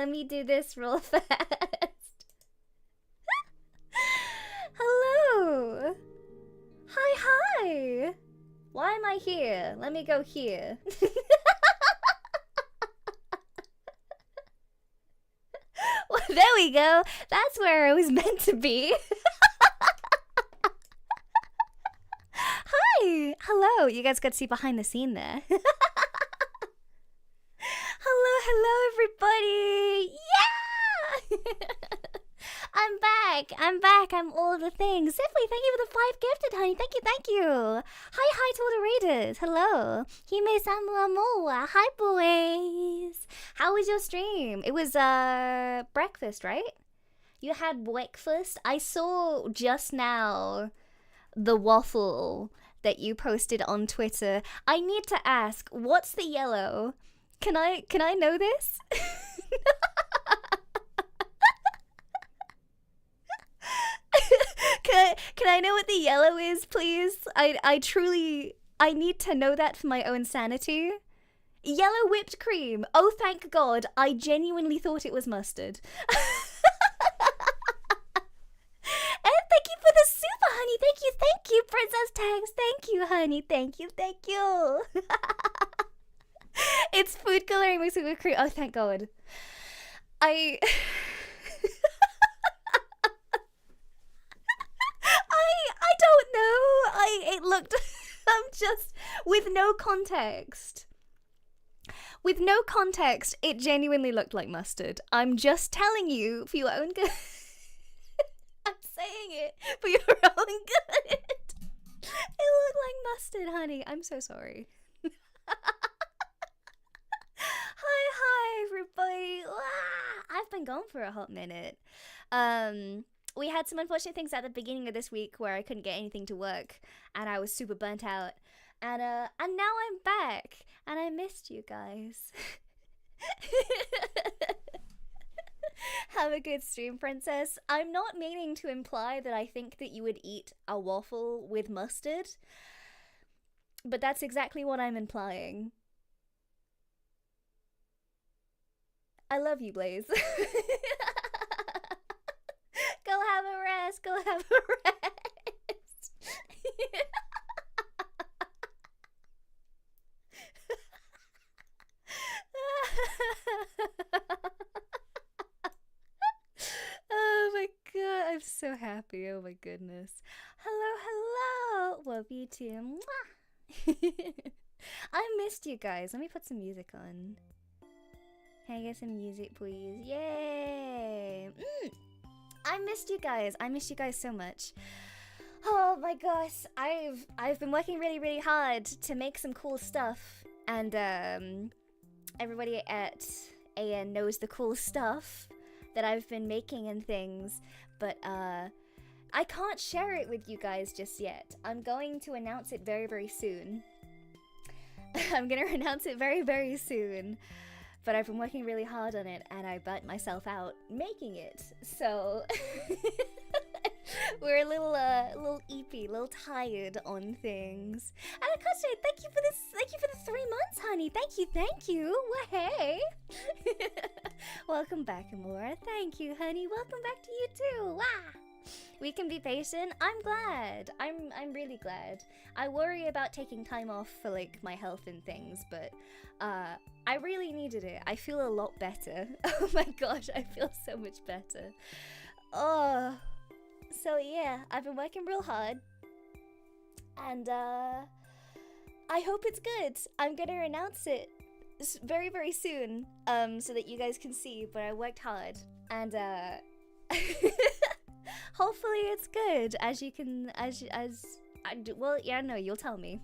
let me do this real fast. Hello. Hi. Why am I here? Let me go here. Well, there we go. That's where I was meant to be. Hi. Hello. You guys got to see behind the scene there. Hello, everybody. Yeah. I'm back. I'm all the things. Simply, thank you for the 5 gifted, honey. Thank you. Hi to all the raiders. Hello. Hime Samu Amoa. Hi, boys. How was your stream? It was, breakfast, right? You had breakfast? I saw just now the waffle that you posted on Twitter. I need to ask, what's the yellow? Can I know this? Can I know what the yellow is, please? I truly need to know that for my own sanity. Yellow whipped cream. Oh, thank God. I genuinely thought it was mustard. And thank you for the super, honey. Thank you, Princess Tags. Thank you, honey. Thank you. It's food coloring mixed with cream. Oh, thank God. I don't know. It looked. I'm just with no context. With no context, it genuinely looked like mustard. I'm just telling you for your own good. I'm saying it for your own good. It looked like mustard, honey. I'm so sorry. Hi, everybody. I've been gone for a hot minute. We had some unfortunate things at the beginning of this week where I couldn't get anything to work, and I was super burnt out. And now I'm back, and I missed you guys. Have a good stream, Princess. I'm not meaning to imply that I think that you would eat a waffle with mustard, but that's exactly what I'm implying. I love you, Blaze. Go have a rest. Oh my God, I'm so happy. Oh my goodness. Hello. Love you too. I missed you guys. Let me put some music on. Can I get some music, please? Yay! I missed you guys. I missed you guys so much. Oh my gosh, I've been working really hard to make some cool stuff, and everybody at EIEN knows the cool stuff that I've been making and things, but I can't share it with you guys just yet. I'm going to announce it very soon. I'm gonna announce it very soon. But I've been working really hard on it, and I burnt myself out making it. So we're a little eepy, a little tired on things. And Akashi, thank you for the 3 months, honey. Thank you. Well, hey. Welcome back, Amora. Thank you, honey. Welcome back to you too. Wow. We can be patient. I'm glad. I'm really glad. I worry about taking time off for like my health and things, but I really needed it. I feel a lot better. Oh my gosh, I feel so much better. Oh, so yeah, I've been working real hard, and I hope it's good. I'm gonna announce it very soon, so that you guys can see. But I worked hard, and hopefully it's good. As you can, well, yeah, no, you'll tell me.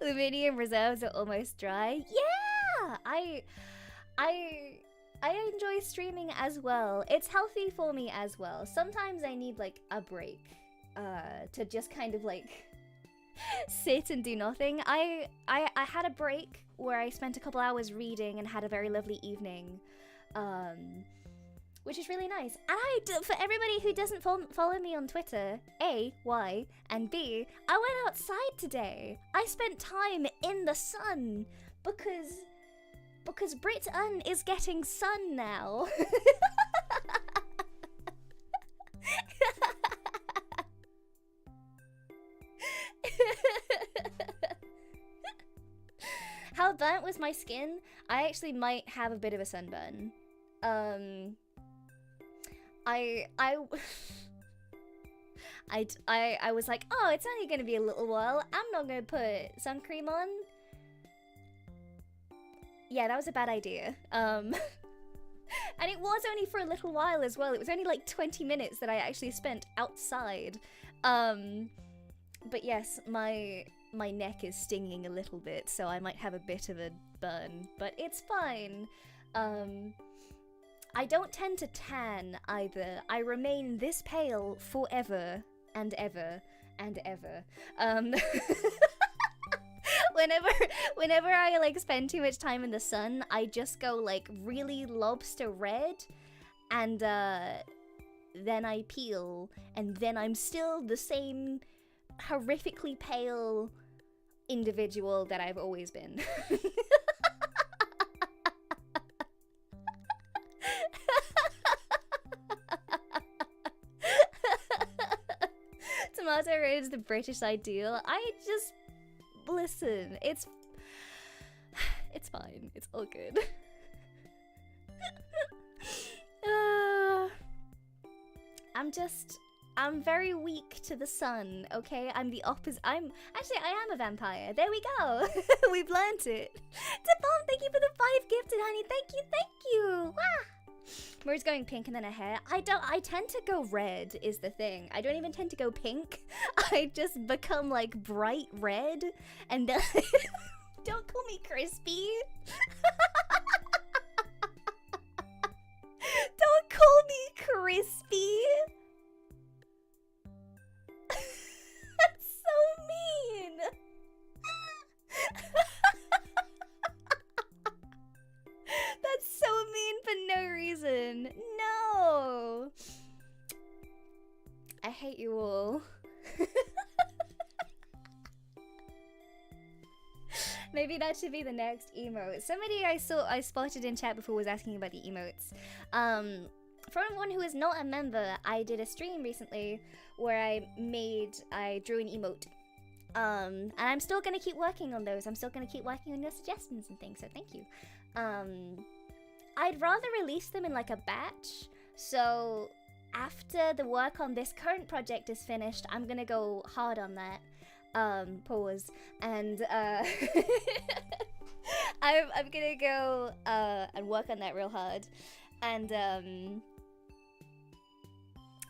Luminium reserves are almost dry. Yeah, I enjoy streaming as well. It's healthy for me as well. Sometimes I need like a break, to just kind of like sit and do nothing. I had a break where I spent a couple hours reading and had a very lovely evening, which is really nice. And for everybody who doesn't follow me on Twitter, A, why, and B, I went outside today. I spent time in the sun because because Britain is getting sun now. How burnt was my skin? I actually might have a bit of a sunburn. I was like, oh, it's only gonna be a little while. I'm not gonna put sun cream on. Yeah, that was a bad idea. And it was only for a little while as well. It was only like 20 minutes that I actually spent outside. But yes, my neck is stinging a little bit, so I might have a bit of a burn, but it's fine. I don't tend to tan either. I remain this pale forever and ever and ever. Whenever I like spend too much time in the sun, I just go like really lobster red, and then I peel, and then I'm still the same horrifically pale individual that I've always been. Tomato red is the British ideal. I just listen. It's fine. It's all good. I'm very weak to the sun, okay? I'm the opposite. I am a vampire. There we go. We've learnt it. Tapon, thank you for the 5 gifted, honey. Thank you. Wah! Mari's going pink and then her hair. I tend to go red is the thing. I don't even tend to go pink. I just become like bright red and then don't call me crispy. Don't call me crispy. That's so mean. That's so mean for no reason. No. I hate you all. Maybe that should be the next emote. Somebody I spotted in chat before was asking about the emotes. For anyone who is not a member, I did a stream recently where I drew an emote. And I'm still gonna keep working on those. I'm still gonna keep working on your suggestions and things, so thank you. I'd rather release them in like a batch, so after the work on this current project is finished, I'm gonna go hard on that. Pause. And I'm gonna go and work on that real hard. And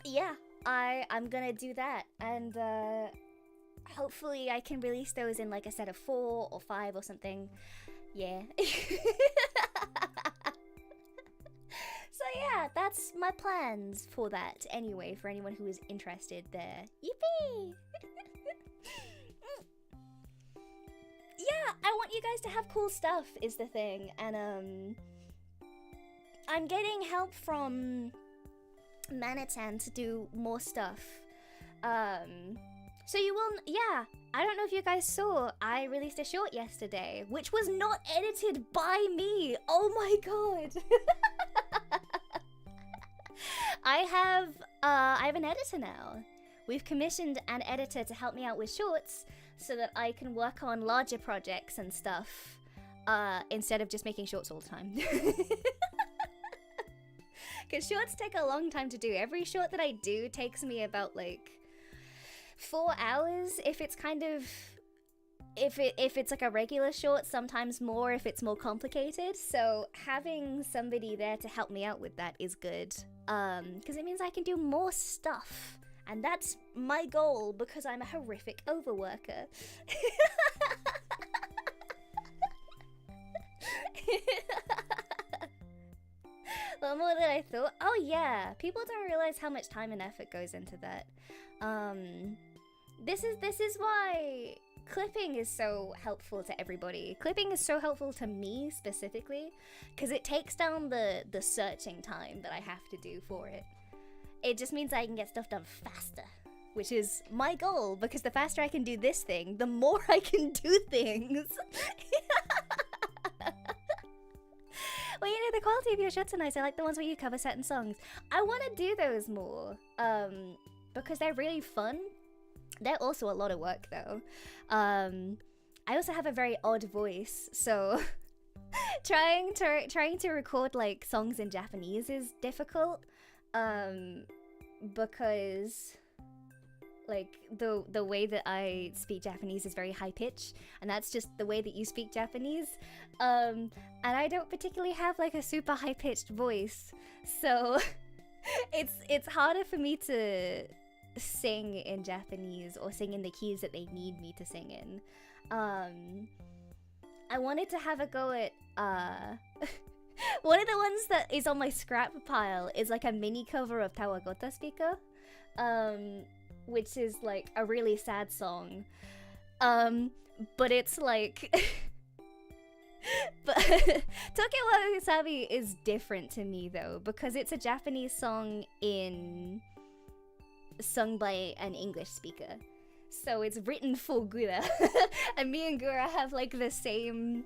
yeah, I'm gonna do that, and hopefully I can release those in like a set of 4 or 5 or something. Yeah. So yeah, that's my plans for that anyway, for anyone who is interested there. Yippee! Yeah, I want you guys to have cool stuff is the thing, and I'm getting help from Manitan to do more stuff. So you will, yeah, I don't know if you guys saw, I released a short yesterday, which was not edited by me. Oh my god. I have an editor now. We've commissioned an editor to help me out with shorts so that I can work on larger projects and stuff, instead of just making shorts all the time. Because shorts take a long time to do. Every short that I do takes me about like 4 hours if it's kind of, if it's like a regular short, sometimes more if it's more complicated. So having somebody there to help me out with that is good, because it means I can do more stuff, and that's my goal because I'm a horrific overworker. A lot more than I thought. Oh yeah, people don't realize how much time and effort goes into that. This is why clipping is so helpful to everybody. Clipping is so helpful to me specifically because it takes down the searching time that I have to do for it. It just means I can get stuff done faster, which is my goal, because the faster I can do this thing, the more I can do things. Well, you know, the quality of your shots are nice. I like the ones where you cover certain songs. I want to do those more, because they're really fun. They're also a lot of work, though. I also have a very odd voice, so trying to record like songs in Japanese is difficult, because like the way that I speak Japanese is very high pitch, and that's just the way that you speak Japanese. And I don't particularly have like a super high pitched voice, so it's harder for me to sing in Japanese or sing in the keys that they need me to sing in. I wanted to have a go at one of the ones that is on my scrap pile is like a mini cover of Tawagota Speaker, which is like a really sad song, but it's like but Tokyo wa Wasabi is different to me though, because it's a Japanese song sung by an English speaker, so it's written for Gura. And me and Gura have like the same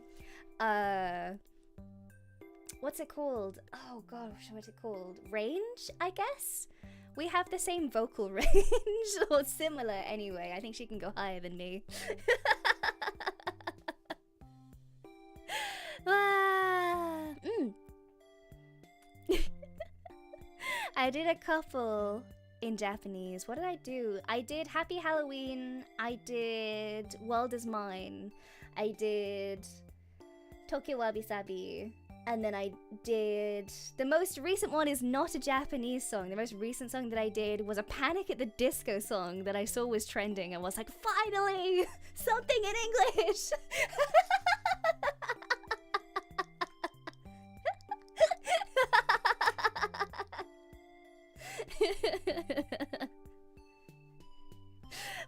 what's it called? Oh gosh, what's it called? Range, I guess? We have the same vocal range, or similar anyway. I think she can go higher than me. I did a couple in Japanese. What did I do? I did Happy Halloween. I did World Is Mine. I did Tokyo Wabi Sabi. And then I did... The most recent one is not a Japanese song. The most recent song that I did was a Panic at the Disco song that I saw was trending and was like, finally! Something in English!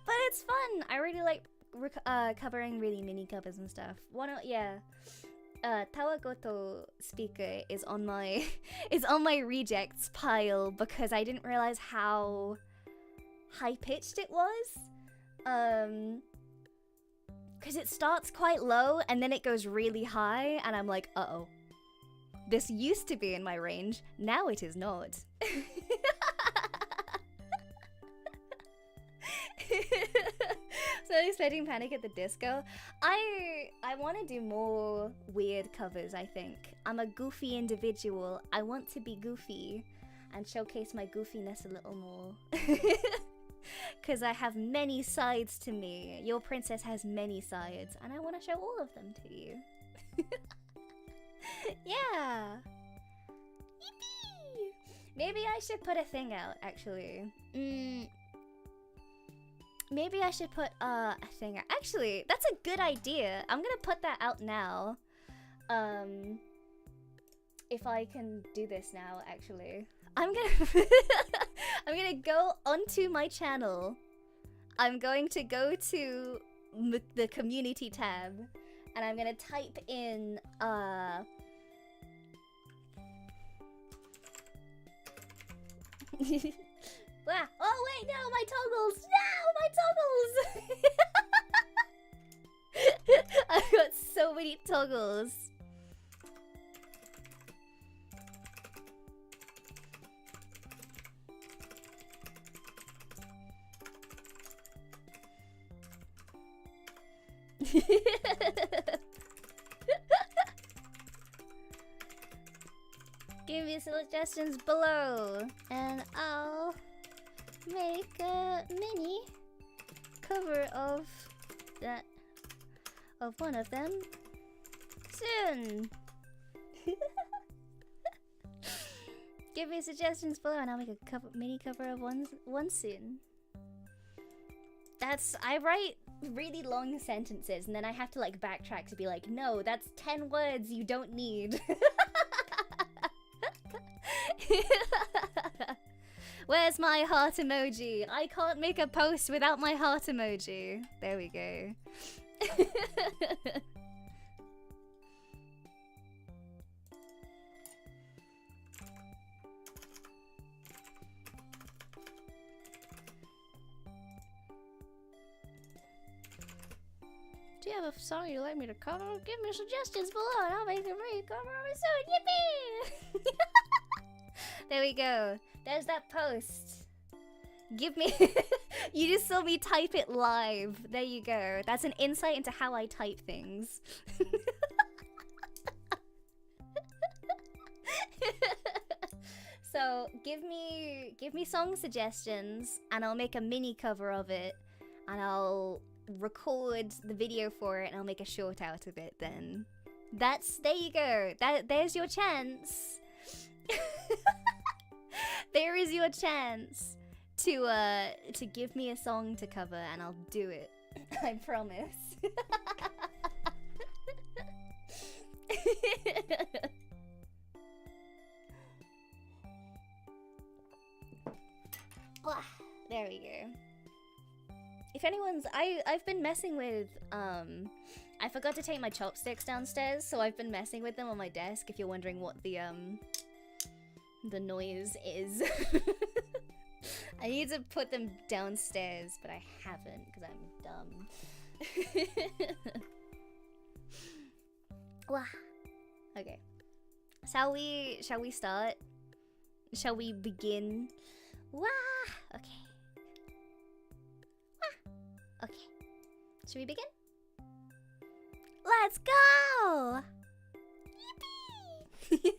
But it's fun. I really like covering really mini covers and stuff. Tawagoto Speaker is on my rejects pile because I didn't realize how high pitched it was. Because it starts quite low and then it goes really high, and I'm like, uh-oh. This used to be in my range, now it is not. So I'm expecting Panic at the Disco. I want to do more weird covers, I think. I'm a goofy individual. I want to be goofy and showcase my goofiness a little more. Because I have many sides to me. Your princess has many sides, and I want to show all of them to you. Yeah. Yippee! Maybe I should put a thing out, actually. Maybe I should put a thing out. Actually, that's a good idea. I'm gonna put that out now. If I can do this now, actually. I'm gonna go onto my channel. I'm going to go to the community tab, and I'm gonna type in oh wait, no, my toggles! No, my toggles! I've got so many toggles. Give me suggestions below, and I'll make a mini cover of one of them soon. Give me suggestions below, and I'll make a mini cover of one soon. I write really long sentences, and then I have to like backtrack to be like, no, that's 10 words you don't need. Where's my heart emoji? I can't make a post without my heart emoji. There we go. you have a song you'd like me to cover, give me suggestions below and I'll make a re-cover of it soon. Yippee! There we go. There's that post. Give me... You just saw me type it live. There you go. That's an insight into how I type things. So give me song suggestions and I'll make a mini cover of it and I'll record the video for it and I'll make a short out of it then. There you go. There's your chance. There is your chance to give me a song to cover and I'll do it. I promise. There we go. If anyone's I've been messing with I forgot to take my chopsticks downstairs, so I've been messing with them on my desk if you're wondering what the noise is. I need to put them downstairs, but I haven't because I'm dumb. Wah. Okay. Shall we start? Shall we begin? Wah. Okay. Wah. Okay. Should we begin? Let's go! Yippee!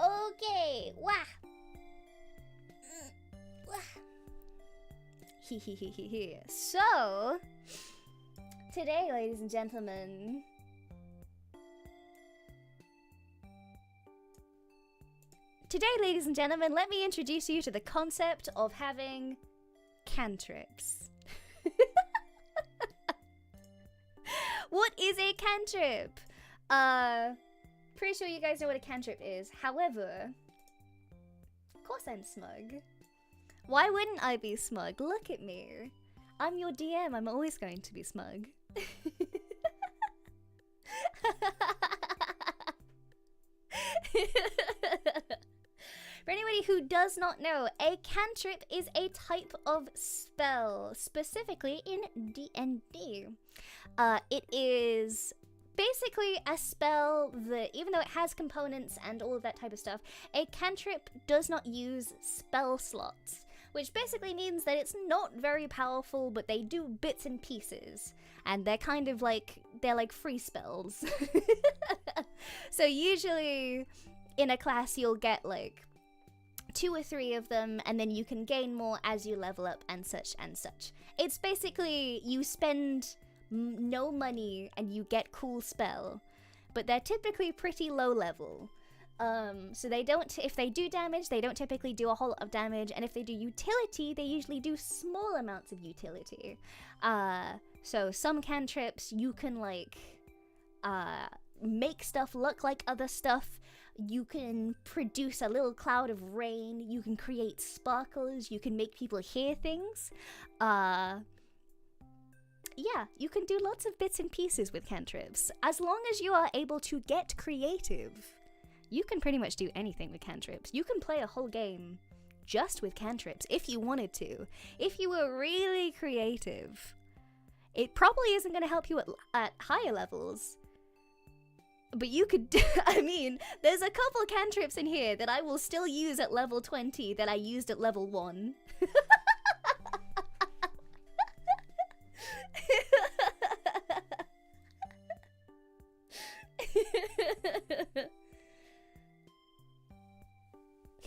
Okay, wah! So, today, ladies and gentlemen, let me introduce you to the concept of having cantrips. What is a cantrip? Pretty sure you guys know what a cantrip is. However, of course I'm smug. Why wouldn't I be smug? Look at me. I'm your DM. I'm always going to be smug. For anybody who does not know, a cantrip is a type of spell, specifically in DnD. It is basically a spell that, even though it has components and all of that type of stuff, a cantrip does not use spell slots, which basically means that it's not very powerful, but they do bits and pieces, and they're kind of like, they're like free spells. So usually in a class you'll get like 2 or 3 of them, and then you can gain more as you level up and such and such. It's basically, you spend no money and you get cool spell, but they're typically pretty low level. So they don't, if they do damage, they don't typically do a whole lot of damage, and if they do utility, they usually do small amounts of utility. So some cantrips, you can like, make stuff look like other stuff. You can produce a little cloud of rain, you can create sparkles, you can make people hear things. Yeah, you can do lots of bits and pieces with cantrips. As long as you are able to get creative, you can pretty much do anything with cantrips. You can play a whole game just with cantrips if you wanted to. If you were really creative. It probably isn't going to help you at higher levels. But you could, I mean, there's a couple cantrips in here that I will still use at level 20 that I used at level 1.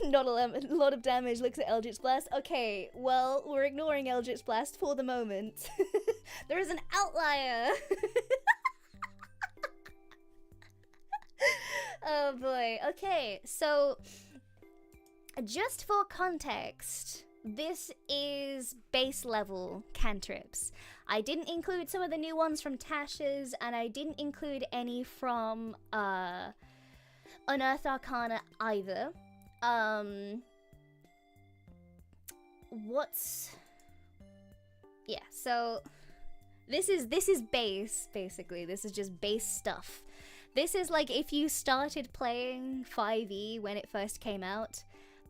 Not a lot of damage, looks at Eldritch Blast. Okay, well, we're ignoring Eldritch Blast for the moment. There is an outlier! Oh boy. Okay, so just for context, this is base level cantrips. I didn't include some of the new ones from Tasha's, and I didn't include any from Unearthed Arcana either. Yeah, so this is base, basically. This is just base stuff. This is like if you started playing 5e when it first came out.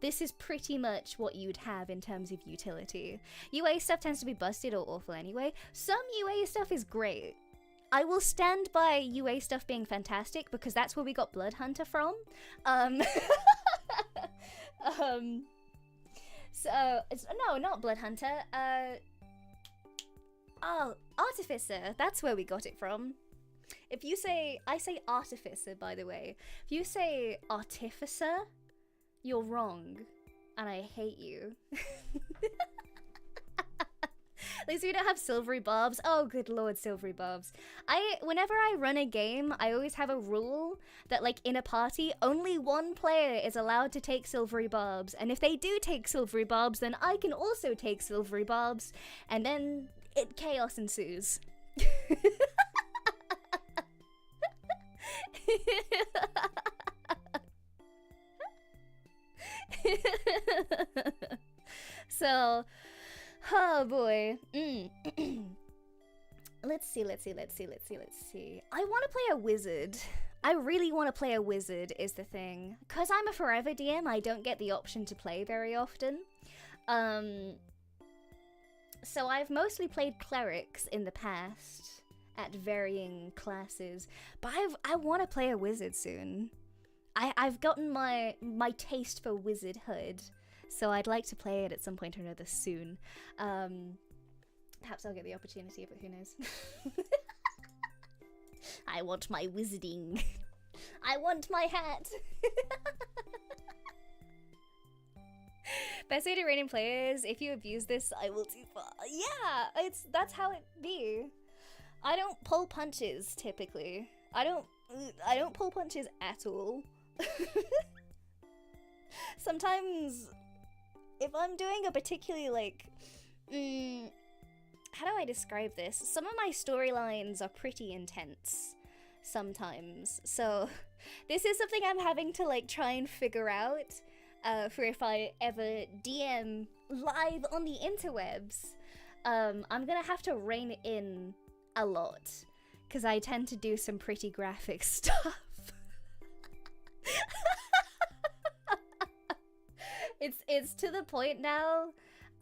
this is pretty much what you'd have in terms of utility. UA stuff tends to be busted or awful anyway. Some UA stuff is great. I will stand by UA stuff being fantastic because that's where we got Blood Hunter from. No, not Blood Hunter. Oh, Artificer. That's where we got it from. If you say, I say Artificer, by the way. If you say Artificer, you're wrong. And I hate you. At least we don't have silvery barbs. Oh, good lord, silvery barbs. Whenever I run a game, I always have a rule that, like, in a party, only one player is allowed to take silvery barbs. And if they do take silvery barbs, then I can also take silvery barbs. And then chaos ensues. So, oh boy. Let's see. I want to play a wizard. I really want to play a wizard is the thing. Because I'm a forever DM, I don't get the option to play very often. So I've mostly played clerics in the past at varying classes. But I want to play a wizard soon. I've gotten my taste for wizardhood. So I'd like to play it at some point or another soon. Perhaps I'll get the opportunity, but who knows? I want my wizarding. I want my hat. Best way to rein in players, if you abuse this, I will too far. Yeah, that's how it be. I don't pull punches typically. I don't pull punches at all. Sometimes if I'm doing a particularly, like, how do I describe this? Some of my storylines are pretty intense sometimes. So this is something I'm having to, like, try and figure out for if I ever DM live on the interwebs. I'm gonna have to rein it in a lot because I tend to do some pretty graphic stuff. It's to the point now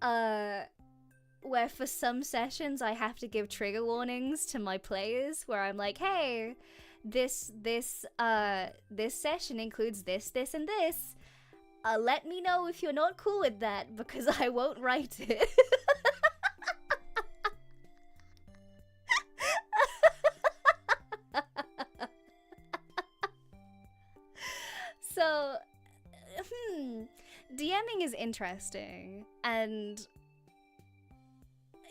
where for some sessions I have to give trigger warnings to my players where I'm like, hey, this session includes this, and this. Let me know if you're not cool with that because I won't write it. So, DMing is interesting, and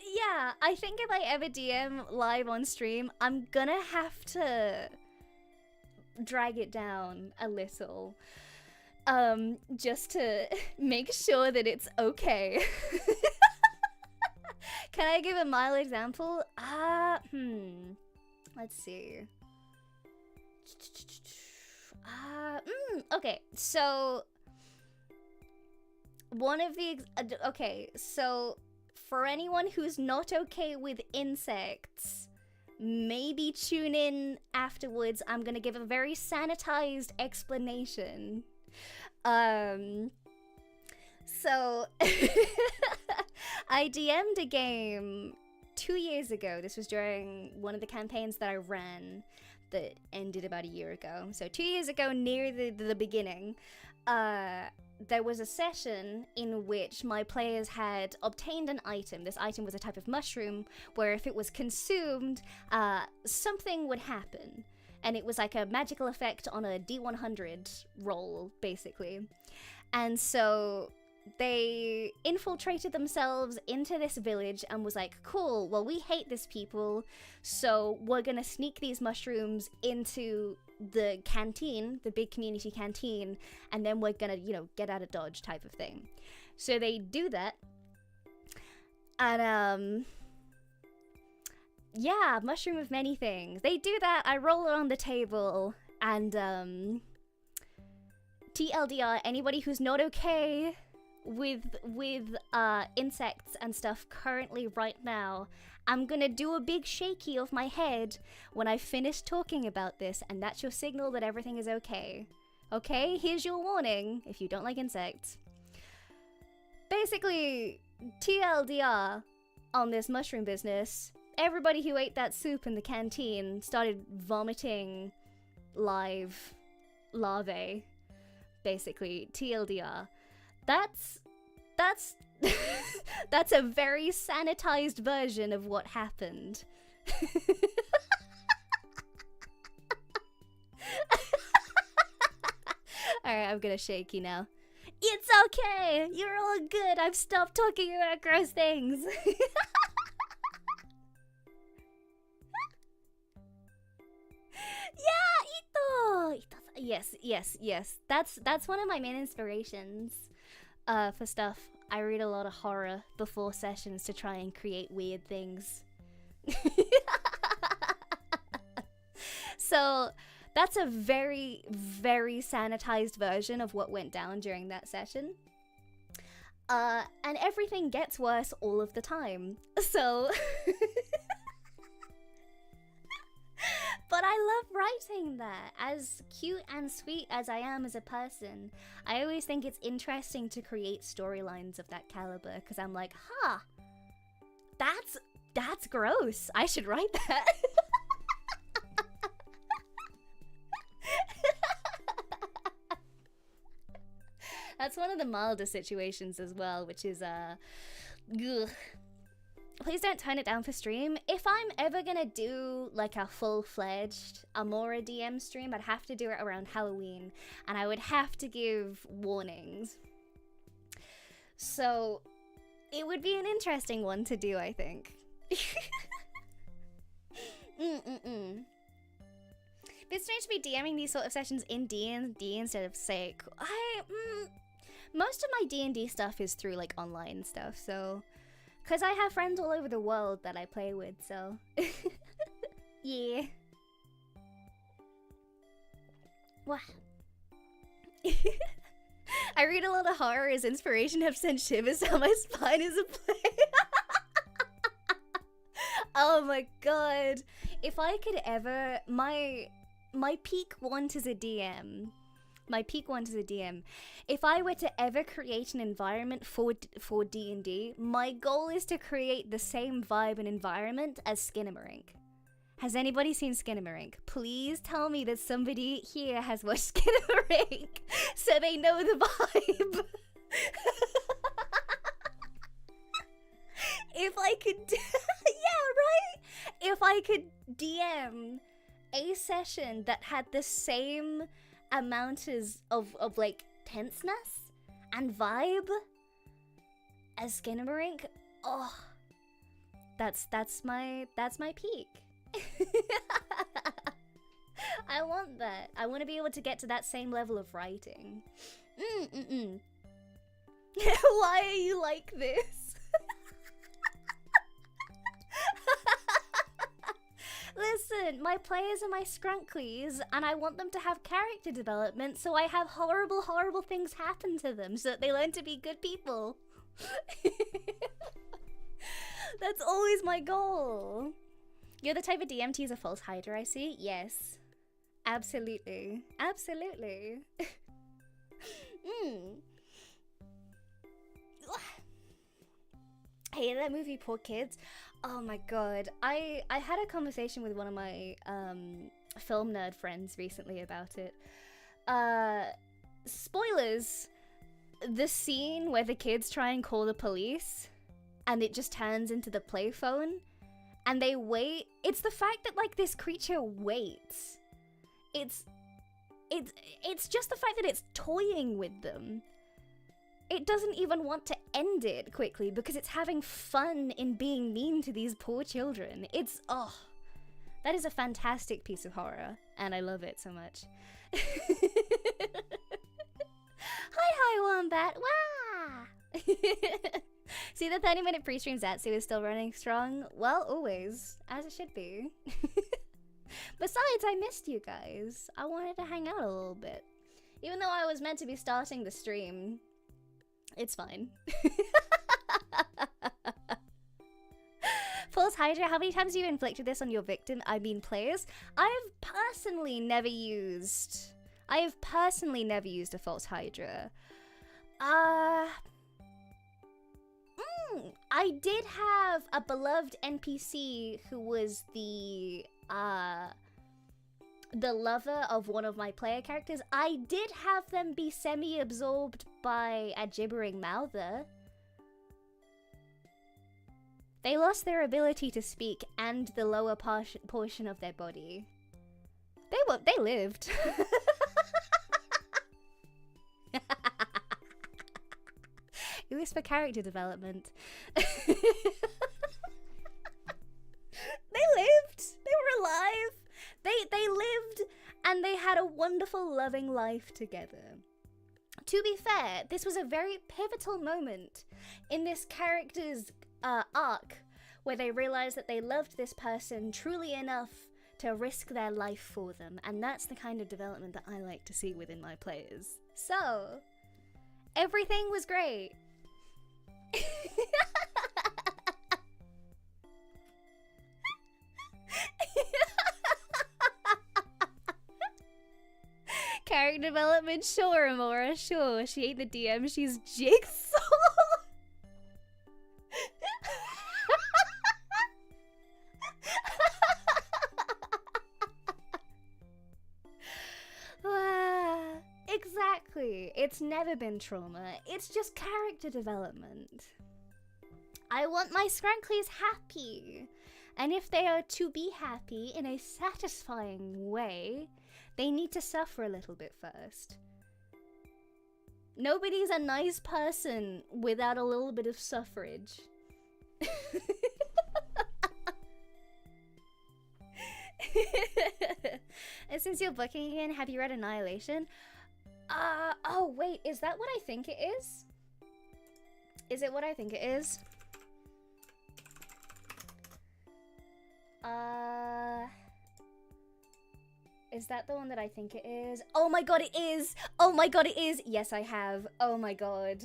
yeah, I think if I ever DM live on stream, I'm gonna have to drag it down a little, just to make sure that it's okay. Can I give a mild example? Let's see. Okay, so one of the okay, so for anyone who's not okay with insects, maybe tune in afterwards. I'm gonna give a very sanitized explanation. So I DM'd a game 2 years ago. This was during one of the campaigns that I ran that ended about a year ago. So 2 years ago, near the beginning, there was a session in which my players had obtained an item. This item was a type of mushroom where if it was consumed, something would happen. And it was like a magical effect on a D100 roll, basically. And so they infiltrated themselves into this village and was like, cool, well, we hate this people, so we're gonna sneak these mushrooms into the canteen, the big community canteen, and then we're gonna, you know, get out of Dodge type of thing. So they do that, and yeah, mushroom of many things. They do that, I roll it on the table, and TLDR, anybody who's not okay with insects and stuff currently right now, I'm gonna do a big shaky of my head when I finish talking about this, and that's your signal that everything is okay. Okay, here's your warning if you don't like insects. basically, TLDR on this mushroom business, everybody who ate that soup in the canteen started vomiting live larvae. Basically, TLDR. That's that's a very sanitized version of what happened. Alright, I'm gonna shake you now. It's okay! You're all good! I've stopped talking about gross things! Yeah, Ito! Yes. That's one of my main inspirations for stuff. I read a lot of horror before sessions to try and create weird things. So that's a very, very sanitized version of what went down during that session. And everything gets worse all of the time. So... But I love writing that. As cute and sweet as I am as a person, I always think it's interesting to create storylines of that caliber, because I'm like, huh, that's gross. I should write that. That's one of the milder situations as well, which is, ugh. Please don't turn it down for stream. If I'm ever gonna do like a full-fledged Amora DM stream, I'd have to do it around Halloween, and I would have to give warnings. So it would be an interesting one to do, I think. It's strange to be DMing these sort of sessions in D&D instead of Sake. Most of my D&D stuff is through like online stuff, so... Because I have friends all over the world that I play with, so... Yeah. Wow. I read a lot of horror as inspiration, have sent shivers down my spine as a play. Oh my god. If I could ever... My peak want as a DM... If I were to ever create an environment for D&D, my goal is to create the same vibe and environment as Skinamarink. Has anybody seen Skinamarink? Please tell me that somebody here has watched Skinamarink so they know the vibe. If I could... yeah, right? If I could DM a session that had the same... amount of like tenseness and vibe as Skinamarink, oh, that's my peak. I want that. I want to be able to get to that same level of writing. Why are you like this? Listen, my players are my skrunklies, and I want them to have character development, so I have horrible, horrible things happen to them so that they learn to be good people. That's always my goal. You're the type of DM to use a false Hydra, I see? Yes. Absolutely. Absolutely. Hey, that movie, Poor Kids. Oh my god. I had a conversation with one of my film nerd friends recently about it. Spoilers. The scene where the kids try and call the police and it just turns into the playphone and they wait. It's the fact that like this creature waits. It's just the fact that it's toying with them. It doesn't even want to end it quickly because it's having fun in being mean to these poor children. It's, oh, that is a fantastic piece of horror, and I love it so much. Hi, Wombat! Wah! See, the 30-minute pre-stream Zatsu is still running strong? Well, always, as it should be. Besides, I missed you guys. I wanted to hang out a little bit. Even though I was meant to be starting the stream, it's fine. False Hydra, how many times have you inflicted this on your victim? I mean players? I have personally never used a False Hydra. I did have a beloved NPC who was the lover of one of my player characters. I did have them be semi-absorbed by a gibbering mouther. They lost their ability to speak and the lower portion of their body. They lived. It was for character development. They lived. They were alive. They lived and they had a wonderful, loving life together. To be fair, this was a very pivotal moment in this character's arc where they realized that they loved this person truly enough to risk their life for them, and that's the kind of development that I like to see within my players. So, everything was great. Character development, sure, Amora, sure. She ain't the DM, she's Jigsaw. Exactly. It's never been trauma. It's just character development. I want my Scranklies happy. And if they are to be happy in a satisfying way, they need to suffer a little bit first. Nobody's a nice person without a little bit of suffrage. And since you're booking again, have you read Annihilation? Oh wait, is that what I think it is? Is it what I think it is? Is that the one that I think it is? Oh my god, it is! Oh my god, it is! Yes, I have. Oh my god.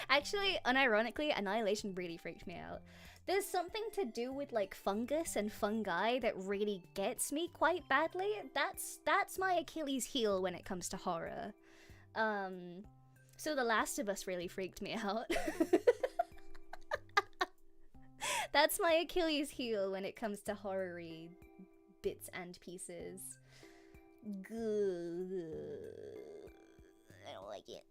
Actually, unironically, Annihilation really freaked me out. There's something to do with like fungus and fungi that really gets me quite badly. That's my Achilles heel when it comes to horror. So The Last of Us really freaked me out. That's my Achilles heel when it comes to horror-y bits and pieces. Good. I don't like it.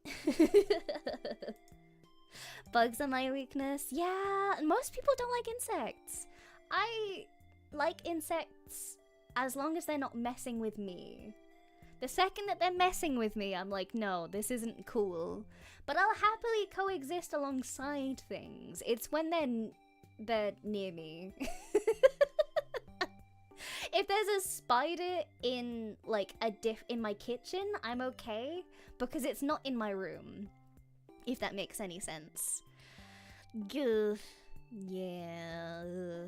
Bugs are my weakness. Yeah, most people don't like insects. I like insects as long as they're not messing with me. The second that they're messing with me, I'm like, no, this isn't cool. But I'll happily coexist alongside things. It's when they're near me. If there's a spider in like in my kitchen, I'm okay because it's not in my room. If that makes any sense. Gah. Yeah.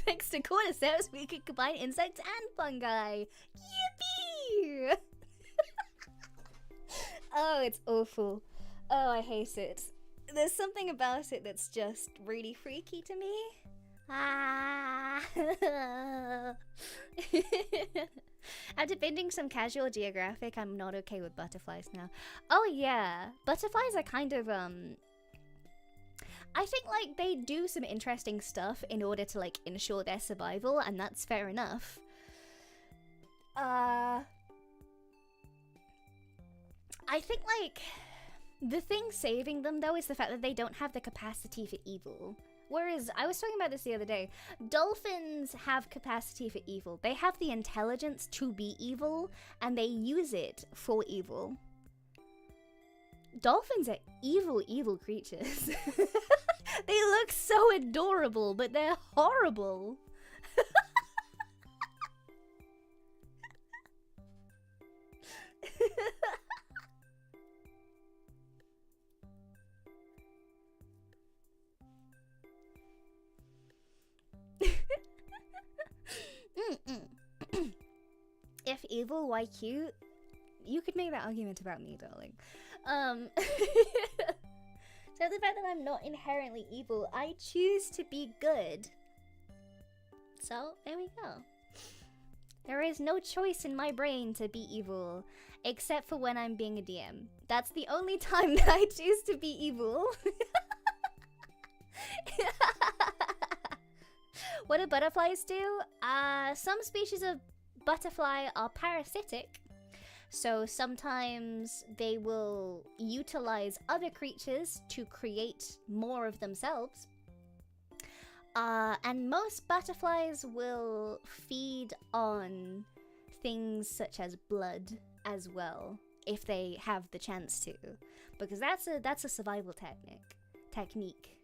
Thanks to Cordyceps, we can combine insects and fungi. Yippee! Oh, it's awful. Oh, I hate it. There's something about it that's just really freaky to me. After binging some casual geographic, I'm not okay with butterflies now. Oh yeah, butterflies are kind of I think like they do some interesting stuff in order to like ensure their survival, and that's fair enough. I think like the thing saving them though is the fact that they don't have the capacity for evil. Whereas, I was talking about this the other day, dolphins have capacity for evil. They have the intelligence to be evil, and they use it for evil. Dolphins are evil, evil creatures. They look so adorable, but they're horrible. If evil, why cute? You could make that argument about me, darling. So the fact that I'm not inherently evil, I choose to be good. So, there we go. There is no choice in my brain to be evil, except for when I'm being a DM. That's the only time that I choose to be evil. What do butterflies do? Some species of butterfly are parasitic. So sometimes they will utilize other creatures to create more of themselves. And most butterflies will feed on things such as blood as well, if they have the chance to, because that's a survival technique.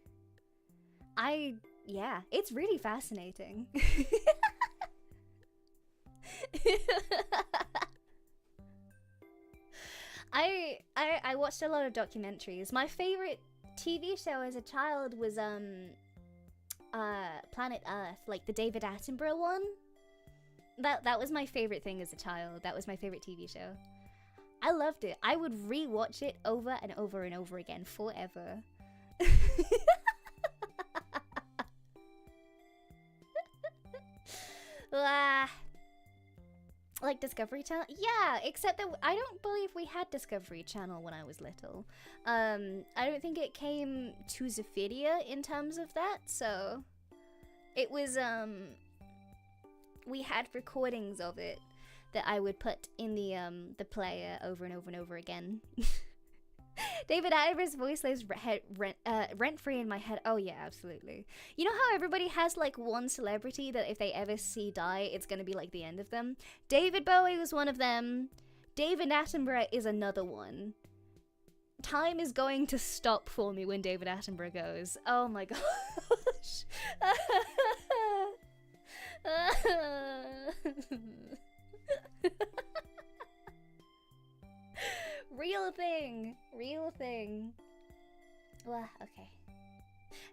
Yeah, it's really fascinating. I watched a lot of documentaries. My favorite TV show as a child was Planet Earth, like the David Attenborough one. That was my favorite thing as a child. That was my favorite TV show. I loved it. I would rewatch it over and over and over again forever. Like Discovery Channel? Yeah, except that I don't believe we had Discovery Channel when I was little. I don't think it came to Zephydia in terms of that, so it was, we had recordings of it that I would put in the player over and over and over again. David Attenborough's voice lives rent-free in my head. Oh yeah, absolutely. You know how everybody has like one celebrity that if they ever see die, it's gonna be like the end of them? David Bowie was one of them. David Attenborough is another one. Time is going to stop for me when David Attenborough goes. Oh my gosh. Real thing. Well, okay.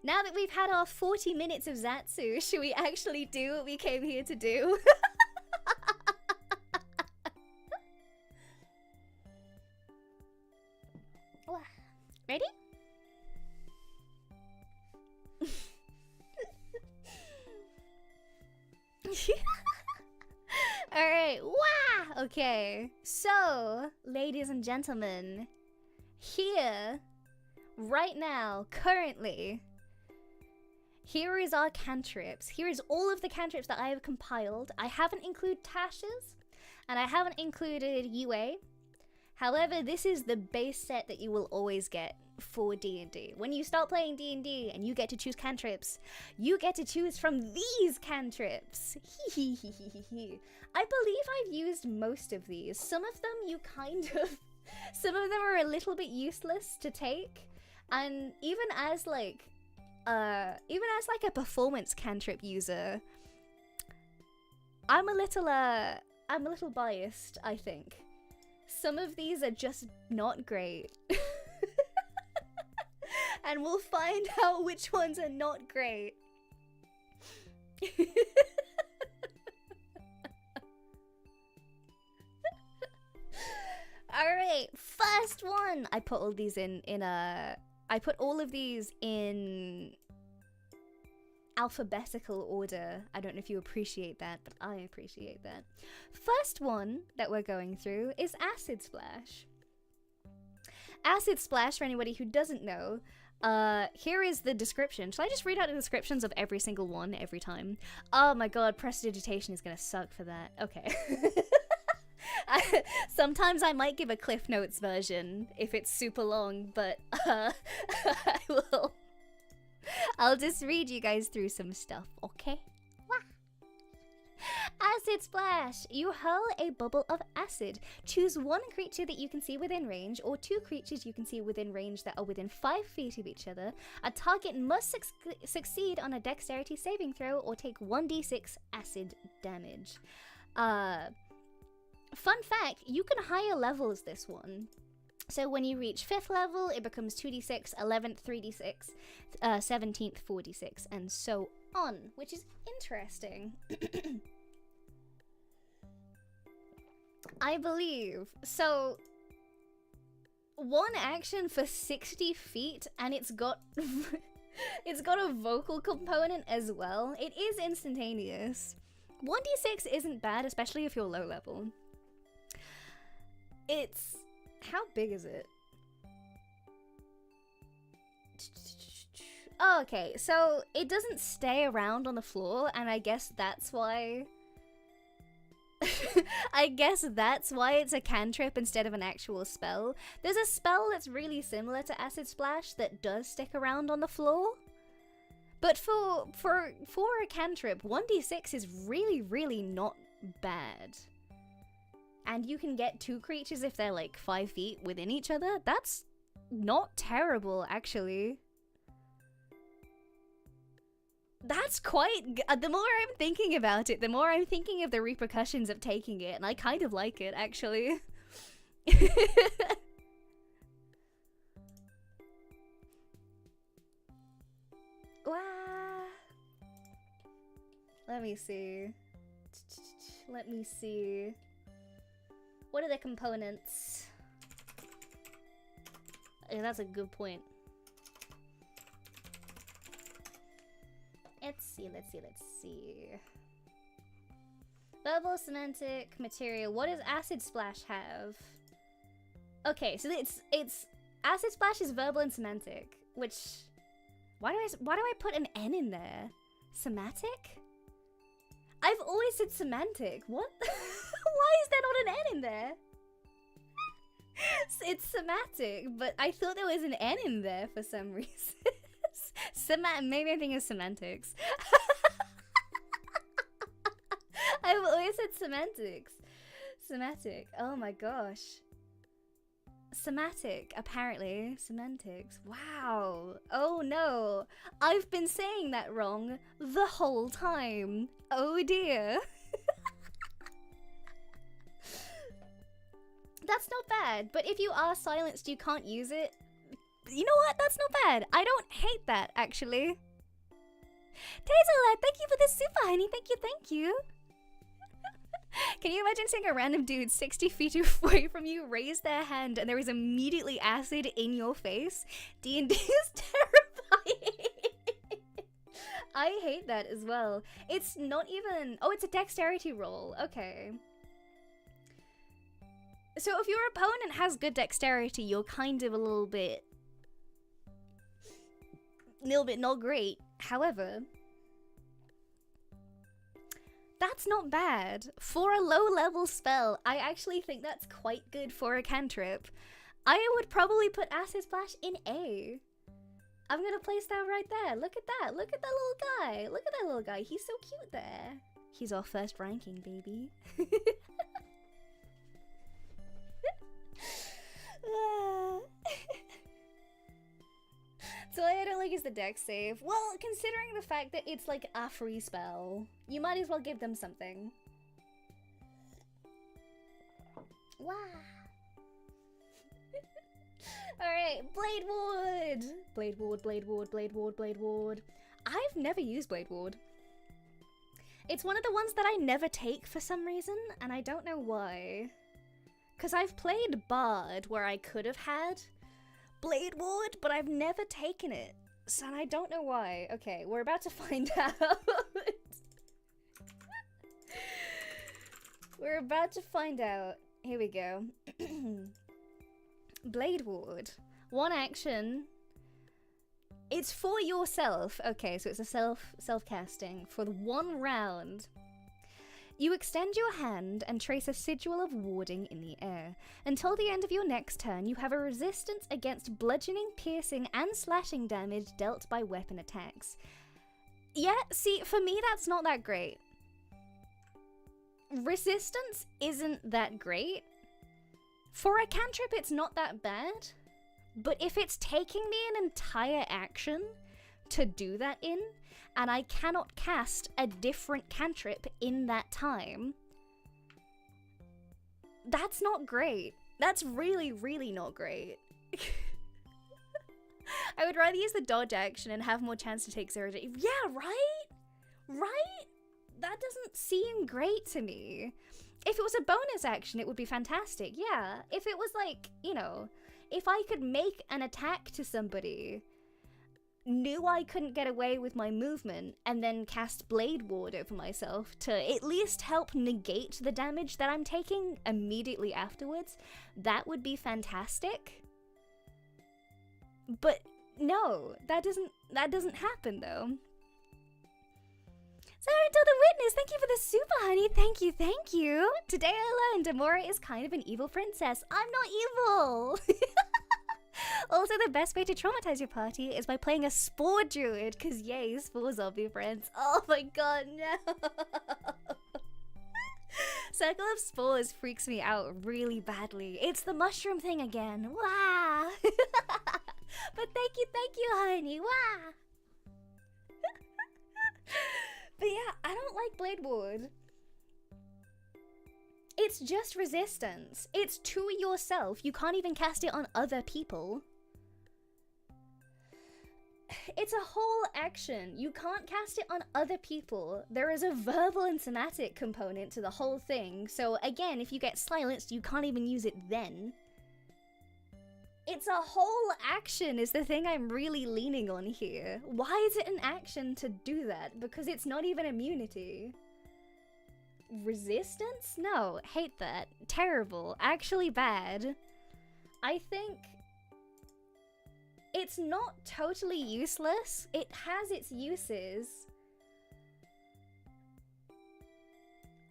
Now that we've had our 40 minutes of Zatsu, should we actually do what we came here to do? Ready? Alright, wah! Okay, so, ladies and gentlemen, here, right now, currently, here is our cantrips. Here is all of the cantrips that I have compiled. I haven't included Tasha's, and I haven't included UA. However, this is the base set that you will always get for D&D. When you start playing D&D and you get to choose cantrips, you get to choose from these cantrips. I believe I've used most of these. Some of them some of them are a little bit useless to take, and even as like a performance cantrip user, I'm a little biased, I think. Some of these are just not great. And we'll find out which ones are not great. Alright, first one! I put all these I put all of these in alphabetical order. I don't know if you appreciate that, but I appreciate that. First one that we're going through is Acid Splash. Acid Splash, for anybody who doesn't know, here is the description. Shall I just read out the descriptions of every single one every time? Oh my god, prestidigitation is gonna suck for that. Okay. Sometimes I might give a Cliff Notes version if it's super long, but I'll just read you guys through some stuff, okay? Acid Splash! You hurl a bubble of acid. Choose one creature that you can see within range, or two creatures you can see within range that are within 5 feet of each other. A target must succeed on a dexterity saving throw or take 1d6 acid damage. Fun fact, you can higher levels this one. So when you reach 5th level, it becomes 2d6, 11th 3d6, 17th 4d6, and so on, which is interesting. I believe. So, one action for 60 feet, and it's got it's got a vocal component as well. It is instantaneous. 1d6 isn't bad, especially if you're low level. It's... how big is it? Oh, okay, so it doesn't stay around on the floor, and I guess that's why... I guess that's why it's a cantrip instead of an actual spell. There's a spell that's really similar to Acid Splash that does stick around on the floor. But for a cantrip, 1d6 is really, really not bad. And you can get 2 creatures if they're like 5 feet within each other. That's not terrible, actually. That's quite... the more I'm thinking about it, the more I'm thinking of the repercussions of taking it, and I kind of like it, actually. Wow. Let me see. Let me see. What are the components? Yeah, that's a good point. Let's see. Verbal, semantic, material. What does Acid Splash have? Okay, so it's Acid Splash is verbal and semantic, which why do I put an N in there? Semantic? I've always said semantic. What? Why is there not an N in there? It's semantic, but I thought there was an N in there for some reason. Maybe I think it's semantics. I've always said semantics. Semantic. Oh my gosh. Semantic, apparently. Semantics. Wow. Oh no. I've been saying that wrong the whole time. Oh dear. That's not bad, but if you are silenced, you can't use it. You know what? That's not bad. I don't hate that, actually. Taserlight, thank you for the super, honey. Thank you, thank you. Can you imagine seeing a random dude 60 feet away from you raise their hand and there is immediately acid in your face? D&D is terrifying. I hate that as well. It's not even... oh, it's a dexterity roll. Okay. So if your opponent has good dexterity, you're kind of a little bit not great. However, that's not bad. For a low-level spell, I actually think that's quite good for a cantrip. I would probably put Acid Splash in A. I'm gonna place that right there. Look at that. Look at that little guy. Look at that little guy. He's so cute there. He's our first ranking, baby. So I don't like is the dex save. Well, considering the fact that it's like a free spell, you might as well give them something. Wow. Alright, Blade Ward! Blade Ward, Blade Ward, Blade Ward, Blade Ward. I've never used Blade Ward. It's one of the ones that I never take for some reason, and I don't know why. Because I've played Bard where I could have had Blade Ward, but I've never taken it. So I don't know why. Okay, we're about to find out. We're about to find out. Here we go. Blade Ward. 1 action. It's for yourself. Okay, so it's a self-casting for the 1 round. You extend your hand and trace a sigil of warding in the air. Until the end of your next turn, you have a resistance against bludgeoning, piercing, and slashing damage dealt by weapon attacks. Yeah, see, for me that's not that great. Resistance isn't that great. For a cantrip, it's not that bad. But if it's taking me an entire action to do that in, and I cannot cast a different cantrip in that time, that's not great. That's really, really not great. I would rather use the dodge action and have more chance to take 0 damage. Yeah, right? Right? That doesn't seem great to me. If it was a bonus action, it would be fantastic. Yeah, if it was like, you know, if I could make an attack to somebody knew I couldn't get away with my movement and then cast Blade Ward over myself to at least help negate the damage that I'm taking immediately afterwards, that would be fantastic. But no, that doesn't happen though. Sarah until the witness, thank you for the super, honey. Thank you, thank you. Today I learned Amora is kind of an evil princess. I'm not evil. Also, the best way to traumatize your party is by playing a spore druid, because yay, spore zombie friends. Oh my god, no. Circle of Spores freaks me out really badly. It's the mushroom thing again. Wow. But thank you, honey. Wow. But yeah, I don't like Blade Ward. It's just resistance. It's to yourself. You can't even cast it on other people. It's a whole action. You can't cast it on other people. There is a verbal and somatic component to the whole thing. So again, if you get silenced, you can't even use it then. It's a whole action is the thing I'm really leaning on here. Why is it an action to do that? Because it's not even immunity. Resistance? No, hate that. Terrible. Actually bad. I think it's not totally useless. It has its uses.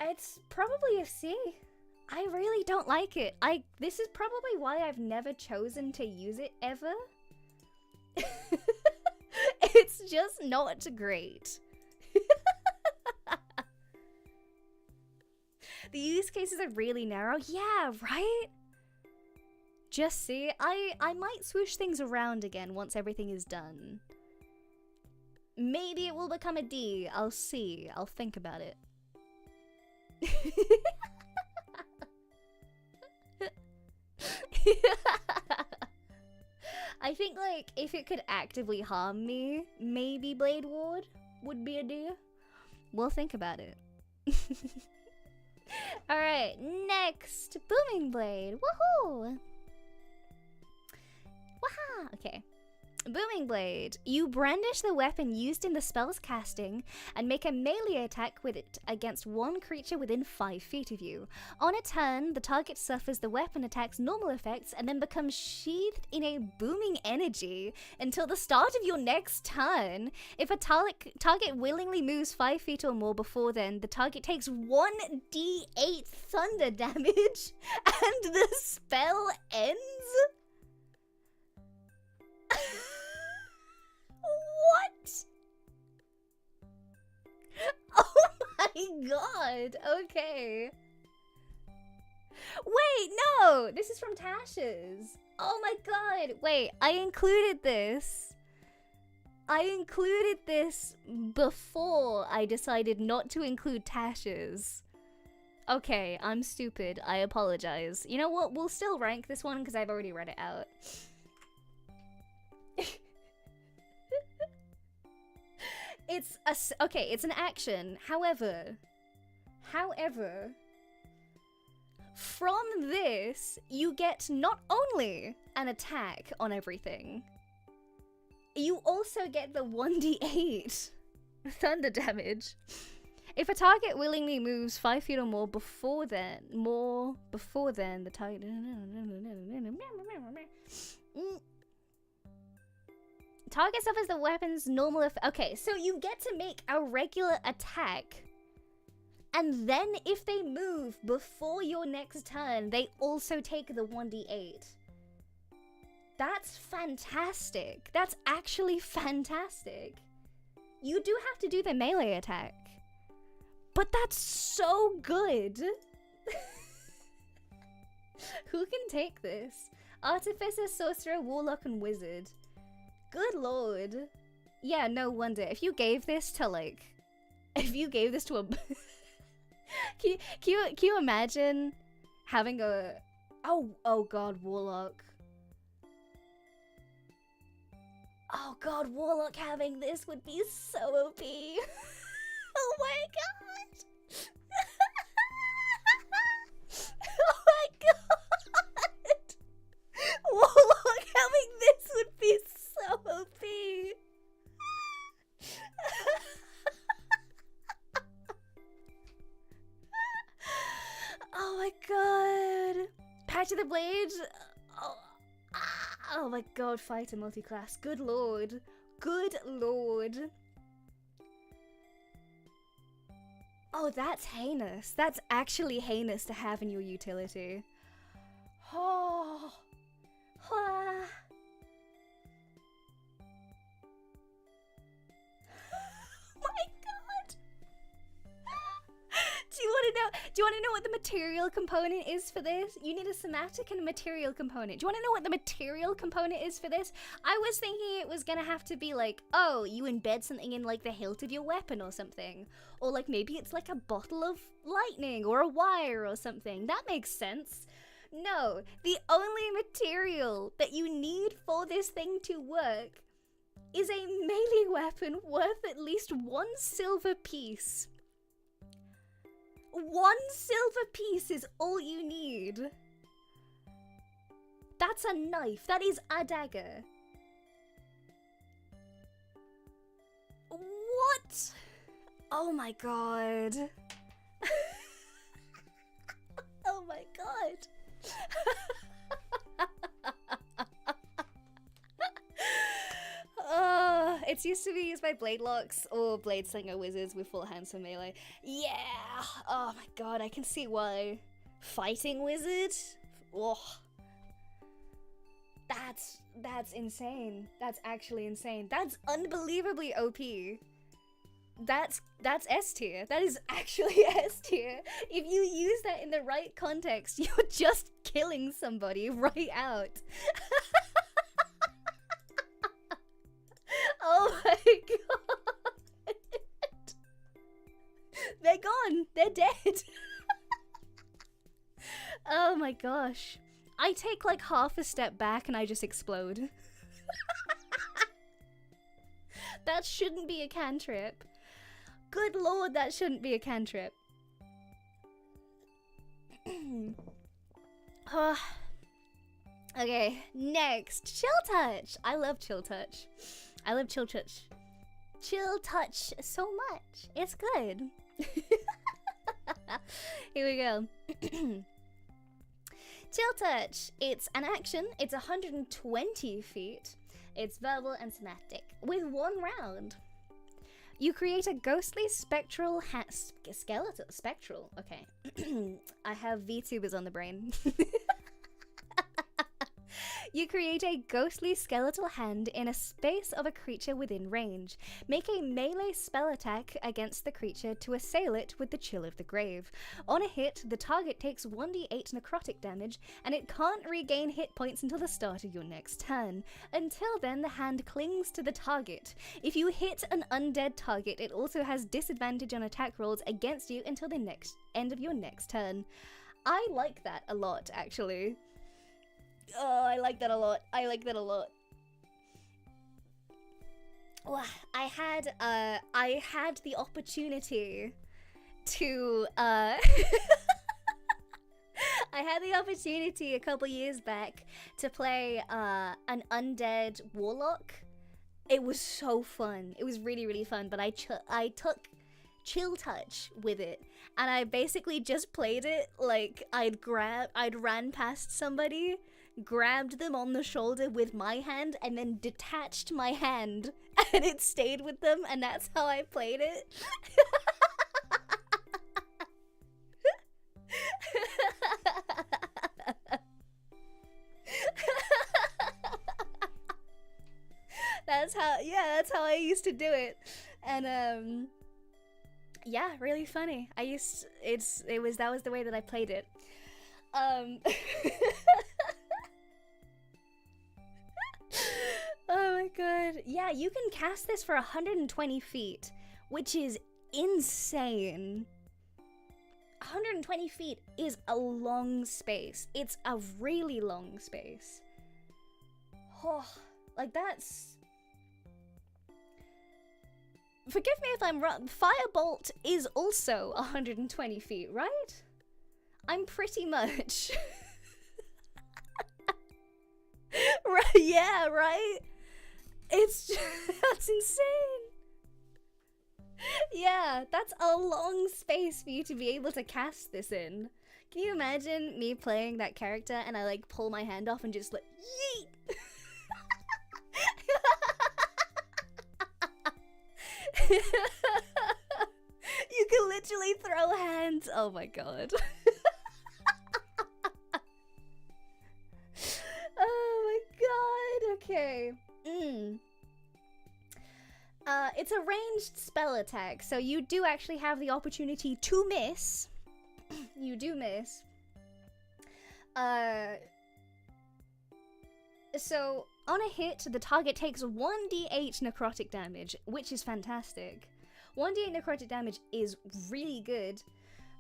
It's probably a C. I really don't like it. This is probably why I've never chosen to use it ever. It's just not great. The use cases are really narrow. Yeah, right? Just see, I might swoosh things around again once everything is done. Maybe it will become a D. I'll see. I'll think about it. I think, like, if it could actively harm me, maybe Blade Ward would be a D. We'll think about it. Alright, next, Booming Blade. Woohoo! Waha! Okay. Booming Blade. You brandish the weapon used in the spell's casting and make a melee attack with it against one creature within 5 feet of you. On a turn, the target suffers the weapon attack's normal effects and then becomes sheathed in a booming energy until the start of your next turn. If a target willingly moves 5 feet or more before then, the target takes 1d8 thunder damage and the spell ends? What? Oh my god, okay. Wait, no! This is from Tasha's. Oh my god, wait, I included this. I included this before I decided not to include Tasha's. Okay, I'm stupid, I apologize. You know what, we'll still rank this one because I've already read it out. It's an action. However, from this, you get not only an attack on everything, you also get the 1d8 thunder damage. If a target willingly moves 5 feet or more before then, the target... Target suffers the weapon's normal effect. Okay, so you get to make a regular attack. And then if they move before your next turn, they also take the 1d8. That's fantastic. That's actually fantastic. You do have to do the melee attack. But that's so good. Who can take this? Artificer, Sorcerer, Warlock, and Wizard. Good lord. Yeah, no wonder. If you gave this to, like... If you gave this to a... can you imagine having a... Oh god, Warlock. Oh god, Warlock having this would be so OP. Oh my god. Oh my god. Warlock having this would be so OP. to the blade. Oh my god, fighter multiclass. Good lord. Good lord. Oh, that's heinous. That's actually heinous to have in your utility. Oh. Ah. My god. Do you want to know what the material component is for this? You need a somatic and a material component. Do you want to know what the material component is for this? I was thinking it was gonna have to be like, oh, you embed something in like the hilt of your weapon or something. Or like maybe it's like a bottle of lightning or a wire or something. That makes sense. No, the only material that you need for this thing to work is a melee weapon worth at least 1 silver piece. 1 silver piece is all you need. That's a knife. That is a dagger. What? Oh my god. Oh my god. It's used to be used by blade locks or blade slinger wizards with full hands for melee. Yeah. Oh my god, I can see why. Fighting wizard? Oh. That's insane. That's actually insane. That's unbelievably OP. That's S tier. That is actually S tier. If you use that in the right context, you're just killing somebody right out. Oh my god. They're gone. They're dead. Oh my gosh. I take like half a step back and I just explode. That shouldn't be a cantrip. Good lord, that shouldn't be a cantrip. Okay, next. Chill touch. I love chill touch. I love chill touch. Chill touch so much. It's good. Here we go. Chill touch. It's an action. It's 120 feet. It's verbal and somatic with 1 round. You create a ghostly spectral skeletal. Spectral. Okay. I have VTubers on the brain. You create a ghostly skeletal hand in a space of a creature within range. Make a melee spell attack against the creature to assail it with the Chill of the Grave. On a hit, the target takes 1d8 necrotic damage, and it can't regain hit points until the start of your next turn. Until then, the hand clings to the target. If you hit an undead target, it also has disadvantage on attack rolls against you until the end of your next turn. I like that a lot, actually. Oh, I like that a lot. I like that a lot. Oh, I had the opportunity to I had the opportunity a couple years back to play an undead warlock. It was so fun. It was really, really fun, but I took chill touch with it, and I basically just played it like I'd ran past somebody, grabbed them on the shoulder with my hand, and then detached my hand, and it stayed with them, and that's how I played it. That's how I used to do it. And yeah, really funny. That was the way that I played it. Oh my god. Yeah, you can cast this for 120 feet, which is insane. 120 feet is a long space. It's a really long space. Oh, like that's... Forgive me if I'm wrong. Firebolt is also 120 feet, right? I'm pretty much... Right, yeah, right? It's just, that's insane. Yeah, that's a long space for you to be able to cast this in. Can you imagine me playing that character and I like pull my hand off and just like yeet? You can literally throw hands. Oh my god. Oh my god. Okay. It's a ranged spell attack, so you do actually have the opportunity to miss. You do miss. So on a hit, the target takes 1d8 necrotic damage, which is fantastic. 1d8 necrotic damage is really good.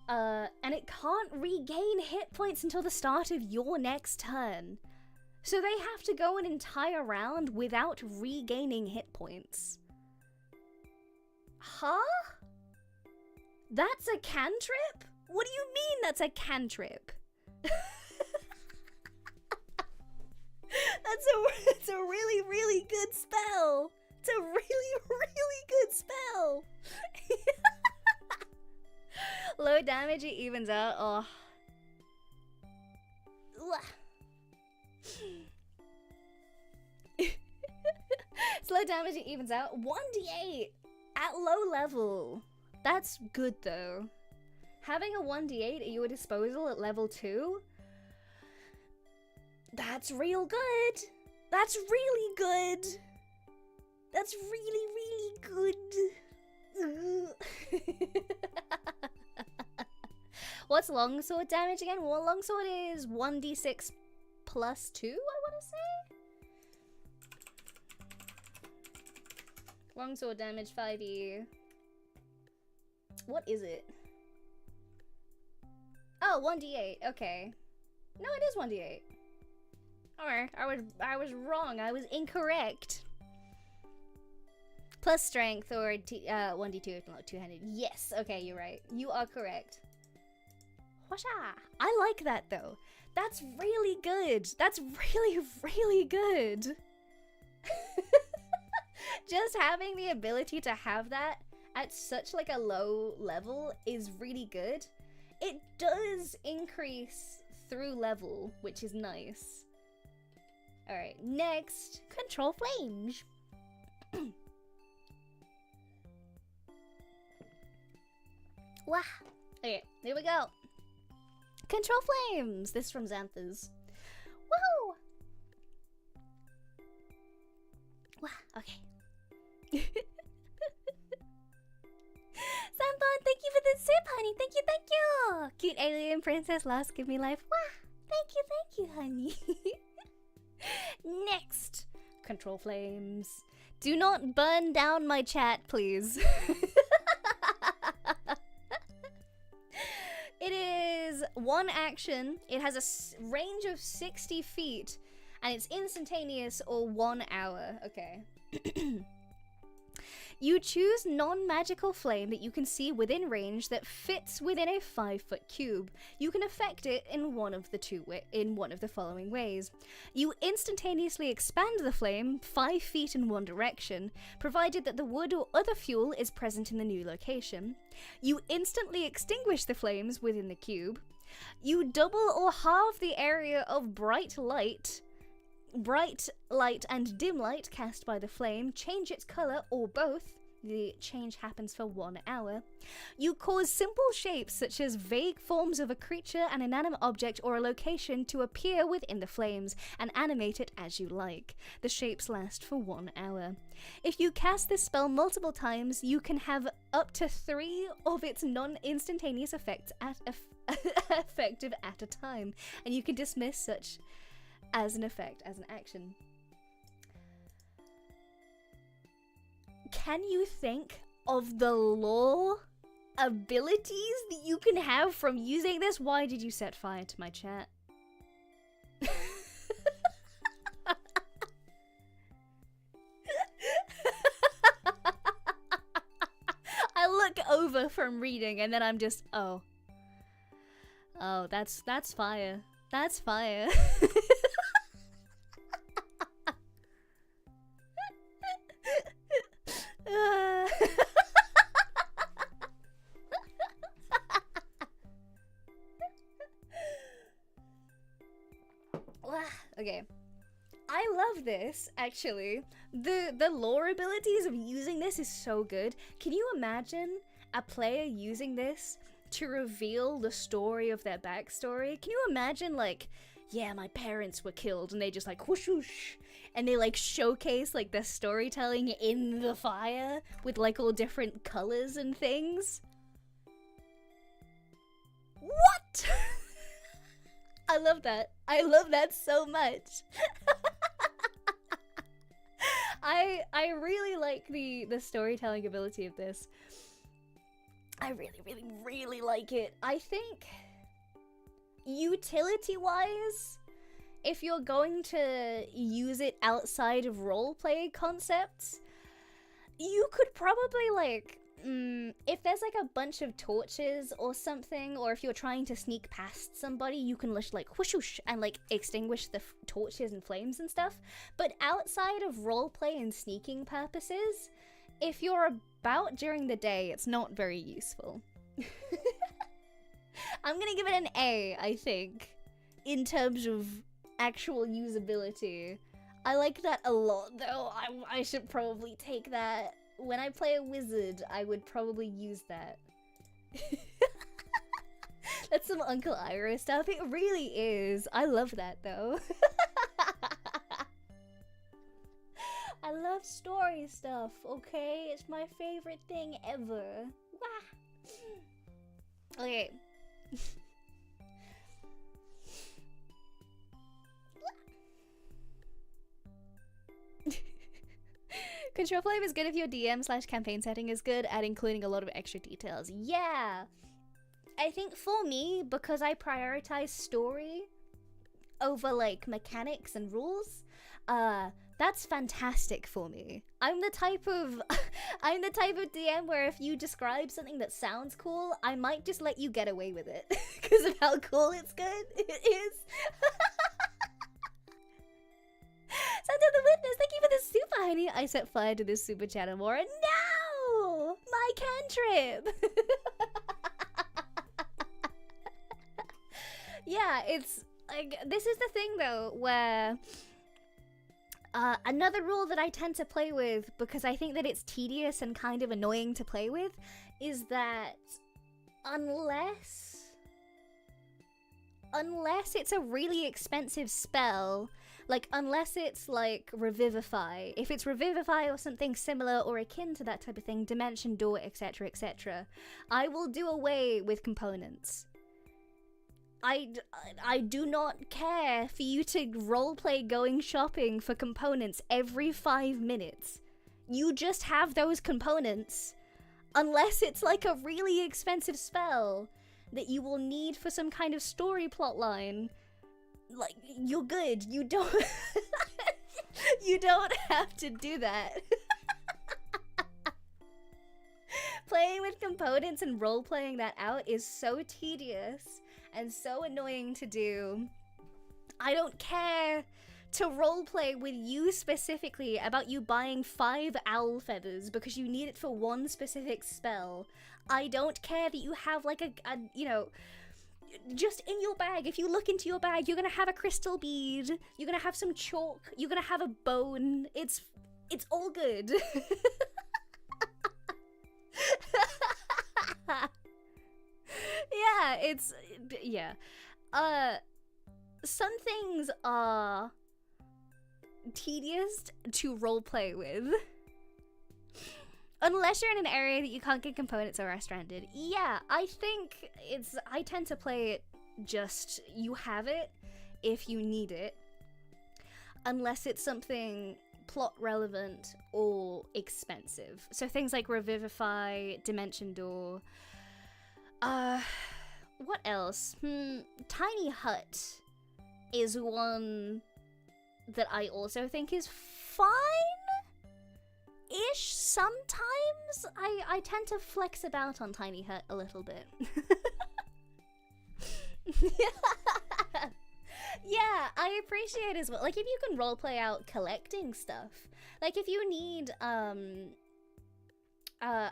And it can't regain hit points until the start of your next turn. So they have to go an entire round without regaining hit points. Huh? That's a cantrip? What do you mean that's a cantrip? It's a really, really good spell. It's a really, really good spell. Low damage, it evens out. Oh. Slow damage, it evens out. 1d8 at low level. That's good though. Having a 1d8 at your disposal at level 2? That's real good. That's really good. That's really, really good. What's longsword damage again? Well, longsword is 1d6 plus 2, I want to say? Longsword damage, 5e. What is it? Oh, 1d8, okay. No, it is 1d8. Alright, I was wrong, I was incorrect. Plus strength, or 1d2 if not two-handed. Yes, okay, you're right. You are correct. Whasha! I like that though. That's really good. That's really, really good. Just having the ability to have that at such like a low level is really good. It does increase through level, which is nice. Alright, next, control flames. Wah! Okay, here we go. Control flames! This is from Xanthas. Woo! Wah, okay. Sunburn, thank you for the sip, honey. Thank you, thank you. Cute alien princess lost, give me life. Wah! Thank you, honey. Next, control flames. Do not burn down my chat, please. It is one action. It has a range of 60 feet, and it's instantaneous or 1 hour. Okay. You choose non-magical flame that you can see within range that fits within a 5-foot cube. You can affect it in one of the following ways. You instantaneously expand the flame 5 feet in one direction, provided that the wood or other fuel is present in the new location. You instantly extinguish the flames within the cube. You double or halve the area of bright light and dim light cast by the flame, change its color or both. The change happens for 1 hour. You cause simple shapes such as vague forms of a creature, an inanimate object, or a location to appear within the flames and animate it as you like. The shapes last for 1 hour. If you cast this spell multiple times, you can have up to 3 of its non-instantaneous effects effective at a time, and you can dismiss such as an effect as an action. Can you think of the lore abilities that you can have from using this? Why did you set fire to my chat? I look over from reading and then I'm just, oh, that's fire. That's fire. Okay. I love this, actually. The lore abilities of using this is so good. Can you imagine a player using this to reveal the story of their backstory? Can you imagine, like, yeah, my parents were killed, and they just like whoosh whoosh, and they like showcase like their storytelling in the fire with like all different colors and things? What? I love that. I love that so much. I really like the storytelling ability of this. I really like it. I think utility-wise, if you're going to use it outside of roleplay concepts, you could probably like, if there's like a bunch of torches or something, or if you're trying to sneak past somebody, you can just like whoosh whoosh and like extinguish the torches and flames and stuff. But outside of roleplay and sneaking purposes, if you're about during the day, it's not very useful. I'm gonna give it an A, I think, in terms of actual usability. I like that a lot, though. I should probably take that. When I play a wizard, I would probably use that. That's some Uncle Iroh stuff. It really is. I love that, though. I love story stuff, okay? It's my favorite thing ever. Wah. Okay. Control flame is good if your DM/campaign setting is good at including a lot of extra details. Yeah! I think for me, because I prioritize story over like mechanics and rules, that's fantastic for me. I'm the type of DM where if you describe something that sounds cool, I might just let you get away with it because of how cool it is. Santa the Witness, thank you for the super, honey. I set fire to this super chat, Amora. No! My cantrip! Yeah, it's like, this is the thing though, where another rule that I tend to play with, because I think that it's tedious and kind of annoying to play with, is that unless it's a really expensive spell, like, unless it's, like, Revivify. If it's Revivify or something similar or akin to that type of thing, Dimension Door, etc., etc., I will do away with components. I do not care for you to roleplay going shopping for components every 5 minutes. You just have those components, unless it's, like, a really expensive spell that you will need for some kind of story plotline. Like, you're good. You don't you don't have to do that. Playing with components and role-playing that out is so tedious and so annoying to do. I don't care to roleplay with you specifically about you buying 5 owl feathers because you need it for one specific spell. I don't care that you have like a you know, just in your bag, if you look into your bag, you're gonna have a crystal bead, you're gonna have some chalk, you're gonna have a bone. It's all good. Yeah. Some things are tedious to roleplay with. Unless you're in an area that you can't get components or are stranded. Yeah, I think I tend to play it just, you have it if you need it. Unless it's something plot relevant or expensive. So things like Revivify, Dimension Door. What else? Tiny Hut is one that I also think is fine? Ish sometimes. I tend to flex about on Tiny Hut a little bit. Yeah, I appreciate as well. Like, if you can roleplay out collecting stuff. Like, if you need, I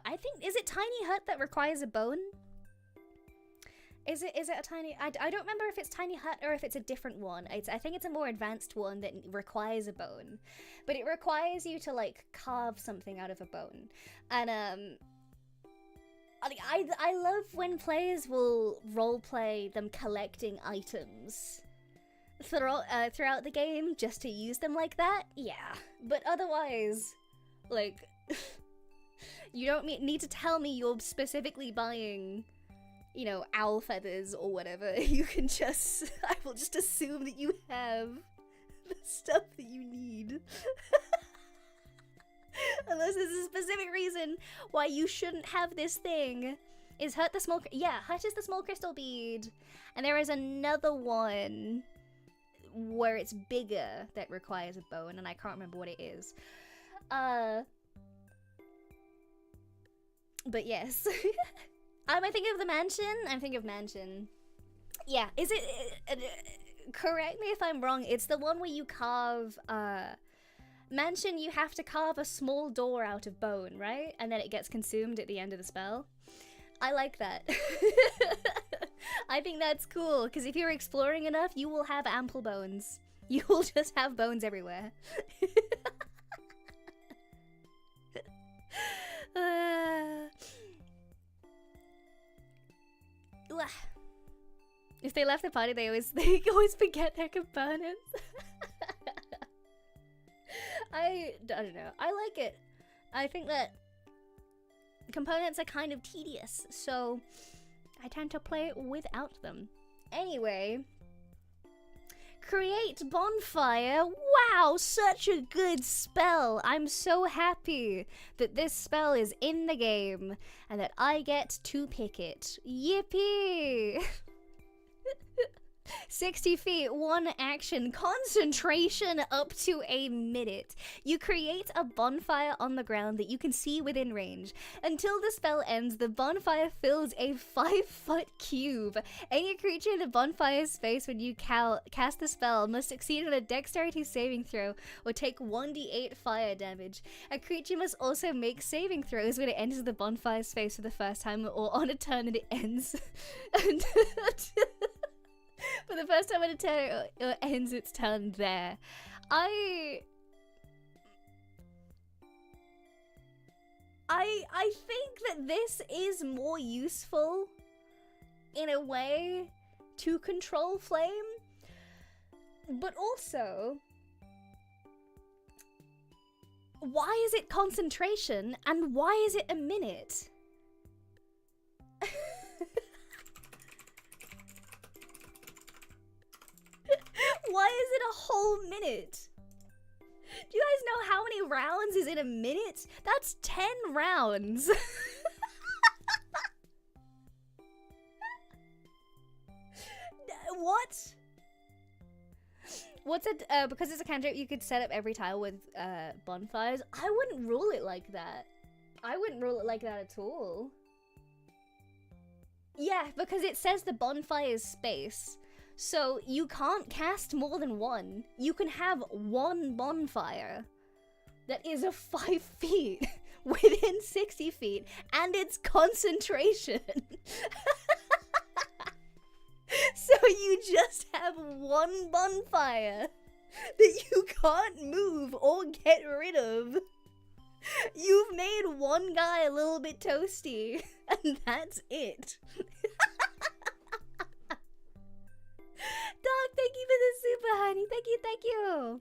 think, is it Tiny Hut that requires a bone? Is it a tiny... I don't remember if it's tiny hut or if it's a different one. I think it's a more advanced one that requires a bone. But it requires you to, like, carve something out of a bone. And, I love when players will roleplay them collecting items throughout the game just to use them like that. Yeah. But otherwise, like, you don't need to tell me you're specifically buying... you know, owl feathers or whatever. You can just, I will just assume that you have the stuff that you need. Unless there's a specific reason why you shouldn't have this thing. Is hurt the small, yeah, hurt is the small crystal bead. And there is another one where it's bigger that requires a bone, and I can't remember what it is. But yes. Am I thinking of the mansion? I'm thinking of mansion. Yeah, is it... correct me if I'm wrong, it's the one where you carve... mansion, you have to carve a small door out of bone, right? And then it gets consumed at the end of the spell. I like that. I think that's cool, because if you're exploring enough, you will have ample bones. You will just have bones everywhere. If they left the party, they always forget their components. I don't know. I like it. I think that components are kind of tedious, so I tend to play without them. Anyway, create Bonfire. Wow, such a good spell. I'm so happy that this spell is in the game and that I get to pick it. Yippee! 60 feet, 1 action, concentration up to a minute. You create a bonfire on the ground that you can see within range. Until the spell ends, the bonfire fills a 5-foot cube. Any creature in the bonfire's space when you cast the spell must succeed on a dexterity saving throw or take 1d8 fire damage. A creature must also make saving throws when it enters the bonfire space for the first time or on a turn that it ends. For the first time when it ends its turn there. I think that this is more useful in a way to control flame, but also, why is it concentration and why is it a minute? Why is it a whole minute? Do you guys know how many rounds is in a minute? That's 10 rounds. What? What's it? Because it's a cantrip, you could set up every tile with bonfires. I wouldn't rule it like that. I wouldn't rule it like that at all. Yeah, because it says the bonfire's space. So you can't cast more than one. You can have one bonfire that is a 5 feet within 60 feet, and it's concentration. So you just have one bonfire that you can't move or get rid of. You've made one guy a little bit toasty, and that's it. Doc, thank you for the super, honey. Thank you.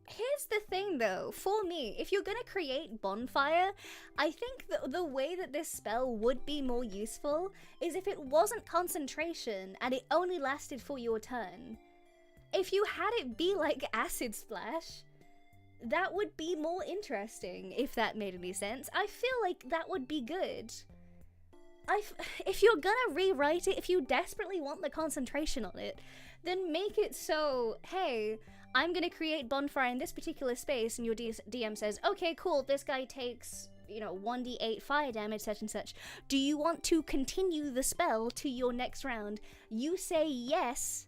Here's the thing, though. For me, if you're gonna create Bonfire, I think the way that this spell would be more useful is if it wasn't concentration and it only lasted for your turn. If you had it be like Acid Splash, that would be more interesting, if that made any sense. I feel like that would be good. If you're gonna rewrite it, if you desperately want the concentration on it, then make it so, hey, I'm gonna create Bonfire in this particular space, and your DM says, okay, cool, this guy takes, you know, 1d8 fire damage, such and such. Do you want to continue the spell to your next round? You say yes,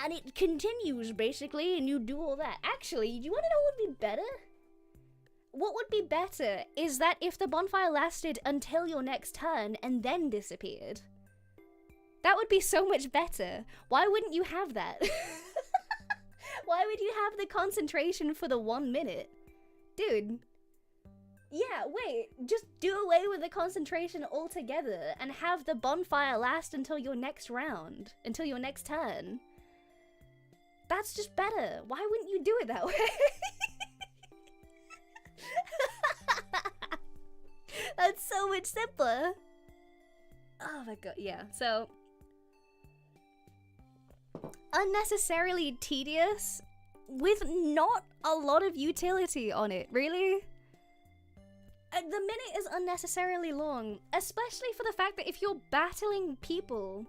and it continues, basically, and you do all that. Actually, do you want to know what would be better? What would be better is that if the bonfire lasted until your next turn and then disappeared. That would be so much better. Why wouldn't you have that? Why would you have the concentration for the 1 minute? Dude. Yeah, wait. Just do away with the concentration altogether and have the bonfire last until your next round. Until your next turn. That's just better. Why wouldn't you do it that way? That's so much simpler. Oh my god, yeah. So, unnecessarily tedious with not a lot of utility on it, really. The minute is unnecessarily long, especially for the fact that if you're battling people,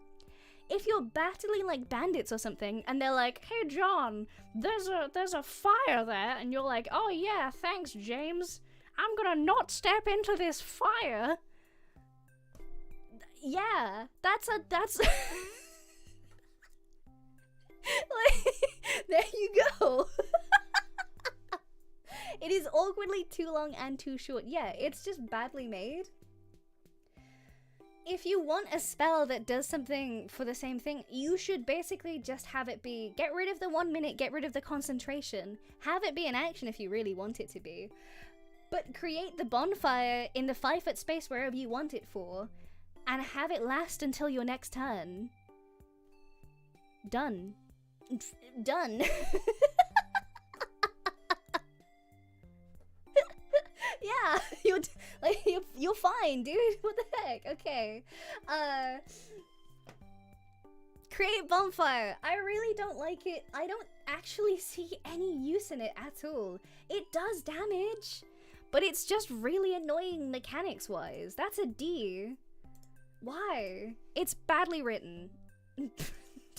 if you're battling like bandits or something, and they're like, "Hey John, there's a fire there," and you're like, "Oh yeah, thanks James. I'm gonna not step into this fire." Yeah, that's like, there you go. It is awkwardly too long and too short. Yeah, it's just badly made. If you want a spell that does something for the same thing, you should basically just have it be, get rid of the 1 minute, get rid of the concentration, have it be an action if you really want it to be, but create the bonfire in the 5 foot space wherever you want it for, and have it last until your next turn. Done. Done. Yeah, you're fine, dude. What the heck? Okay. Create bonfire. I really don't like it. I don't actually see any use in it at all. It does damage, but it's just really annoying mechanics-wise. That's a D. Why? It's badly written.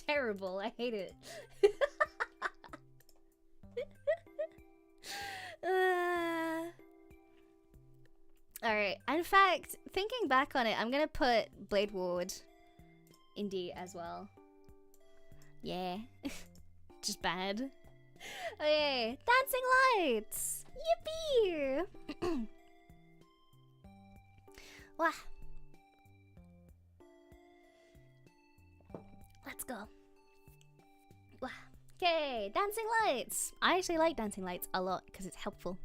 Terrible. I hate it. Alright, in fact, thinking back on it, I'm gonna put Blade Ward in D as well. Yeah. Just bad. Okay, dancing lights! Yippee! Wah. Let's go. Wah. Okay, dancing lights! I actually like dancing lights a lot because it's helpful.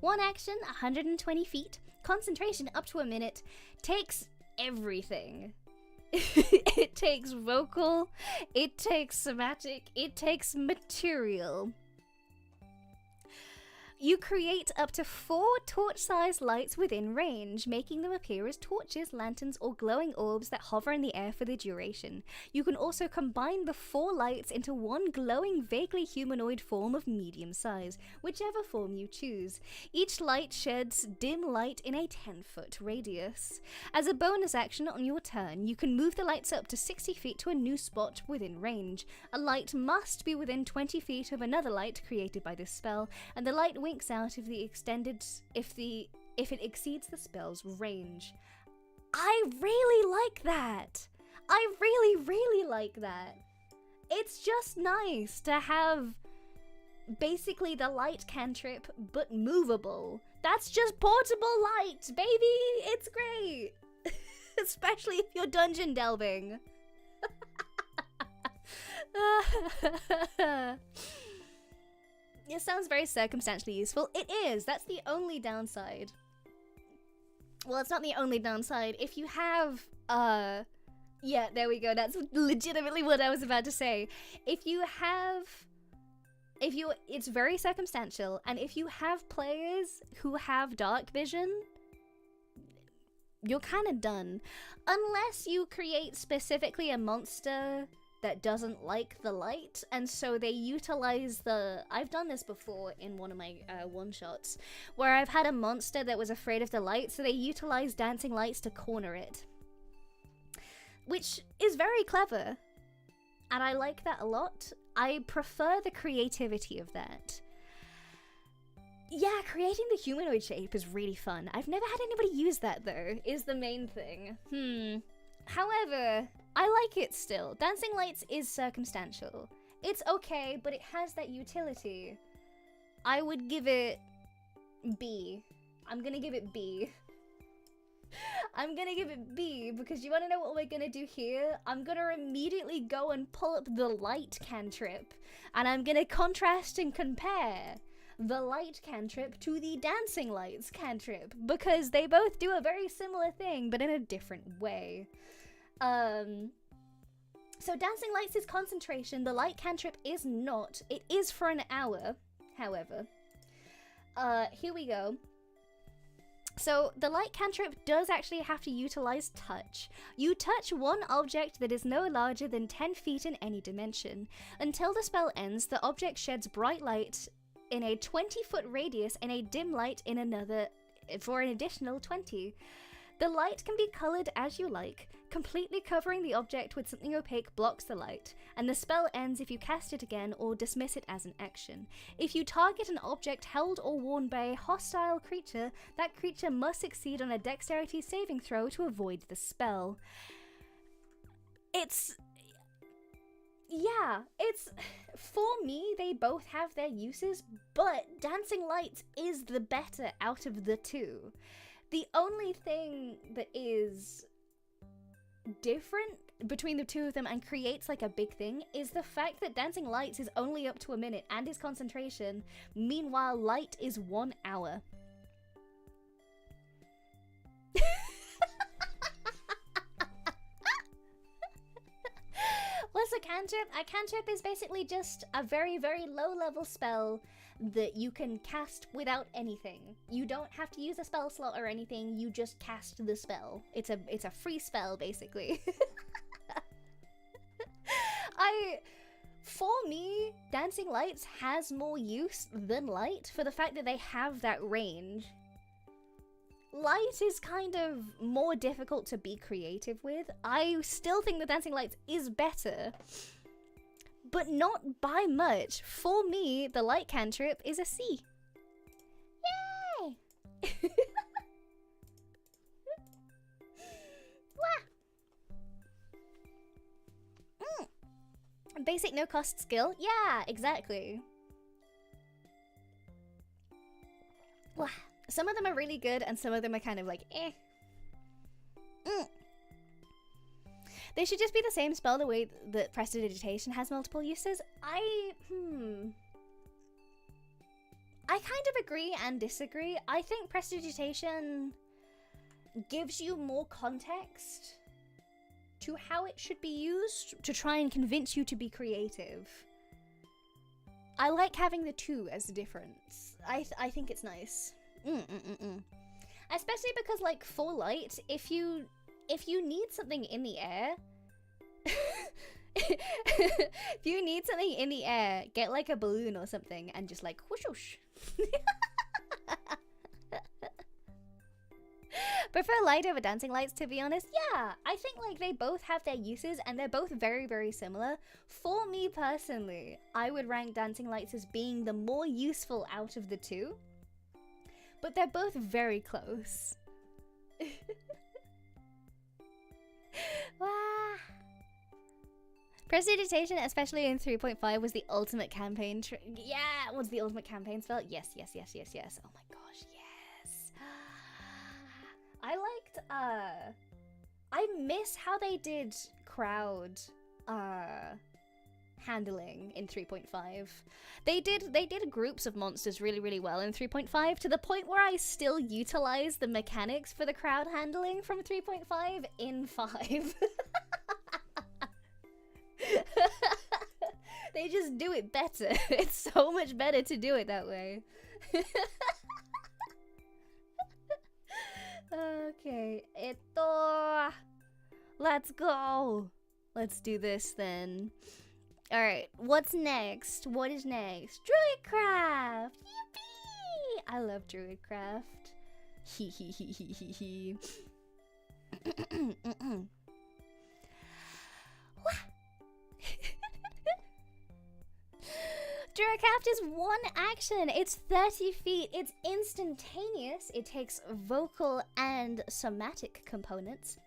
One action, 120 feet, concentration up to a minute, takes everything. It takes vocal, it takes somatic, it takes material. You create up to 4 torch-sized lights within range, making them appear as torches, lanterns, or glowing orbs that hover in the air for the duration. You can also combine the 4 lights into one glowing, vaguely humanoid form of medium size, whichever form you choose. Each light sheds dim light in a 10-foot radius. As a bonus action on your turn, you can move the lights up to 60 feet to a new spot within range. A light must be within 20 feet of another light created by this spell, and the light winks out if it exceeds the spell's range. I really like that. I really like that. It's just nice to have basically the light cantrip but movable. That's just portable light, baby. It's great. Especially if you're dungeon delving. It sounds very circumstantially useful. It is. That's the only downside. Well, it's not the only downside. If you have, yeah, there we go. That's legitimately what I was about to say. It's very circumstantial, and if you have players who have dark vision, you're kind of done. Unless you create specifically a monster that doesn't like the light, and so they utilize the... I've done this before in one of my one-shots, where I've had a monster that was afraid of the light, so they utilize dancing lights to corner it. Which is very clever, and I like that a lot. I prefer the creativity of that. Yeah, creating the humanoid shape is really fun. I've never had anybody use that, though, is the main thing. However, I like it still. Dancing lights is circumstantial. It's okay, but it has that utility. I would give it B. I'm gonna give it B. I'm gonna give it B because you wanna know what we're gonna do here? I'm gonna immediately go and pull up the light cantrip, and I'm gonna contrast and compare the light cantrip to the dancing lights cantrip because they both do a very similar thing but in a different way. So dancing lights is concentration, the light cantrip is not. It is for an hour, however. Here we go. So the light cantrip does actually have to utilize touch. You touch one object that is no larger than 10 feet in any dimension. Until the spell ends, the object sheds bright light in a 20-foot radius and a dim light in another for an additional 20. The light can be colored as you like. Completely covering the object with something opaque blocks the light, and the spell ends if you cast it again or dismiss it as an action. If you target an object held or worn by a hostile creature, that creature must succeed on a dexterity saving throw to avoid the spell. For me, they both have their uses, but Dancing Lights is the better out of the two. The only thing that is different between the two of them and creates like a big thing is the fact that Dancing Lights is only up to a minute and is concentration, meanwhile Light is 1 hour. What's a cantrip? A cantrip is basically just a very, very low level spell that you can cast without anything. You don't have to use a spell slot or anything, you just cast the spell. It's a free spell, basically. For me, Dancing Lights has more use than Light for the fact that they have that range. Light is kind of more difficult to be creative with. I still think the Dancing Lights is better, but not by much. For me, the light cantrip is a C. Yay! Basic no-cost skill? Yeah, exactly. Wow. Some of them are really good, and some of them are kind of like, eh. They should just be the same spell the way that Prestidigitation has multiple uses. I kind of agree and disagree. I think Prestidigitation gives you more context to how it should be used to try and convince you to be creative. I like having the two as a difference. I think it's nice. Especially because, like, for Light, if you need something in the air, if you need something in the air, get like a balloon or something and just like whoosh whoosh. Prefer Light over Dancing Lights, to be honest. Yeah, I think like they both have their uses and they're both very, very similar. For me personally, I would rank Dancing Lights as being the more useful out of the two. But they're both very close. Wow. Prestidigitation, especially in 3.5, was the ultimate campaign. Yeah, it was the ultimate campaign spell. Yes. Oh my gosh, yes. I liked, I miss how they did crowd, handling in 3.5. They did groups of monsters really, really well in 3.5 to the point where I still utilize the mechanics for the crowd handling from 3.5 in 5. They just do it better. It's so much better to do it that way. Okay, let's go. Let's do this then. Alright, what's next? What is next? Druidcraft! Yippee! I love Druidcraft. Hee. Druidcraft is one action. It's 30 feet. It's instantaneous. It takes vocal and somatic components.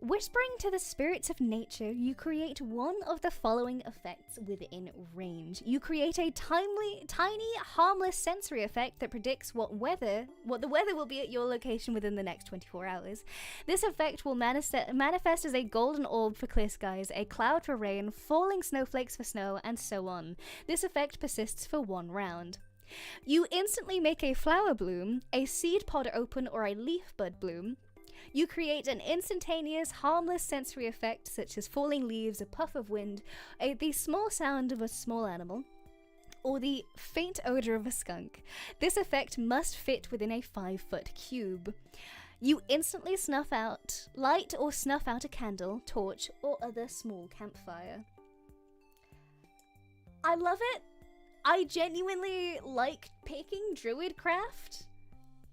Whispering to the spirits of nature, you create one of the following effects within range. You create a tiny, harmless sensory effect that predicts what the weather will be at your location within the next 24 hours. This effect will manifest as a golden orb for clear skies, a cloud for rain, falling snowflakes for snow, and so on. This effect persists for 1 round. You instantly make a flower bloom, a seed pod open, or a leaf bud bloom. You create an instantaneous, harmless sensory effect such as falling leaves, a puff of wind, the small sound of a small animal, or the faint odor of a skunk. This effect must fit within a 5-foot cube. You instantly light or snuff out a candle, torch, or other small campfire. I love it. I genuinely like picking Druidcraft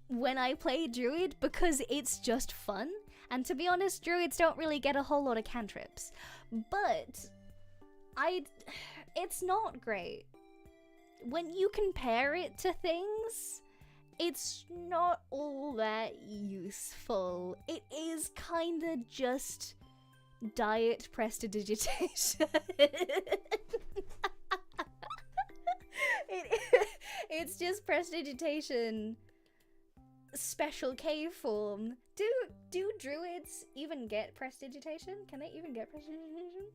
when I play Druid because it's just fun, and to be honest, Druids don't really get a whole lot of cantrips, but it's not great. When you compare it to things, it's not all that useful. It is kinda just diet prestidigitation. It's just prestidigitation special K form. Do druids even get prestidigitation? Can they even get prestidigitation?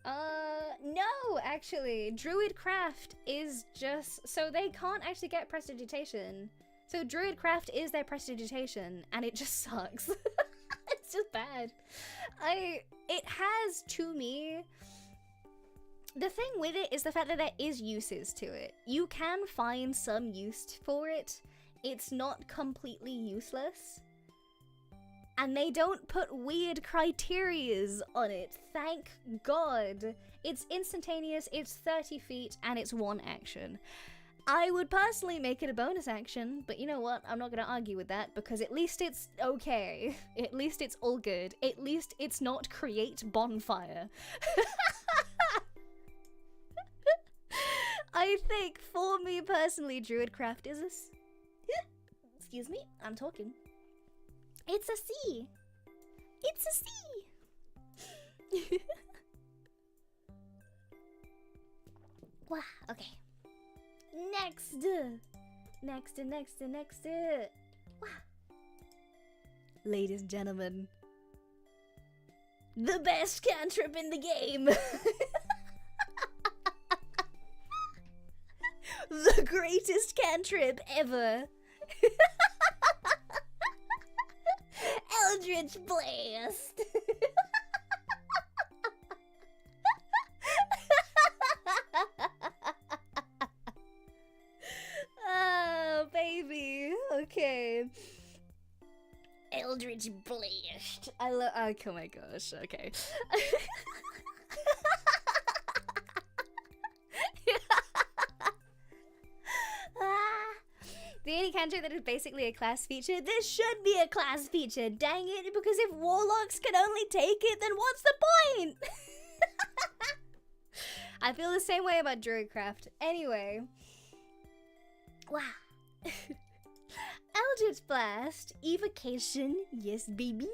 No, actually. Druidcraft is just... So they can't actually get prestidigitation. So Druidcraft is their prestidigitation, and it just sucks. It's just bad. It has, to me... The thing with it is the fact that there is uses to it. You can find some use for it. It's not completely useless. And they don't put weird criterias on it, thank God. It's instantaneous, it's 30 feet, and it's 1 action. I would personally make it a bonus action, but you know what? I'm not gonna argue with that, because at least it's okay. At least it's all good. At least it's not create bonfire. I think, for me personally, Druidcraft is a... Excuse me, I'm talking. It's a C. It's a C. Wow, okay. Next. Wow. Ladies and gentlemen, the best cantrip in the game. The greatest cantrip ever. Eldritch Blast. Oh, baby. Okay. Eldritch Blast. Oh my gosh. Okay. The only cantrip that is basically a class feature. This should be a class feature, dang it, because if warlocks can only take it, then what's the point? I feel the same way about Druidcraft. Anyway. Wow. Eldritch Blast, evocation, yes baby.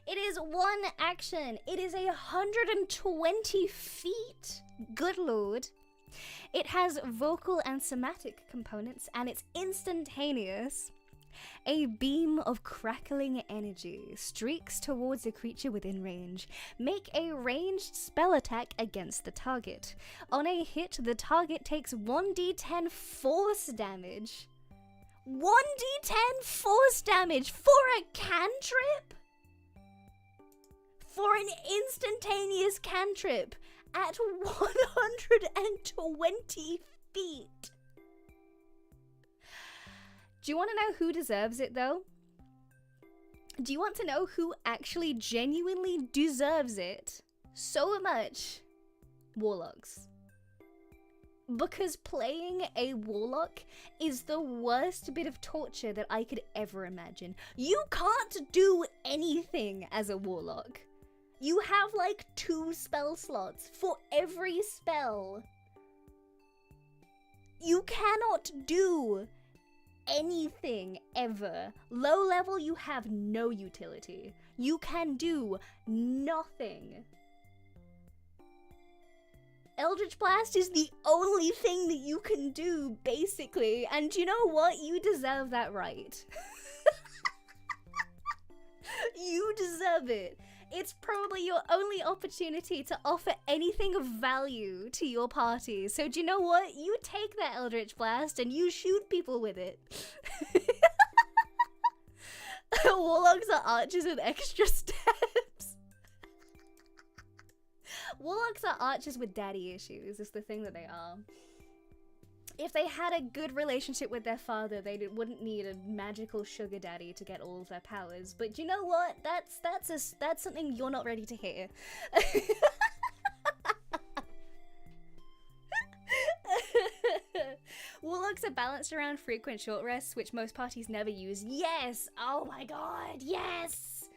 It is 1 action. It is 120 feet. Good lord. It has vocal and somatic components, and it's instantaneous. A beam of crackling energy streaks towards a creature within range. Make a ranged spell attack against the target. On a hit, the target takes 1d10 force damage. 1d10 force damage for a cantrip? For an instantaneous cantrip at 120 feet. Do you want to know who deserves it, though? Do you want to know who actually genuinely deserves it so much? Warlocks. Because playing a warlock is the worst bit of torture that I could ever imagine. You can't do anything as a warlock. You have like 2 spell slots for every spell. You cannot do anything ever. Low level, you have no utility. You can do nothing. Eldritch Blast is the only thing that you can do, basically. And you know what? You deserve that right. You deserve it. It's probably your only opportunity to offer anything of value to your party. So do you know what? You take that Eldritch Blast and you shoot people with it. Warlocks are archers with extra steps. Warlocks are archers with daddy issues, is the thing that they are. If they had a good relationship with their father, they wouldn't need a magical sugar daddy to get all of their powers. But you know what? That's something you're not ready to hear. Warlocks are balanced around frequent short rests, which most parties never use. Yes! Oh my god, yes!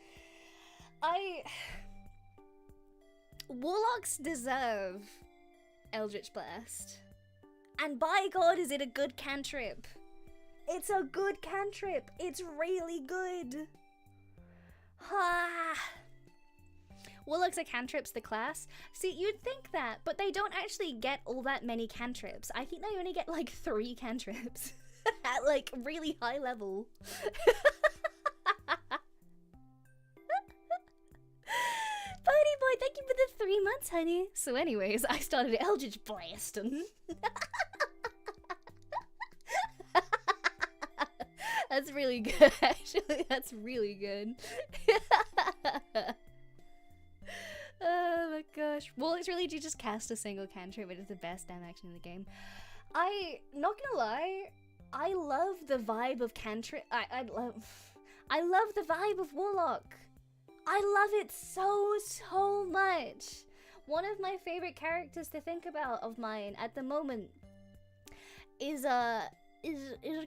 Warlocks deserve Eldritch Blast. And by god, is it a good cantrip. It's a good cantrip. It's really good. Warlocks are cantrips, the class. See, you'd think that, but they don't actually get all that many cantrips. I think they only get like 3 cantrips at like really high level. Pony boy, thank you for the 3 months, honey. So anyways, I started Eldritch Blasting. That's really good, actually. That's really good. Oh my gosh. Well, it's really, you just cast a single cantrip, which is the best damn action in the game. Not gonna lie, I love the vibe of cantrip. I love the vibe of Warlock. I love it so much. One of my favorite characters to think about of mine at the moment is a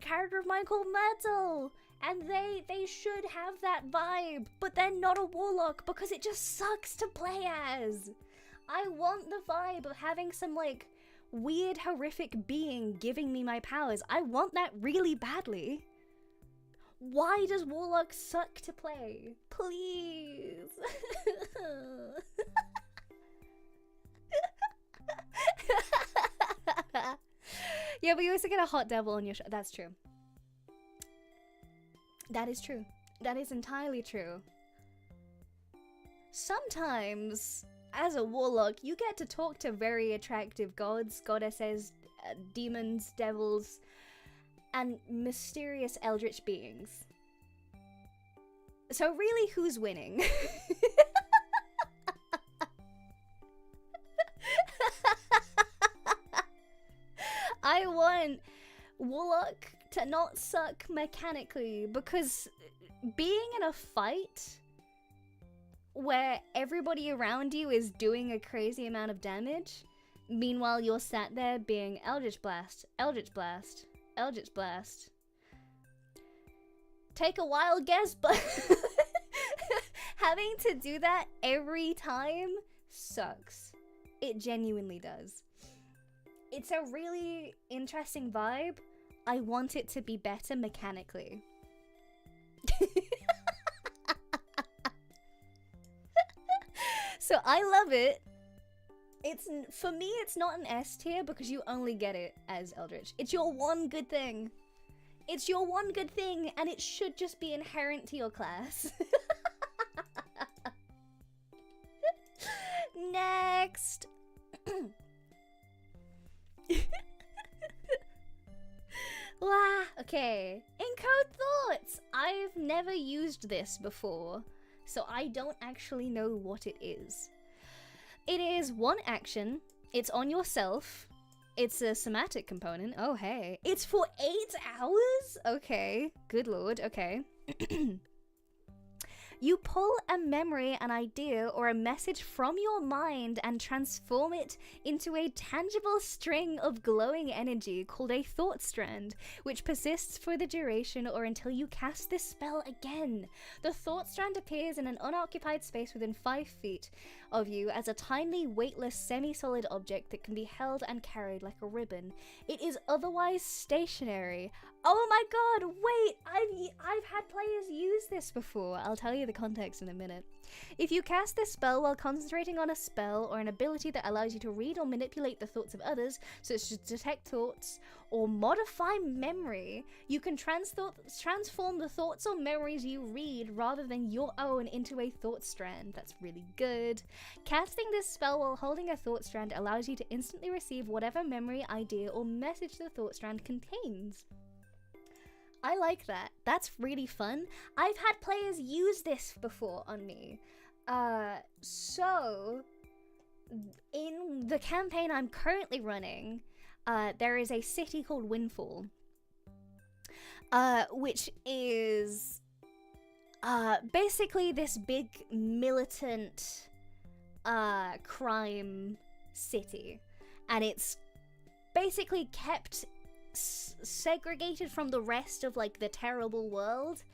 character of mine called Myrtle, and they should have that vibe, but they're not a warlock because it just sucks to play as. I want the vibe of having some like weird horrific being giving me my powers. I want that really badly. Why does warlock suck to play? Please. Yeah, but you also get a hot devil on your that's true. That is true. That is entirely true. Sometimes, as a warlock, you get to talk to very attractive gods, goddesses, demons, devils, and mysterious eldritch beings. So really, who's winning? I want Warlock to not suck mechanically, because being in a fight where everybody around you is doing a crazy amount of damage, meanwhile you're sat there being Eldritch Blast, Eldritch Blast, Eldritch Blast. Take a wild guess, but having to do that every time sucks. It genuinely does. It's a really interesting vibe. I want it to be better mechanically. So I love it. For me, it's not an S tier because you only get it as Eldritch. It's your one good thing. It's your one good thing, and it should just be inherent to your class. Next. Wow, okay. Encode thoughts! I've never used this before, so I don't actually know what it is. It is 1 action, it's on yourself, it's a somatic component, oh hey. It's for 8 hours? Okay, good lord, okay. You pull a memory, an idea, or a message from your mind and transform it into a tangible string of glowing energy called a thought strand, which persists for the duration or until you cast this spell again. The thought strand appears in an unoccupied space within 5 feet of you as a tiny, weightless, semi-solid object that can be held and carried like a ribbon. It is otherwise stationary. Oh my god, wait, I've had players use this before. I'll tell you the context in a minute. If you cast this spell while concentrating on a spell or an ability that allows you to read or manipulate the thoughts of others, such as detect thoughts or modify memory, you can transform the thoughts or memories you read rather than your own into a thought strand. That's really good. Casting this spell while holding a thought strand allows you to instantly receive whatever memory, idea, or message the thought strand contains. I like that. That's really fun. I've had players use this before on me. So, in the campaign I'm currently running, there is a city called Windfall, which is basically this big militant crime city, and it's basically kept segregated from the rest of like the terrible world,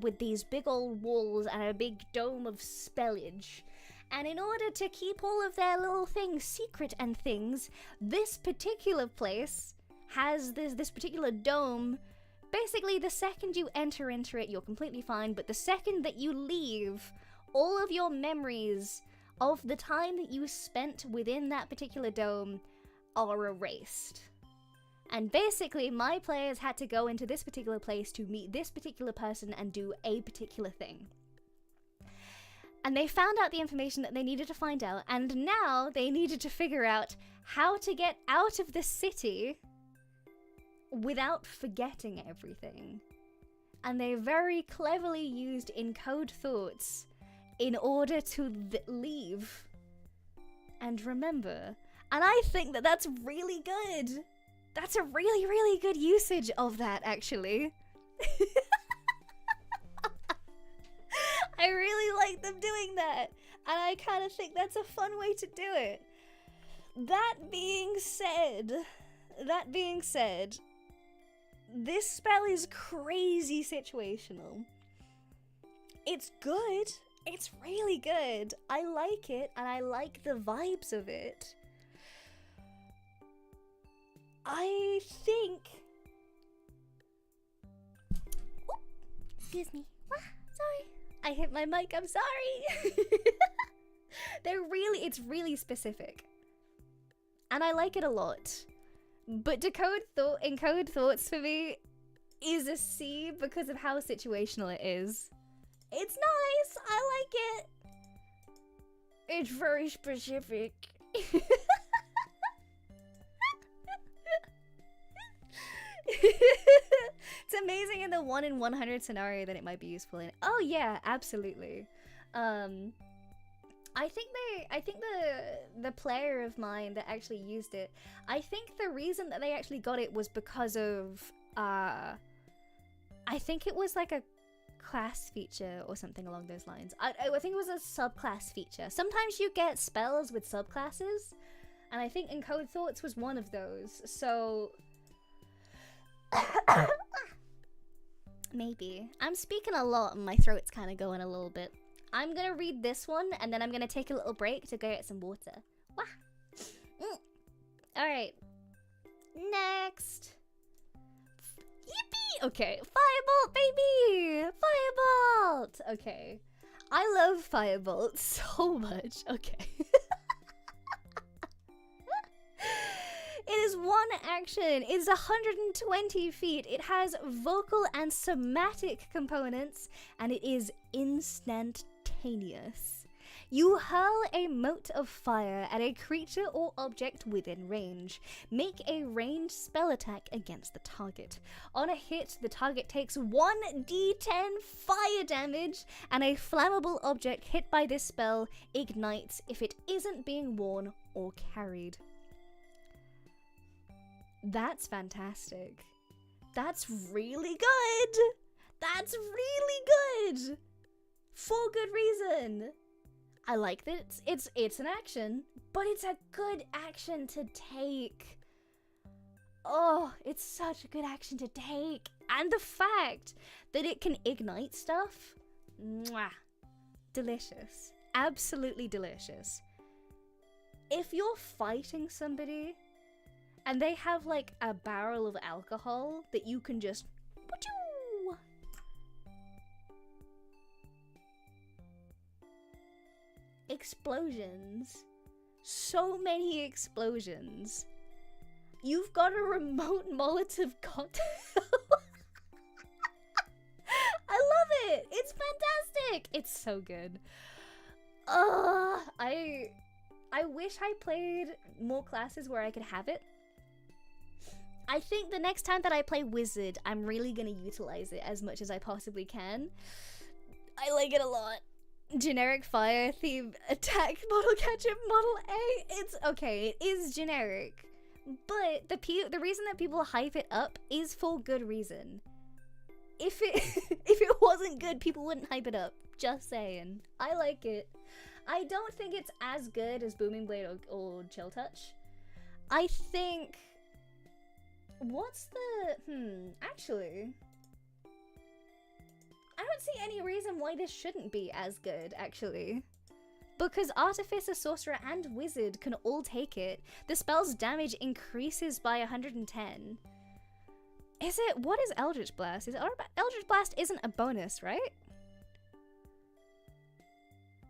with these big old walls and a big dome of spellage. And in order to keep all of their little things secret and things, this particular place has this particular dome. Basically, the second you enter into it, you're completely fine, but the second that you leave, all of your memories of the time that you spent within that particular dome are erased. And basically, my players had to go into this particular place to meet this particular person and do a particular thing. And they found out the information that they needed to find out, and now they needed to figure out how to get out of the city without forgetting everything. And they very cleverly used encode thoughts in order to leave and remember. And I think that that's really good. That's a really, really good usage of that, actually. I really like them doing that, and I kind of think that's a fun way to do it. That being said, this spell is crazy situational. It's good. It's really good. I like it, and I like the vibes of it. I think... Ooh, excuse me. Sorry. I hit my mic, I'm sorry. It's really specific. And I like it a lot. But encode thoughts for me is a C because of how situational it is. It's nice, I like it. It's very specific. It's amazing in the 1 in 100 scenario that it might be useful in. Oh yeah, absolutely. I think the player of mine that actually used it, I think the reason that they actually got it was because of I think it was like a class feature or something along those lines. I think it was a subclass feature. Sometimes you get spells with subclasses, and I think Encode Thoughts was one of those. So maybe. I'm speaking a lot and my throat's kind of going a little bit. I'm gonna read this one and then I'm gonna take a little break to go get some water. Wah! Alright. Next. Yippee! Okay. Firebolt, baby! Firebolt! Okay. I love Firebolt so much. Okay. It is one action. It is 120 feet. It has vocal and somatic components, and it is instantaneous. You hurl a mote of fire at a creature or object within range. Make a ranged spell attack against the target. On a hit, the target takes 1d10 fire damage, and a flammable object hit by this spell ignites if it isn't being worn or carried. That's fantastic. That's really good. That's really good. for good reason. I like that it's an action, but it's a good action to take. Oh, it's such a good action to take. And the fact that it can ignite stuff, mwah, delicious. Absolutely delicious. If you're fighting somebody and they have like a barrel of alcohol that you can just wachoo, explosions, so many explosions. You've got a remote Molotov cocktail. I love it. It's fantastic. It's so good. I wish I played more classes where I could have it. I think the next time that I play Wizard, I'm really gonna utilize it as much as I possibly can. I like it a lot. Generic fire theme attack model ketchup model A. It's okay, it is generic. But the reason that people hype it up is for good reason. If it wasn't good, people wouldn't hype it up. Just saying. I like it. I don't think it's as good as Booming Blade or Chill Touch. I think... What's the... Actually... I don't see any reason why this shouldn't be as good, actually. Because Artificer, Sorcerer, and Wizard can all take it. The spell's damage increases by 110. Is it? What is Eldritch Blast? Eldritch Blast isn't a bonus, right?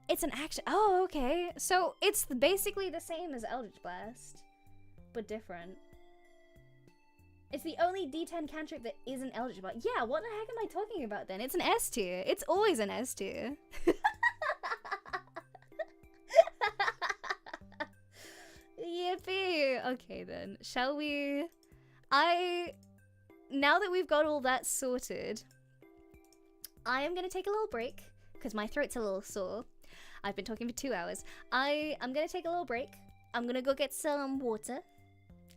It's an action. Oh, okay. So it's basically the same as Eldritch Blast, but different. It's the only D10 cantrip that isn't Eldritch Blast. Yeah, what the heck am I talking about then? It's an S tier. It's always an S tier. Yippee! Okay then, shall we... Now that we've got all that sorted, I am gonna take a little break, because my throat's a little sore. I've been talking for 2 hours. I'm gonna take a little break. I'm gonna go get some water.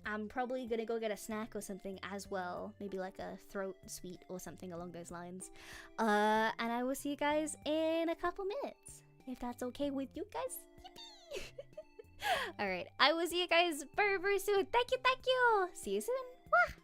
I'm probably gonna go get a snack or something as well. Maybe like a throat sweet or something along those lines. And I will see you guys in a couple minutes, if that's okay with you guys. Yippee! Alright, I will see you guys very, very soon. Thank you, thank you! See you soon. Wah!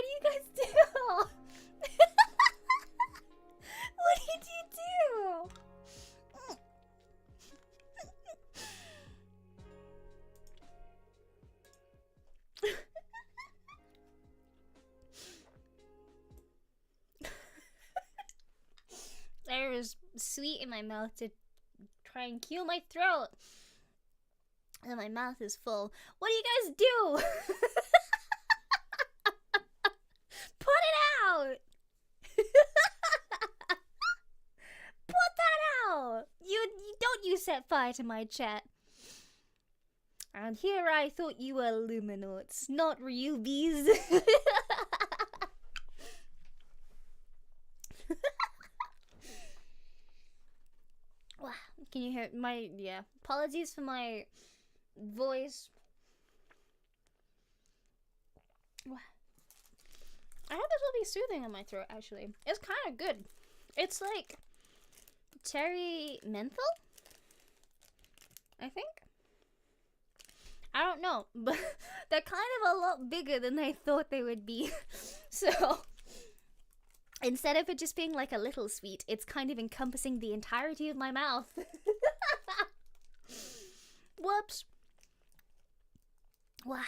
do you guys do? What did you do? There was sweet in my mouth to try and cue my throat. And my mouth is full. What do you guys do? Put it out! Put that out! You don't you set fire to my chat. And here I thought you were luminotes, not rubies. Can you hear my, yeah, apologies for my voice. I hope this will be soothing on my throat, actually. It's kind of good. It's like cherry menthol, I think. I don't know, but they're kind of a lot bigger than I thought they would be. So instead of it just being like a little sweet, it's kind of encompassing the entirety of my mouth. Whoops. Wow.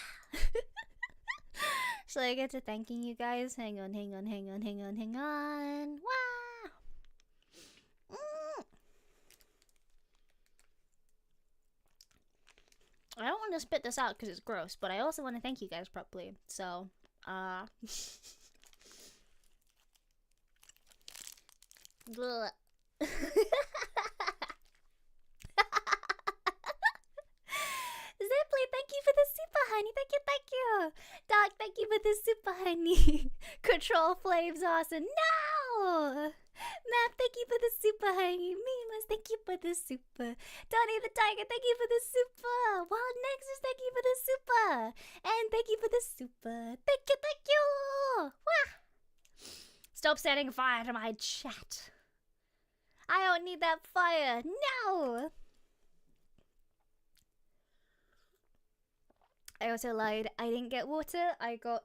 Shall I get to thanking you guys? Hang on. Wow. I don't want to spit this out because it's gross, but I also want to thank you guys properly. So, Zipley, thank you for the super honey. Thank you. Doc, thank you for the super honey. Control Flames, awesome. No! Map, thank you for the super honey. Mimas, thank you for the super. Donnie the Tiger, thank you for the super. Wild Nexus, thank you for the super. And thank you for the super. Thank you. Wah! Stop setting fire to my chat. I don't need that fire. No! I also lied. I didn't get water. I got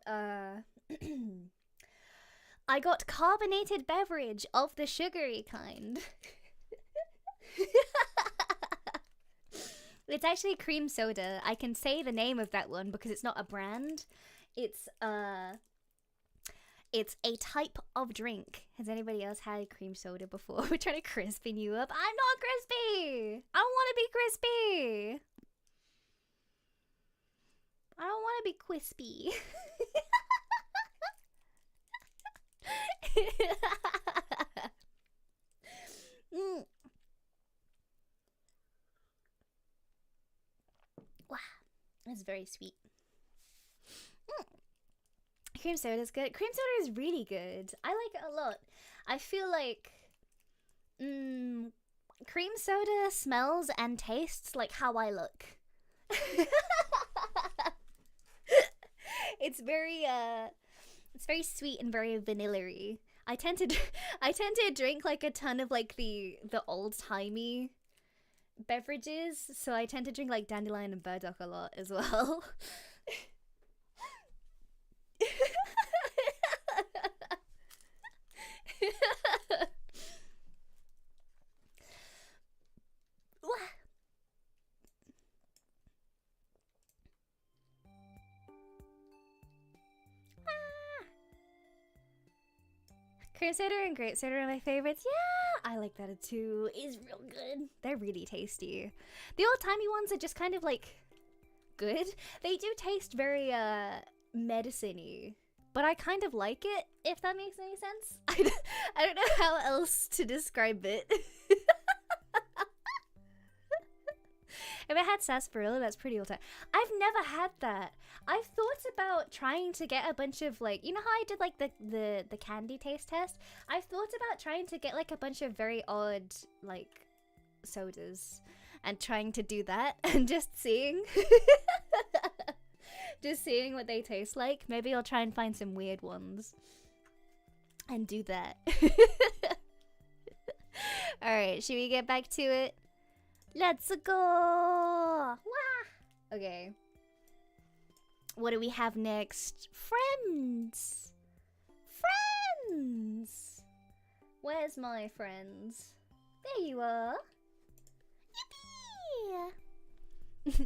I got carbonated beverage of the sugary kind. It's actually cream soda. I can say the name of that one because it's not a brand. It's a type of drink. Has anybody else had cream soda before? We're trying to crispy you up. I'm not crispy. I don't want to be crispy. I don't want to be crispy. Wow, that's very sweet. Cream soda is good. Cream soda is really good. I like it a lot. I feel like cream soda smells and tastes like how I look. It's very sweet and very vanilla-y. I tend to drink like a ton of like the old-timey beverages, so I tend to drink like dandelion and burdock a lot as well. Cream soda and grape soda are my favorites. Yeah, I like that too. It's real good. They're really tasty. The old-timey ones are just kind of like good. They do taste very medicine-y, but I kind of like it, if that makes any sense. I don't know how else to describe it. If I had sarsaparilla, that's pretty old time. I've never had that. I've thought about trying to get a bunch of like, you know how I did like the candy taste test? I've thought about trying to get like a bunch of very odd like sodas and trying to do that and just seeing just seeing what they taste like. Maybe I'll try and find some weird ones and do that. Alright, should we get back to it? Let's go! Wah! Okay. What do we have next? Friends! Where's my friends? There you are. Yippee!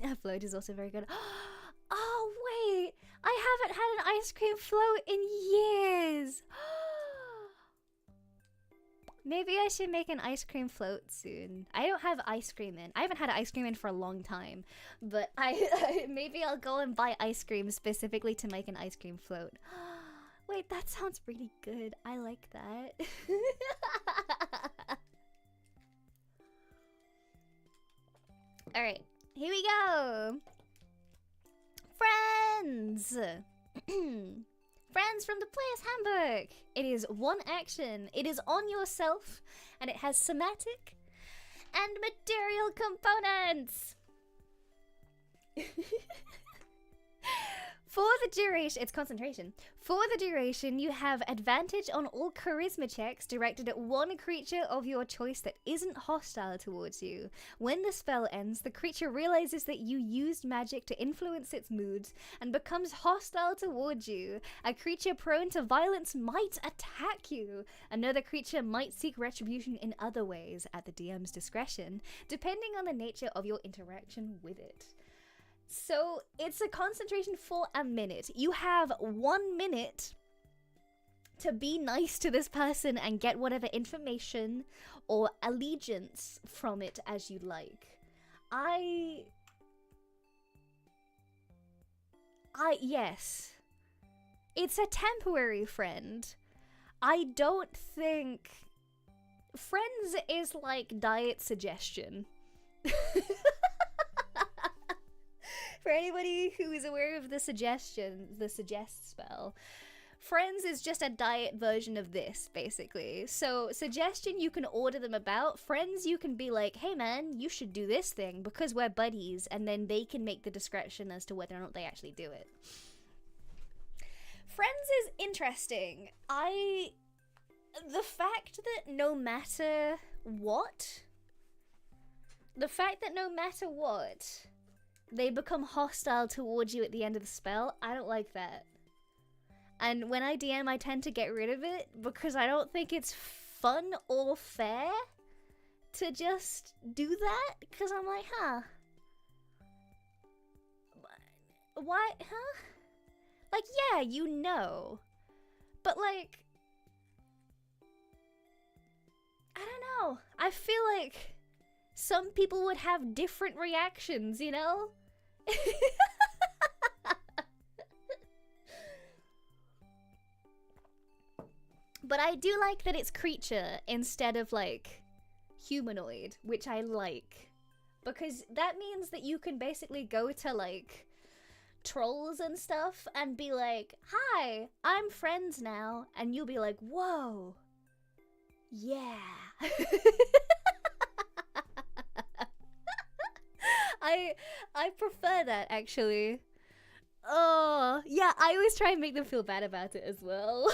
That float is also very good. Oh wait, I haven't had an ice cream float in years. Maybe I should make an ice cream float soon. I don't have ice cream in. I haven't had ice cream in for a long time, but maybe I'll go and buy ice cream specifically to make an ice cream float. Wait, that sounds really good. I like that. All right, here we go. Friends. Friends from the Player's Handbook. It is one action. It is on yourself, and it has somatic and material components. For the duration, it's concentration. For the duration, you have advantage on all charisma checks directed at one creature of your choice that isn't hostile towards you. When the spell ends, the creature realizes that you used magic to influence its moods and becomes hostile towards you. A creature prone to violence might attack you. Another creature might seek retribution in other ways at the DM's discretion, depending on the nature of your interaction with it. So it's a concentration for a minute. You have 1 minute to be nice to this person and get whatever information or allegiance from it as you like. Yes. It's a temporary friend. I don't think... Friends is like diet suggestion. For anybody who is aware of the suggest spell, Friends is just a diet version of this, basically. So suggestion you can order them about. Friends you can be like, hey man, you should do this thing because we're buddies, and then they can make the discretion as to whether or not they actually do it. Friends is interesting. The fact that no matter what, they become hostile towards you at the end of the spell, I don't like that. And when I DM, I tend to get rid of it because I don't think it's fun or fair to just do that. Because I'm like, huh? Why? Huh? Like, yeah, you know. But like, I don't know. I feel like some people would have different reactions, you know? But I do like that it's creature instead of like humanoid, which I like. Because that means that you can basically go to like trolls and stuff and be like, hi, I'm friends now. And you'll be like, whoa, yeah. I prefer that, actually. Oh, yeah, I always try and make them feel bad about it as well.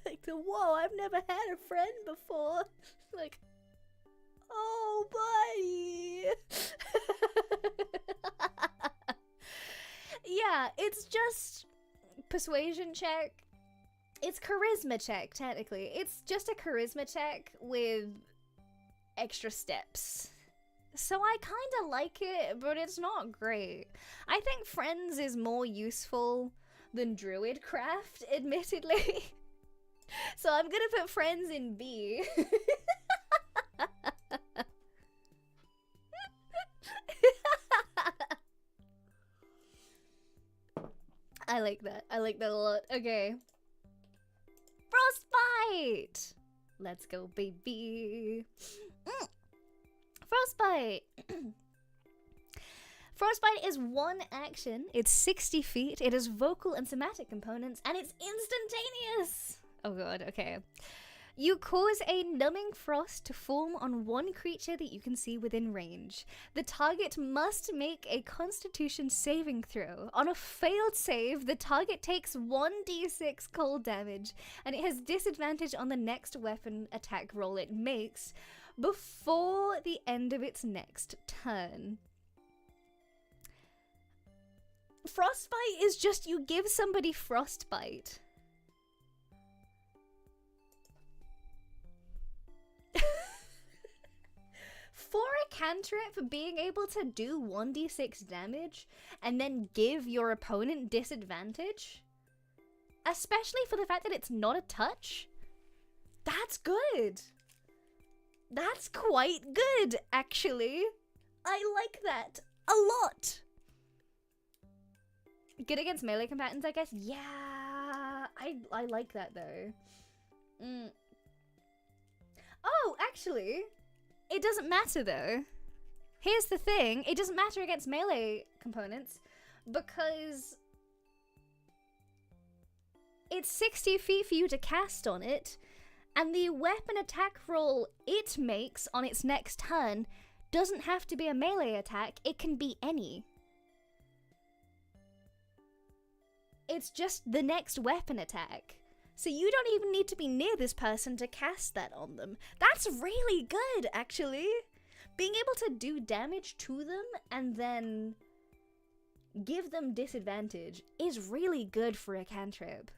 Like, whoa, I've never had a friend before. Like, oh, buddy. Yeah, it's just persuasion check. It's charisma check, technically. It's just a charisma check with extra steps. So I kind of like it, but it's not great. I think Friends is more useful than Druidcraft, admittedly. So I'm gonna put Friends in B. I like that. I like that a lot. Okay. Frostbite! Let's go, baby. Frostbite! Frostbite is one action, it's 60 feet, it has vocal and somatic components, and it's instantaneous! Oh god, okay. You cause a numbing frost to form on one creature that you can see within range. The target must make a Constitution saving throw. On a failed save, the target takes 1d6 cold damage, and it has disadvantage on the next weapon attack roll it makes before the end of its next turn. Frostbite is just you give somebody frostbite. cantrip, being able to do 1d6 damage and then give your opponent disadvantage, especially for the fact that it's not a touch, that's good. That's quite good, actually. I like that a lot. Good against melee combatants, I guess? Yeah, I like that, though. Oh, actually, it doesn't matter, though. Here's the thing. It doesn't matter against melee components because it's 60 feet for you to cast on it, and the weapon attack roll it makes on its next turn doesn't have to be a melee attack. It can be any. It's just the next weapon attack. So you don't even need to be near this person to cast that on them. That's really good, actually. Being able to do damage to them and then give them disadvantage is really good for a cantrip.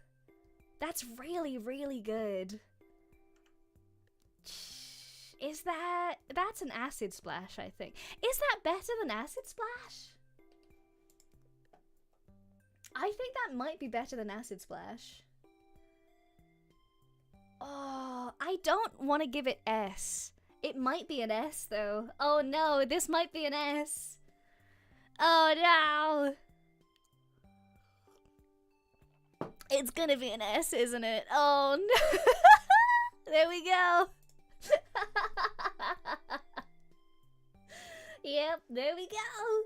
That's really, really good. That's an acid splash, I think. Is that better than acid splash? I think that might be better than acid splash. Oh, I don't want to give it S. It might be an S, though. Oh no, this might be an S. Oh no. It's gonna be an S, isn't it? Oh no. There we go. Yep, there we go.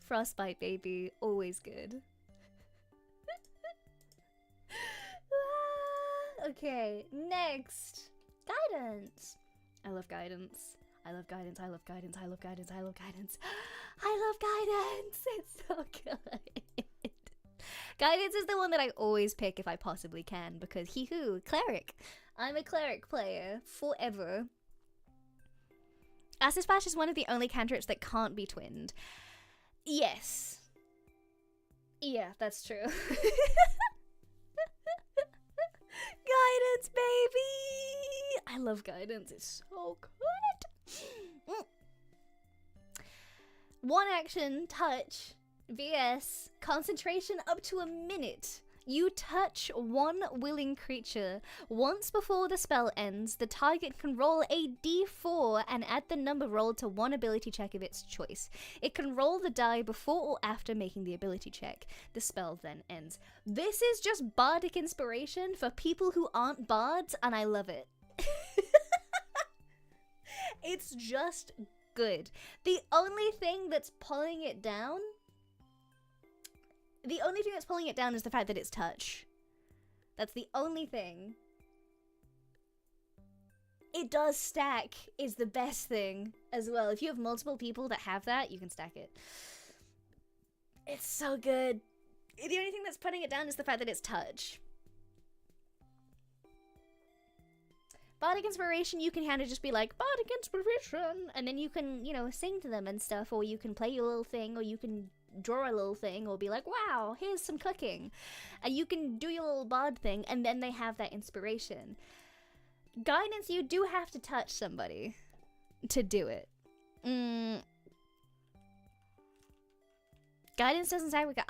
Frostbite, baby. Always good. Okay, next. Guidance. I love guidance. I love guidance. I love guidance. I love guidance. I love guidance. I love guidance. It's so good. Guidance is the one that I always pick if I possibly can because hee-hoo, cleric. I'm a cleric player forever. Acid Splash is one of the only cantrips that can't be twinned. Yes. Yeah, that's true. Guidance, baby! I love guidance. It's so good. One action, touch, vs. concentration up to a minute. You touch one willing creature. Once before the spell ends, the target can roll a d4 and add the number rolled to one ability check of its choice. It can roll the die before or after making the ability check. The spell then ends. This is just bardic inspiration for people who aren't bards, and I love it. It's just good. The only thing that's pulling it down is the fact that it's touch. That's the only thing. It does stack is the best thing as well. If you have multiple people that have that, you can stack it. It's so good. The only thing that's putting it down is the fact that it's touch. Bardic Inspiration, you can kind of just be like, Bardic Inspiration, and then you can, you know, sing to them and stuff, or you can play your little thing, or you can draw a little thing, or be like, wow, here's some cooking. And you can do your little bard thing, and then they have that inspiration. Guidance, you do have to touch somebody to do it. Guidance doesn't sound like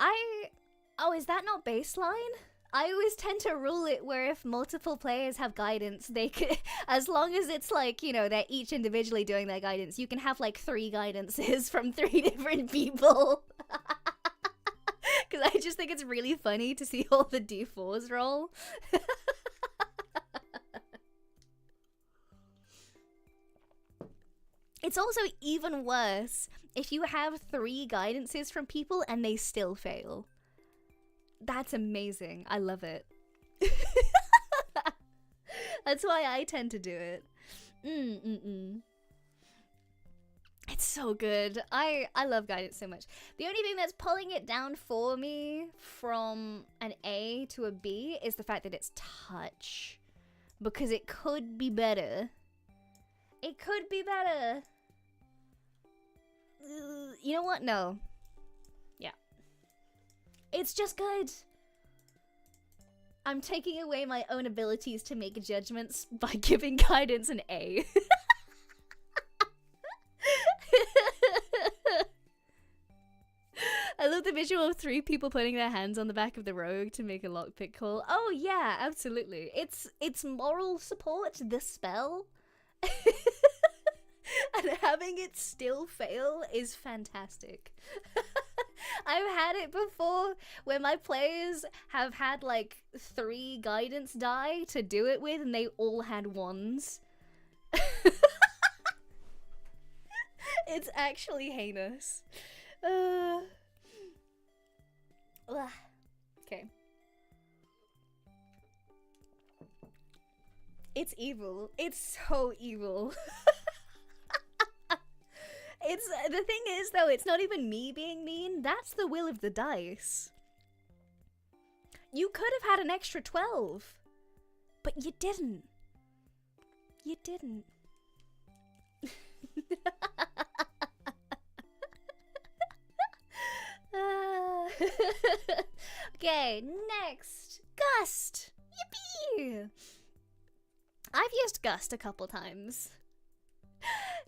oh, is that not baseline? I always tend to rule it where if multiple players have guidance, they could, as long as it's like, you know, they're each individually doing their guidance, you can have like 3 guidances from 3 different people. Because I just think it's really funny to see all the d4s roll. It's also even worse if you have 3 guidances from people and they still fail. That's amazing. I love it. That's why I tend to do it. It's so good. I love guidance so much. The only thing that's pulling it down for me from an A to a B is the fact that it's touch. Because it could be better. It could be better. You know what? No. Yeah. It's just good. I'm taking away my own abilities to make judgments by giving guidance an A. I love the visual of 3 people putting their hands on the back of the rogue to make a lockpick call. Oh yeah, absolutely. It's moral support, the spell. And having it still fail is fantastic. I've had it before where my players have had like 3 guidance die to do it with and they all had 1s. It's actually heinous. Okay. It's evil. It's so evil. It's the thing is though, it's not even me being mean. That's the will of the dice. You could have had an extra 12, but you didn't. You didn't. Okay, next. Gust! Yippee! I've used Gust a couple times.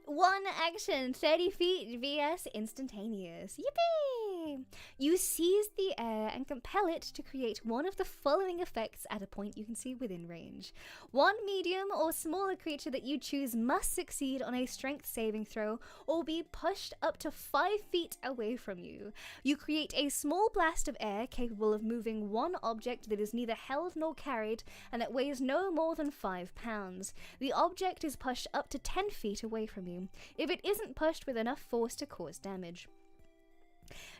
1 action, 30 feet vs instantaneous. Yippee! You seize the air and compel it to create one of the following effects at a point you can see within range. 1 medium or smaller creature that you choose must succeed on a strength saving throw or be pushed up to 5 feet away from you. You create a small blast of air capable of moving 1 object that is neither held nor carried and that weighs no more than 5 pounds. The object is pushed up to 10 feet away from you, if it isn't pushed with enough force to cause damage.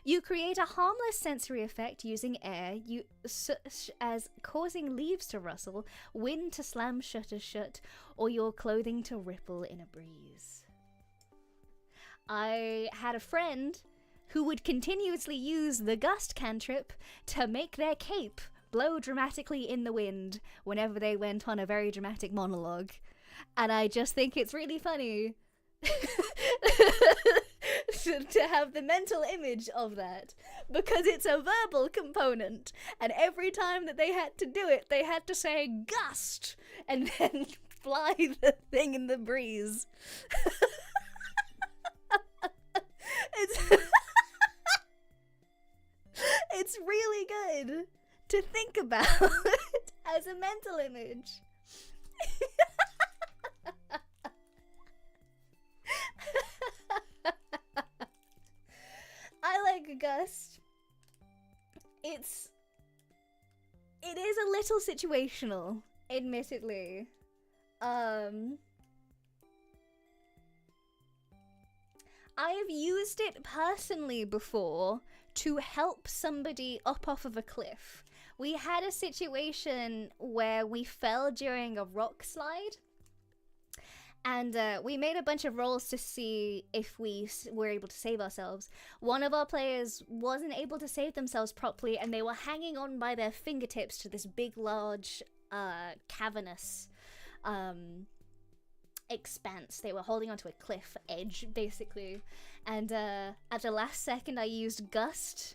You create a harmless sensory effect using air, such as causing leaves to rustle, wind to slam shutters shut, or your clothing to ripple in a breeze. I had a friend who would continuously use the Gust cantrip to make their cape blow dramatically in the wind whenever they went on a very dramatic monologue. And I just think it's really funny to have the mental image of that, because it's a verbal component, and every time that they had to do it, they had to say Gust and then fly the thing in the breeze. It's really good to think about as a mental image. I like Gust. It is a little situational, admittedly. I have used it personally before to help somebody up off of a cliff. We had a situation where we fell during a rock slide. And we made a bunch of rolls to see if we were able to save ourselves. One of our players wasn't able to save themselves properly, and they were hanging on by their fingertips to this big, large, cavernous expanse. They were holding onto a cliff edge, basically. And at the last second, I used Gust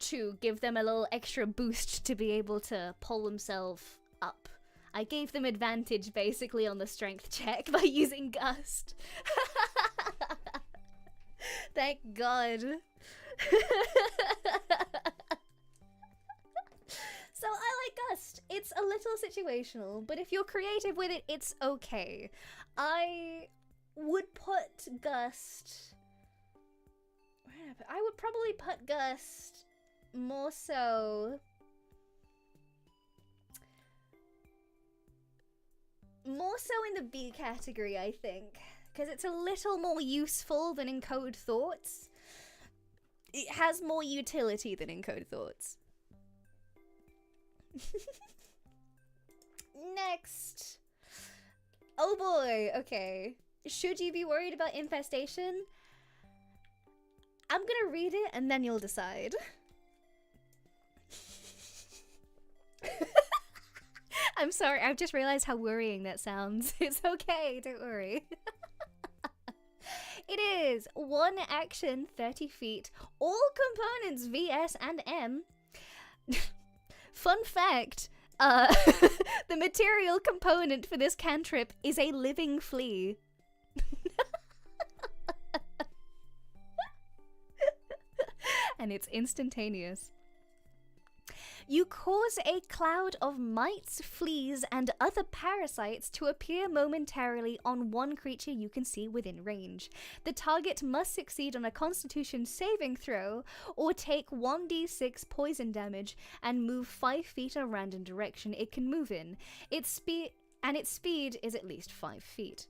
to give them a little extra boost to be able to pull themselves up. I gave them advantage, basically, on the strength check by using Gust. Thank God. So I like Gust. It's a little situational, but if you're creative with it, it's okay. I would put Gust... I would probably put Gust more so... More so in the B category, I think, because it's a little more useful than Encode Thoughts. It has more utility than Encode Thoughts. Next. Oh boy, okay. Should you be worried about Infestation? I'm gonna read it and then you'll decide. I'm sorry, I've just realized how worrying that sounds. It's okay, don't worry. It is 1 action, 30 feet, all components VS and M. Fun fact, the material component for this cantrip is a living flea. And it's instantaneous. You cause a cloud of mites, fleas, and other parasites to appear momentarily on one creature you can see within range. The target must succeed on a Constitution saving throw or take 1d6 poison damage and move 5 feet in a random direction it can move in. Its speed is at least 5 feet.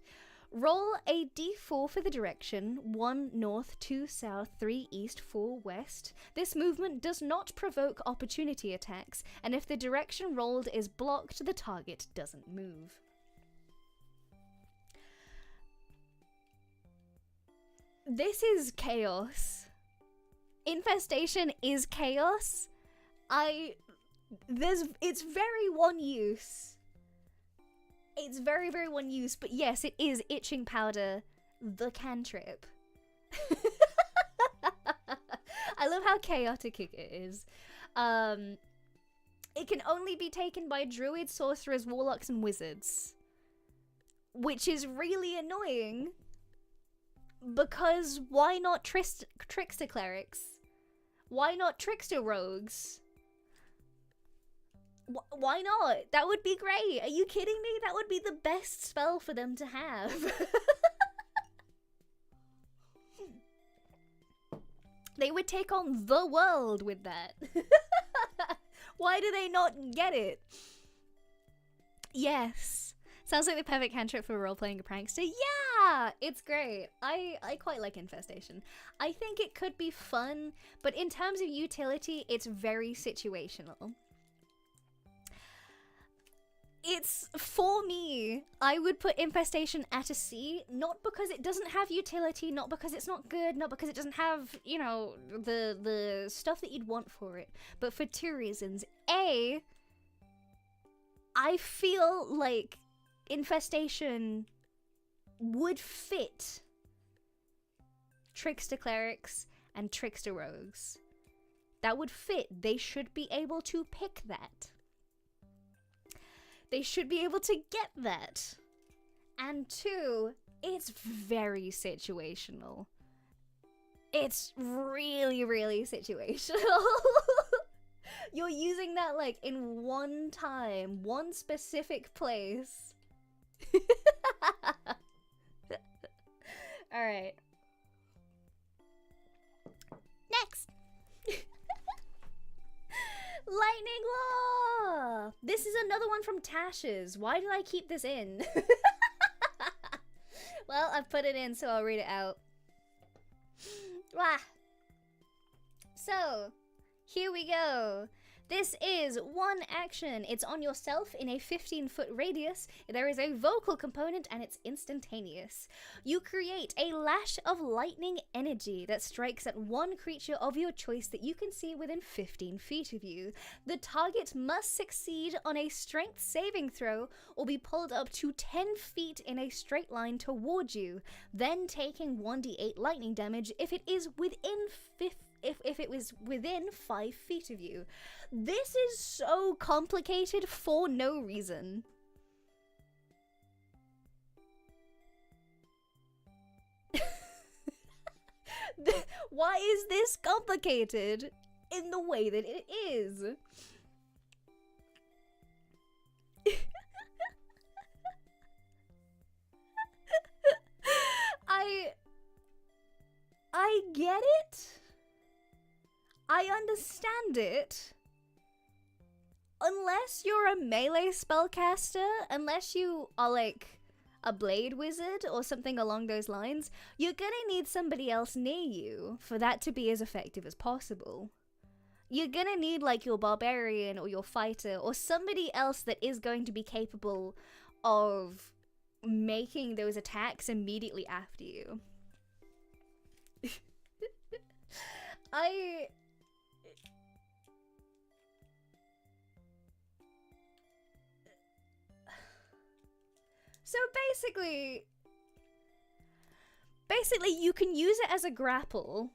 Roll a d4 for the direction, 1 north, 2 south, 3 east, 4 west. This movement does not provoke opportunity attacks, and if the direction rolled is blocked, the target doesn't move. This is chaos. Infestation is chaos. It's very one use. It's very, very one use, but yes, it is Itching Powder, the cantrip. I love how chaotic it is. It can only be taken by druids, sorcerers, warlocks, and wizards. Which is really annoying. Because why not trickster clerics? Why not trickster rogues? Why not? That would be great. Are you kidding me? That would be the best spell for them to have. They would take on the world with that. Why do they not get it? Yes. Sounds like the perfect cantrip for role-playing a prankster. Yeah! It's great. I quite like Infestation. I think it could be fun, but in terms of utility, it's very situational. It's, for me, I would put Infestation at a C, not because it doesn't have utility, not because it's not good, not because it doesn't have, you know, the stuff that you'd want for it, but for 2 reasons. A, I feel like Infestation would fit Trickster Clerics and Trickster Rogues. That would fit. They should be able to pick that. They should be able to get that. And 2, it's very situational. It's really, really situational. You're using that like in one time, one specific place. Alright. Next. Lightning Law! This is another one from Tashes. Why did I keep this in? Well, I've put it in, so I'll read it out. Wah. So, here we go. This is one action. It's on yourself in a 15-foot radius. There is a vocal component and it's instantaneous. You create a lash of lightning energy that strikes at one creature of your choice that you can see within 15 feet of you. The target must succeed on a strength saving throw or be pulled up to 10 feet in a straight line towards you, then taking 1d8 lightning damage if it is within if it was within 5 feet of you. This is so complicated for no reason. Why is this complicated in the way that it is? I get it. I understand it. Unless you're a melee spellcaster, unless you are like a blade wizard or something along those lines, you're gonna need somebody else near you for that to be as effective as possible. You're gonna need like your barbarian or your fighter or somebody else that is going to be capable of making those attacks immediately after you. So basically you can use it as a grapple,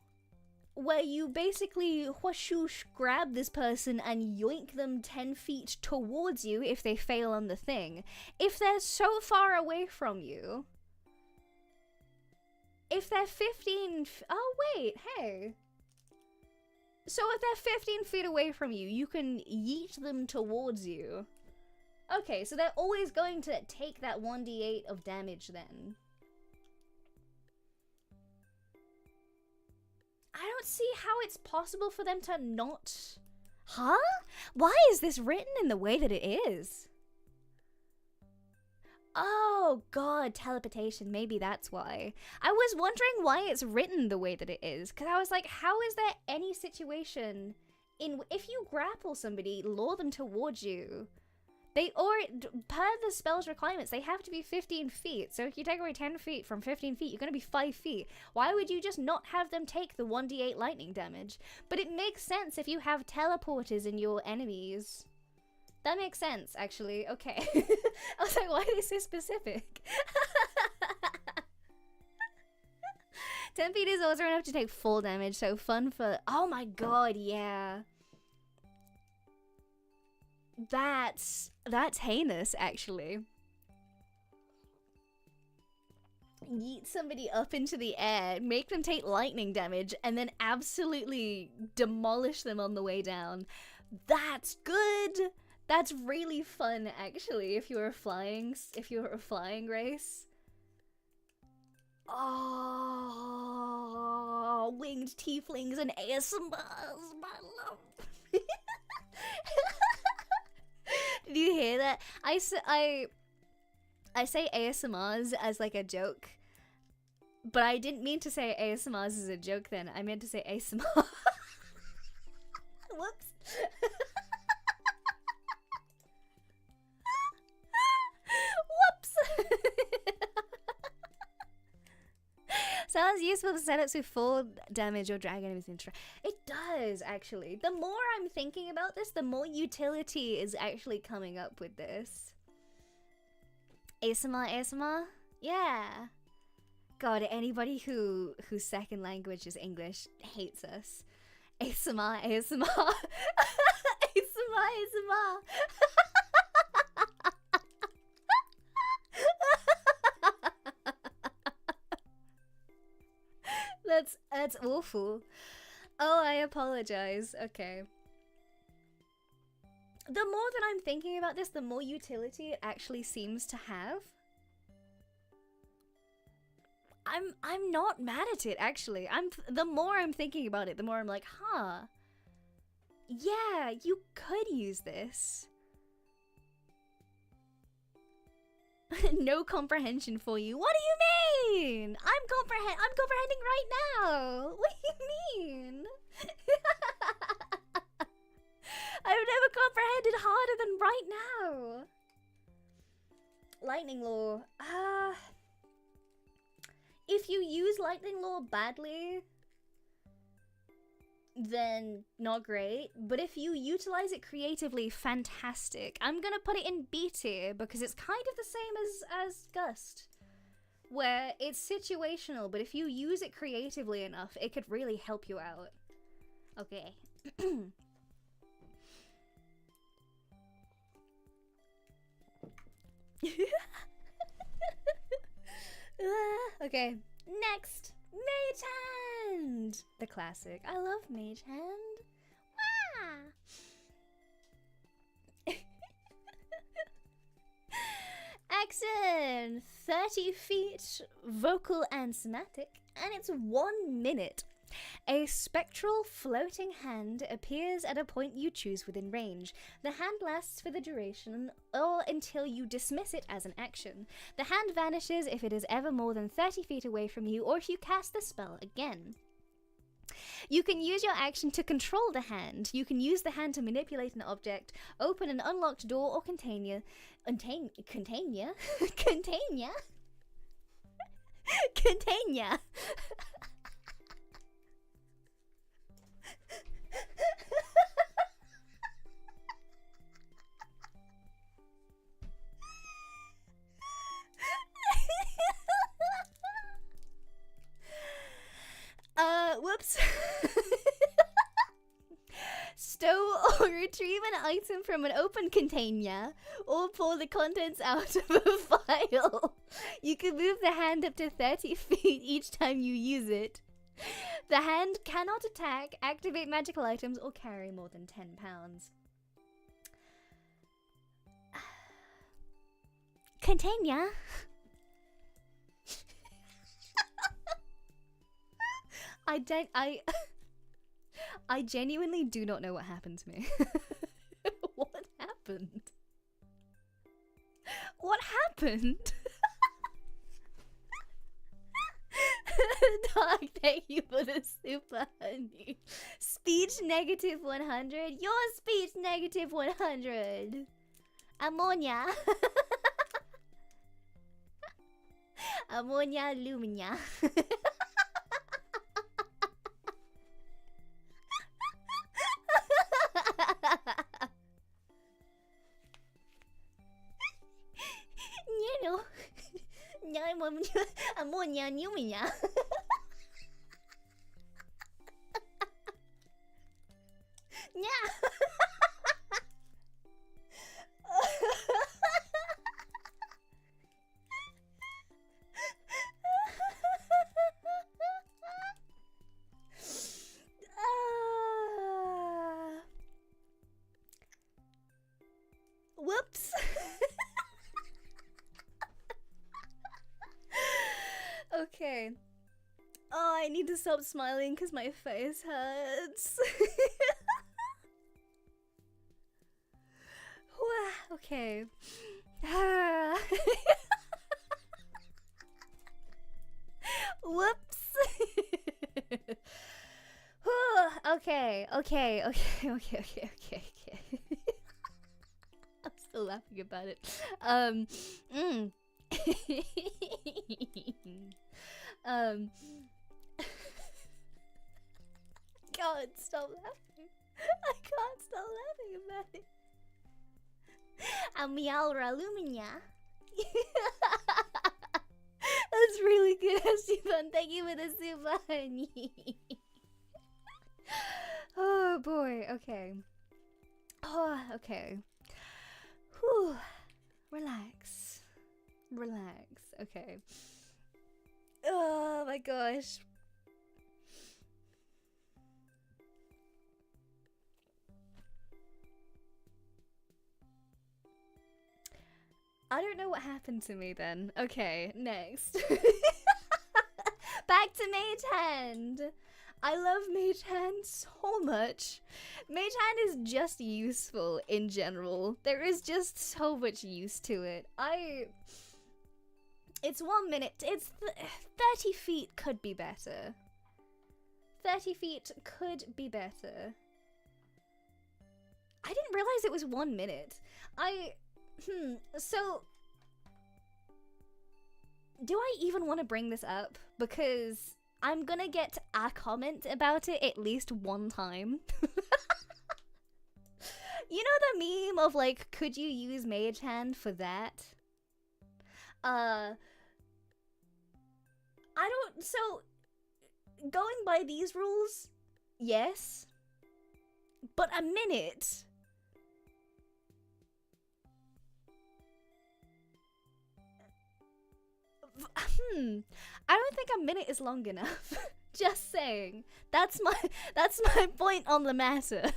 where you basically whoosh grab this person and yoink them 10 feet towards you if they fail on the thing. If they're so far away from you, if they're 15, oh wait, hey. So if they're 15 feet away from you, you can yeet them towards you. Okay, so they're always going to take that 1d8 of damage then. I don't see how it's possible for them to not... Huh? Why is this written in the way that it is? Oh god, teleportation, maybe that's why. I was wondering why it's written the way that it is, because I was like, how is there any situation in... If you grapple somebody, lure them towards you... per the spell's requirements, they have to be 15 feet. So if you take away 10 feet from 15 feet, you're going to be 5 feet. Why would you just not have them take the 1d8 lightning damage? But it makes sense if you have teleporters in your enemies. That makes sense, actually. Okay. I was like, why are they so specific? 10 feet is also enough to take full damage, so fun for... Oh my god, yeah. That's heinous, actually. Yeet somebody up into the air, make them take lightning damage, and then absolutely demolish them on the way down. That's good! That's really fun, actually, if you're a flying race. Oh, winged tieflings and ASMRs, my love. Did you hear that? I say ASMRs as like a joke, but I didn't mean to say ASMRs as a joke then. I meant to say ASMR. Whoops. Whoops. Sounds useful for setups with full damage or drag enemies into... It does, actually. The more I'm thinking about this, the more utility is actually coming up with this. ASMR? Yeah. God, anybody whose second language is English hates us. ASMR. ASMR. That's awful. Oh, I apologize. Okay. The more that I'm thinking about this, the more utility it actually seems to have. I'm not mad at it, actually. The more I'm thinking about it, the more I'm like, huh. Yeah, you could use this. No comprehension for you. What do you mean? I'm comprehending right now. What do you mean? I've never comprehended harder than right now. Lightning Law. If you use Lightning Law badly, then not great. But if you utilize it creatively, fantastic. I'm gonna put it in B tier because it's kind of the same as Gust, where it's situational, but if you use it creatively enough, it could really help you out. Okay. Okay, next, Mage Hand! The classic. I love Mage Hand. Wah! Action! 30 feet, vocal and somatic, and it's 1 minute. A spectral floating hand appears at a point you choose within range. The hand lasts for the duration or until you dismiss it as an action. The hand vanishes if it is ever more than 30 feet away from you or if you cast the spell again. You can use your action to control the hand. You can use the hand to manipulate an object, open an unlocked door or container. Container? Whoops. Stow or retrieve an item from an open container or pour the contents out of a vial. You can move the hand up to 30 feet each time you use it. The hand cannot attack, activate magical items, or carry more than 10 pounds. Continue. I genuinely do not know what happened to me. What happened? What happened? Dog, thank you for the super honey. Speech negative 100. Your speech negative 100. Ammonia. Ammonia Lumina. Ammonia Lumina. Yeah. Whoops. Okay. Oh, I need to stop smiling because my face hurts. Okay. Whoops. Okay. I'm still laughing about it. God, stop laughing. I can't stop laughing about it. Amora Lumina. That's really good, Esteban. Thank you for the super honey. Oh boy, okay. Oh, okay. Whew. Relax. Relax. Okay. Oh my gosh. I don't know what happened to me then. Okay, next. Back to Mage Hand. I love Mage Hand so much. Mage Hand is just useful in general. There is just so much use to it. It's 1 minute. It's 30 feet could be better. 30 feet could be better. I didn't realize it was 1 minute. So do I even want to bring this up? Because I'm gonna get a comment about it at least one time. You know the meme of like, could you use Mage Hand for that? So going by these rules, yes. But a minute? I don't think a minute is long enough. Just saying. That's my point on the matter.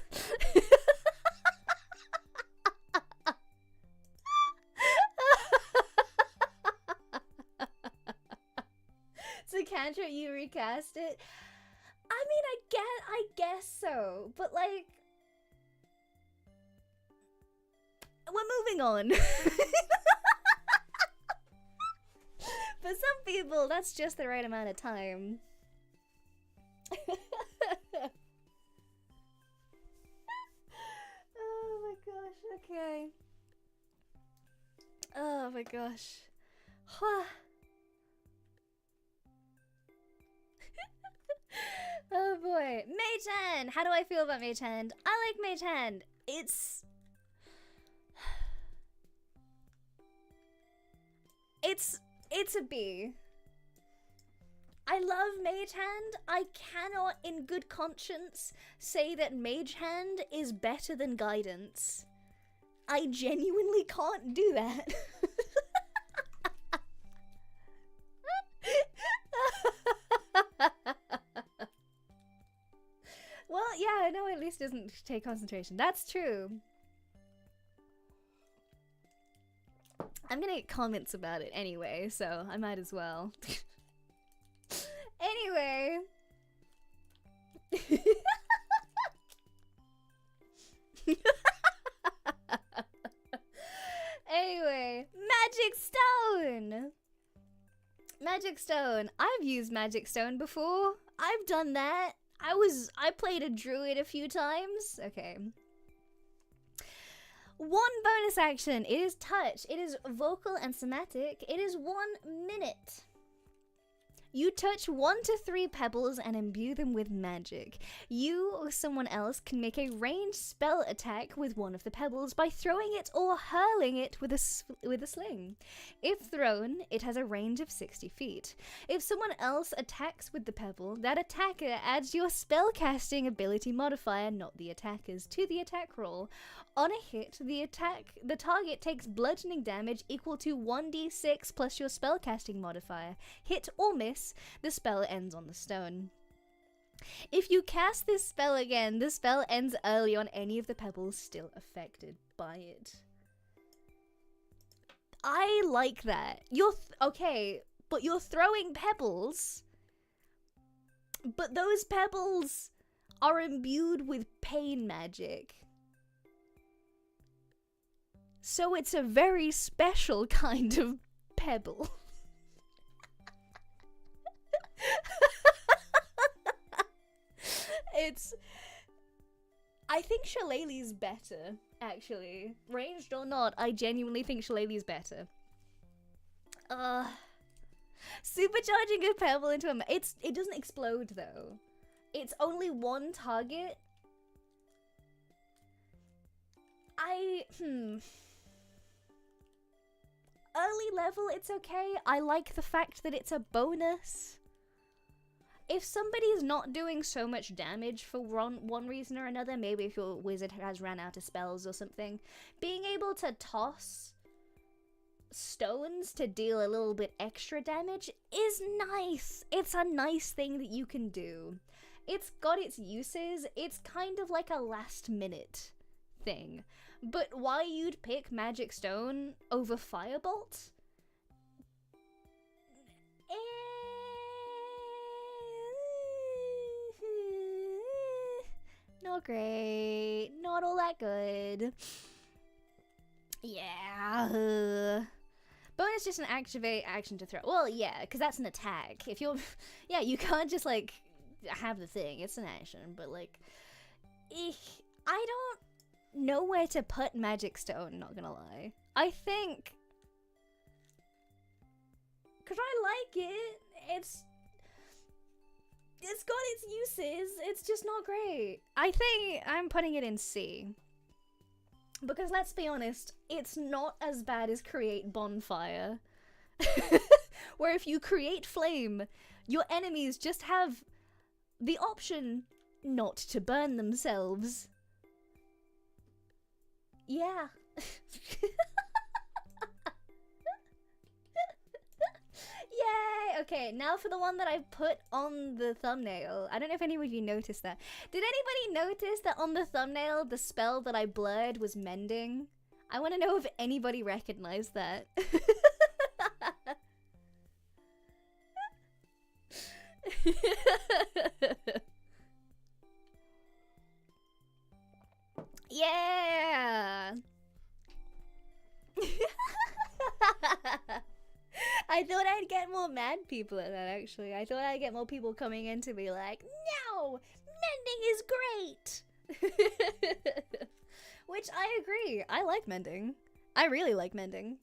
So cantrip, you recast it? I mean, I guess so, but like, we're moving on. For some people, that's just the right amount of time. Oh my gosh, okay. Oh my gosh. Oh boy. Mage Hand! How do I feel about Mage Hand? I like Mage Hand. It's a B. I love Mage Hand. I cannot in good conscience say that Mage Hand is better than Guidance. I genuinely can't do that. doesn't take concentration. That's true. I'm gonna get comments about it anyway, so I might as well. Anyway. Anyway, Magic Stone! Magic Stone. I've used Magic Stone before. I've done that. I played a druid a few times. Okay. One bonus action. It is touch. It is vocal and somatic. It is 1 minute. You touch 1 to 3 pebbles and imbue them with magic. You or someone else can make a ranged spell attack with one of the pebbles by throwing it or hurling it with a sling. If thrown, it has a range of 60 feet. If someone else attacks with the pebble, that attacker adds your spellcasting ability modifier, not the attacker's, to the attack roll. On a hit, the target takes bludgeoning damage equal to 1d6 plus your spellcasting modifier. Hit or miss, the spell ends on the stone. If you cast this spell again, the spell ends early on any of the pebbles still affected by it. I like that. Okay, but you're throwing pebbles, but those pebbles are imbued with pain magic. So it's a very special kind of pebble. I think Shillelagh's better, actually. Ranged or not, I genuinely think Shillelagh's better. Supercharging a pebble into a... It doesn't explode, though. It's only one target. Early level, it's okay. I like the fact that it's a bonus. If somebody's not doing so much damage for one reason or another, maybe if your wizard has ran out of spells or something, being able to toss stones to deal a little bit extra damage is nice. It's a nice thing that you can do. It's got its uses. It's kind of like a last minute thing. But why you'd pick Magic Stone over Firebolt? Not great. Not all that good. Yeah. Bonus just an activate action to throw. Well, yeah, because that's an attack. If you're... Yeah, you can't just, like, have the thing. It's an action. But, like... I don't know where to put Magic Stone, not gonna lie. I think... Because I like it. It's got its uses. It's just not great. I think I'm putting it in C. Because let's be honest, it's not as bad as create Bonfire. Where if you create flame, your enemies just have the option not to burn themselves. Yeah. Yay! Okay, now for the one that I put on the thumbnail. I don't know if any of you noticed that. Did anybody notice that on the thumbnail, the spell that I blurred was mending? I want to know if anybody recognized that. Yeah! I thought I'd get more mad people at that, actually. I thought I'd get more people coming in to be like, no! Mending is great! Which I agree. I like mending. I really like mending.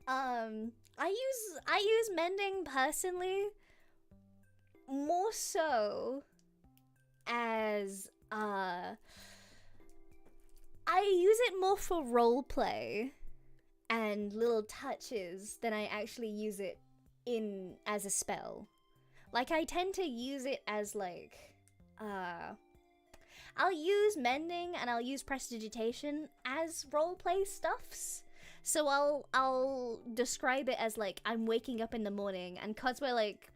I use mending personally more so as I use it more for roleplay and little touches than I actually use it as a spell. Like, I tend to use it as, like, I'll use mending and I'll use prestidigitation as roleplay stuffs. So I'll describe it as, like, I'm waking up in the morning, and 'cause we're, like,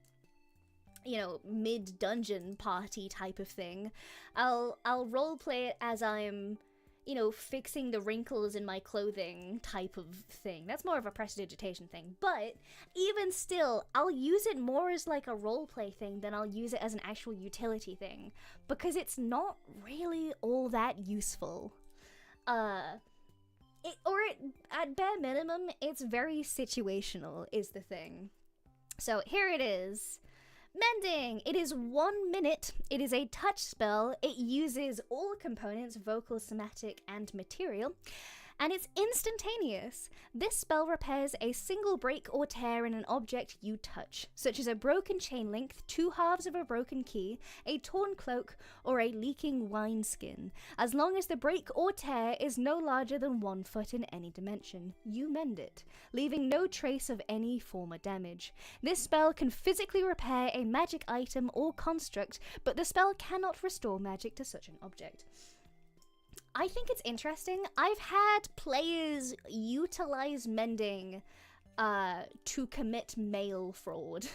you know, mid-dungeon party type of thing. I'll roleplay it as I'm, you know, fixing the wrinkles in my clothing type of thing. That's more of a prestidigitation thing. But even still, I'll use it more as like a roleplay thing than I'll use it as an actual utility thing, because it's not really all that useful. At bare minimum, it's very situational is the thing. So here it is. Mending! It is 1 minute. It is a touch spell. It uses all components, vocal, somatic, and material. And it's instantaneous. This spell repairs a single break or tear in an object you touch, such as a broken chain link, 2 halves of a broken key, a torn cloak, or a leaking wineskin. As long as the break or tear is no larger than 1 foot in any dimension, you mend it, leaving no trace of any former damage. This spell can physically repair a magic item or construct, but the spell cannot restore magic to such an object. I think it's interesting. I've had players utilize mending to commit mail fraud.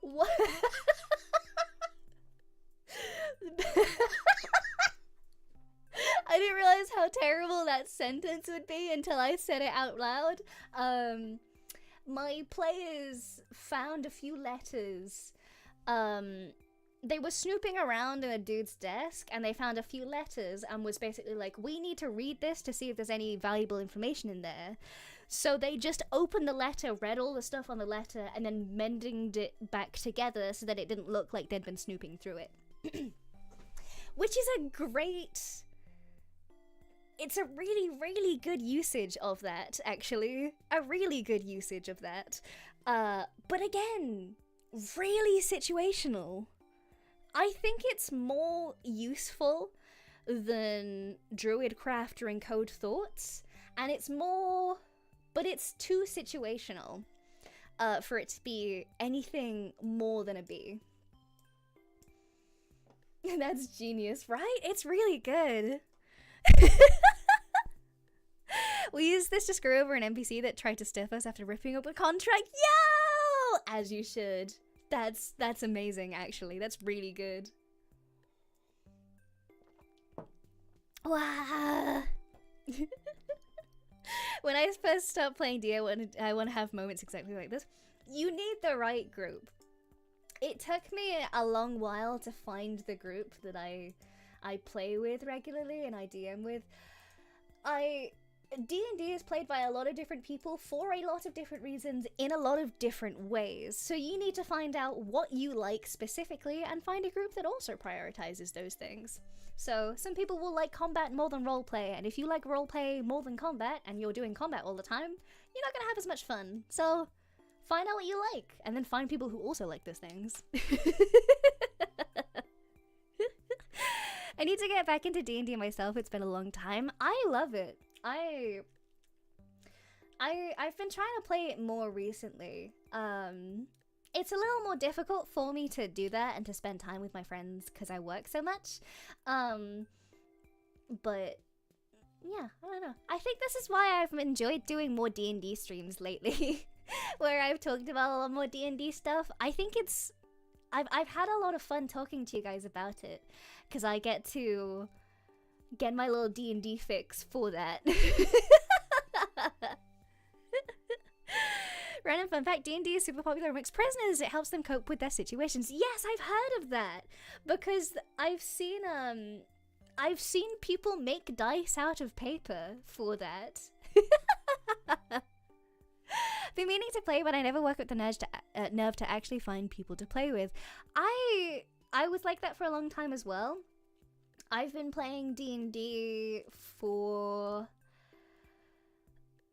What? I didn't realize how terrible that sentence would be until I said it out loud. My players found a few letters. They were snooping around in a dude's desk, and they found a few letters and was basically like, we need to read this to see if there's any valuable information in there. So they just opened the letter, read all the stuff on the letter, and then mended it back together so that it didn't look like they'd been snooping through it. Which is a great... It's a really, really good usage of that, actually. A really good usage of that. But again, really situational. I think it's more useful than Druidcraft or Encode Thoughts, and it's more... But it's too situational for it to be anything more than a B. That's genius, right? It's really good. We used this to screw over an NPC that tried to stiff us after ripping up a contract. Yo! As you should. That's amazing, actually. That's really good. Wow. When I first started playing D, I want to have moments exactly like this. You need the right group. It took me a long while to find the group that I play with regularly and I DM with. D&D is played by a lot of different people for a lot of different reasons in a lot of different ways. So you need to find out what you like specifically and find a group that also prioritizes those things. So some people will like combat more than roleplay, and if you like roleplay more than combat and you're doing combat all the time, you're not gonna have as much fun. So find out what you like and then find people who also like those things. I need to get back into D&D myself. It's been a long time. I love it. I've been trying to play it more recently. It's a little more difficult for me to do that and to spend time with my friends because I work so much. But yeah, I don't know. I think this is why I've enjoyed doing more D&D streams lately, where I've talked about a lot more D&D stuff. I think it's... I've had a lot of fun talking to you guys about it because I get to get my little D&D fix for that. Random fun fact, D&D is super popular amongst prisoners. It helps them cope with their situations. Yes, I've heard of that because I've seen people make dice out of paper for that. Been meaning to play, but I never work up the nerve to actually find people to play with. I was like that for a long time as well. I've been playing D&D for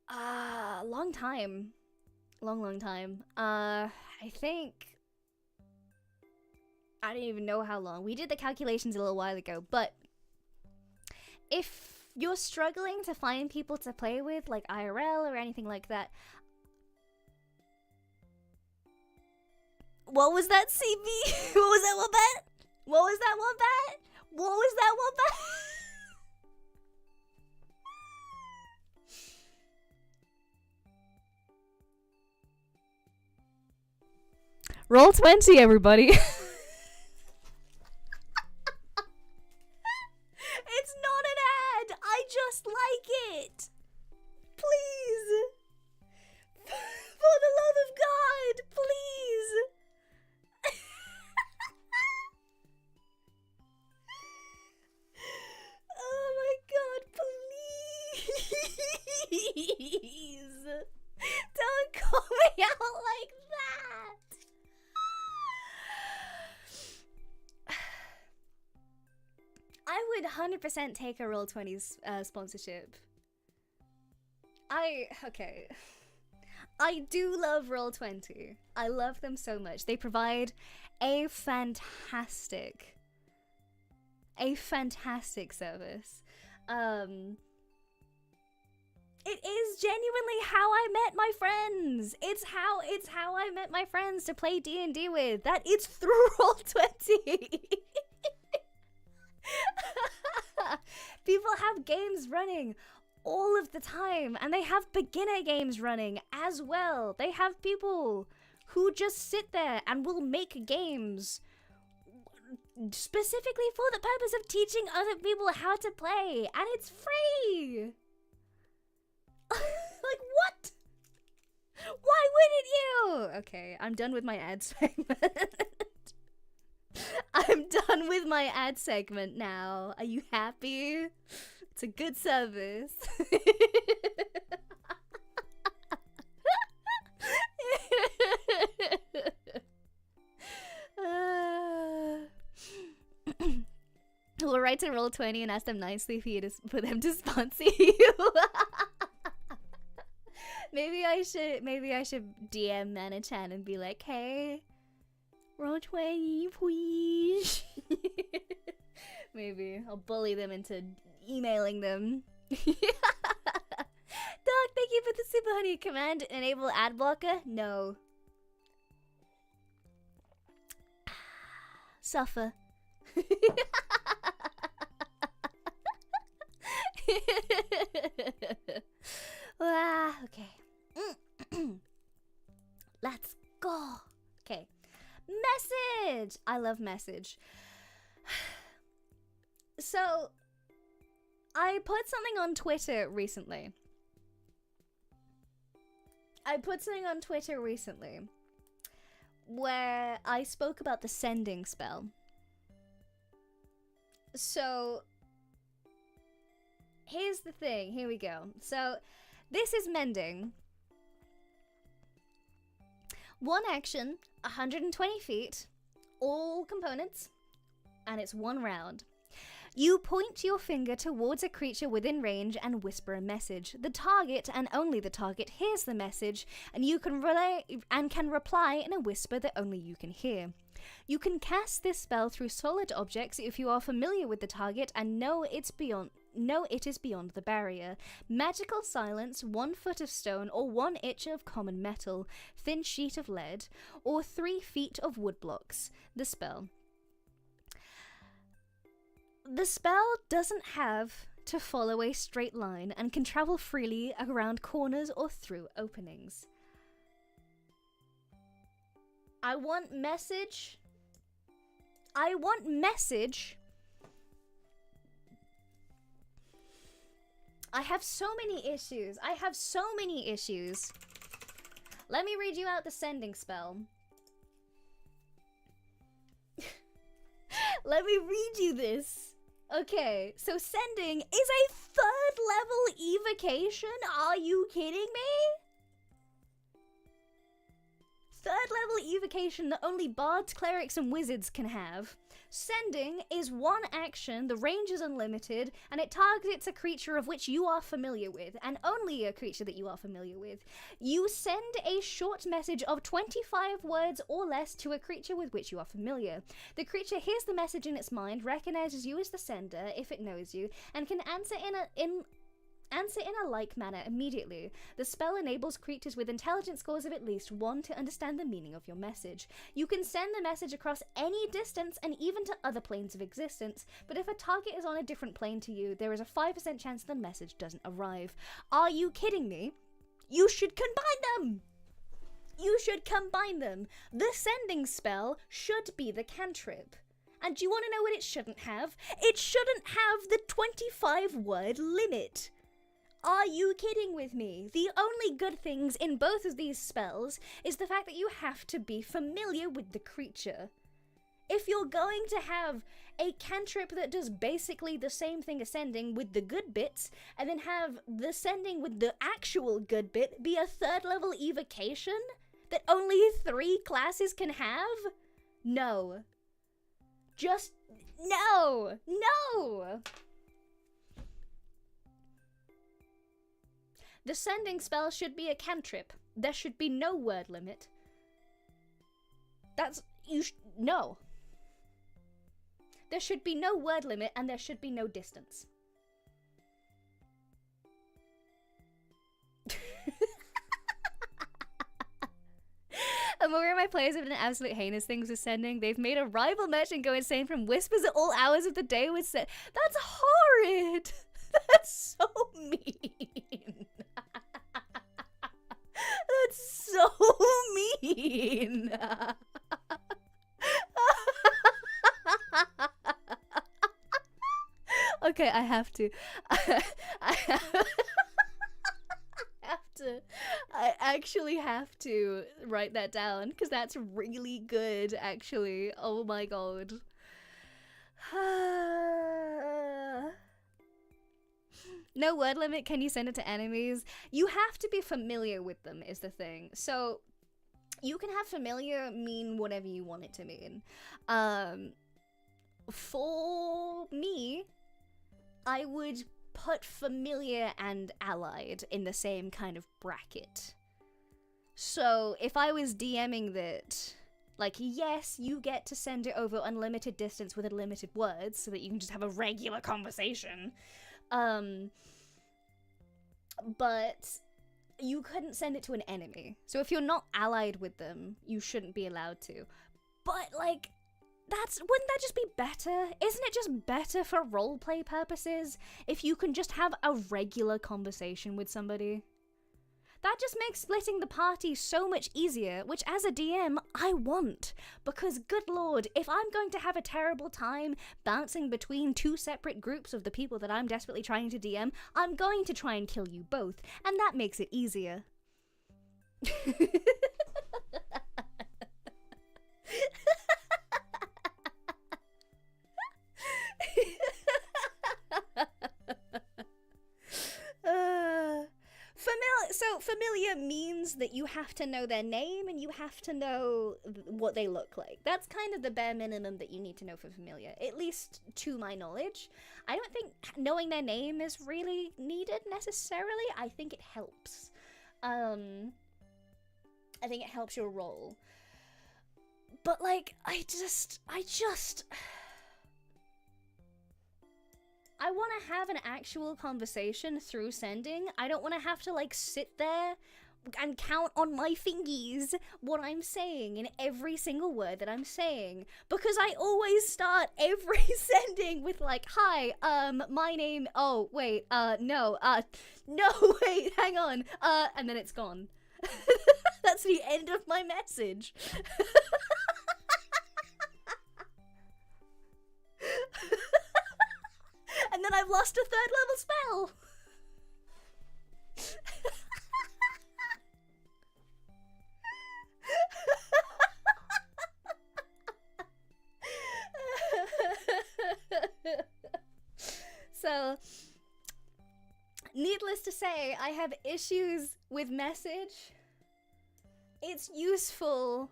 a long time. Long time. I think... I don't even know how long. We did the calculations a little while ago, but if you're struggling to find people to play with, like IRL or anything like that... What was that, CB? What was that one bet? What was that one bet? What was that one bet? Roll 20, everybody. It's not an ad. I just like it. Please. For the love of God, please. Oh my God, please. Don't call me out like that. I would 100% take a Roll20's sponsorship. Okay. I do love Roll20. I love them so much. They provide a fantastic service. It is genuinely how I met my friends. It's how I met my friends to play D&D with. That it's through Roll20. People have games running all of the time, and they have beginner games running as well. They have people who just sit there and will make games specifically for the purpose of teaching other people how to play, and it's free. Like, what? Why wouldn't you? Okay, I'm done with my ad segment. I'm done with my ad segment now. Are you happy? It's a good service. We'll write to Roll20 and ask them nicely for them to sponsor you. Maybe I should DM Mana-chan and be like, hey, Roll20, please. Maybe I'll bully them into emailing them. Doc, thank you for the super honey. Command enable ad blocker? No. Suffer. Okay. Let's go. Okay. Message! I love message. So, I put something on Twitter recently. Where I spoke about the sending spell. So, here's the thing. Here we go. So, this is mending. 1 action, 120 feet, all components, and it's 1 round. You point your finger towards a creature within range and whisper a message. The target, and only the target, hears the message, and you can reply in a whisper that only you can hear. You can cast this spell through solid objects if you are familiar with the target and know it is beyond the barrier. Magical silence, 1 foot of stone, or 1 inch of common metal, thin sheet of lead, or 3 feet of wood blocks. The spell doesn't have to follow a straight line and can travel freely around corners or through openings. I want message. I have so many issues. Let me read you out the sending spell. Let me read you this. Okay, so sending is a 3rd level evocation? Are you kidding me? 3rd level evocation that only bards, clerics, and wizards can have. Sending is 1 action, the range is unlimited, and it targets a creature of which you are familiar with, and only a creature that you are familiar with. You send a short message of 25 words or less to a creature with which you are familiar. The creature hears the message in its mind, recognizes you as the sender, if it knows you, and can answer in a like manner immediately. The spell enables creatures with intelligence scores of at least 1 to understand the meaning of your message. You can send the message across any distance and even to other planes of existence, but if a target is on a different plane to you, there is a 5% chance the message doesn't arrive. Are you kidding me? You should combine them! You should combine them. The sending spell should be the cantrip. And do you want to know what it shouldn't have? It shouldn't have the 25-word limit. Are you kidding with me? The only good things in both of these spells is the fact that you have to be familiar with the creature. If you're going to have a cantrip that does basically the same thing as sending with the good bits, and then have the sending with the actual good bit be a 3rd level evocation that only 3 classes can have? No. Just no! No! The sending spell should be a cantrip. There should be no word limit. No. There should be no word limit and there should be no distance. Amora and my players have done absolute heinous things with sending. They've made a rival merchant go insane from whispers at all hours of the day with send. That's horrid! That's so mean! That's so mean! Okay, I have to. I actually have to write that down because that's really good, actually. Oh my god. No word limit, can you send it to enemies? You have to be familiar with them is the thing. So you can have familiar mean whatever you want it to mean. For me, I would put familiar and allied in the same kind of bracket. So if I was DMing that, like, yes, you get to send it over unlimited distance with unlimited words so that you can just have a regular conversation, but you couldn't send it to an enemy. So if you're not allied with them, you shouldn't be allowed to. But, like, wouldn't that just be better? Isn't it just better for roleplay purposes if you can just have a regular conversation with somebody? That just makes splitting the party so much easier, which as a DM, I want. Because, good lord, if I'm going to have a terrible time bouncing between 2 separate groups of the people that I'm desperately trying to DM, I'm going to try and kill you both, and that makes it easier. Familiar means that you have to know their name and you have to know what they look like. That's kind of the bare minimum that you need to know for familiar, at least to my knowledge. I don't think knowing their name is really needed necessarily. I think it helps. I think it helps your role. But like, I want to have an actual conversation through sending. I don't want to have to like sit there and count on my fingies what I'm saying in every single word that I'm saying, because I always start every sending with like, hi, my name, oh wait, no, wait, hang on, and then it's gone. That's the end of my message. And then I've lost a 3rd level spell. So, needless to say, I have issues with message. It's useful.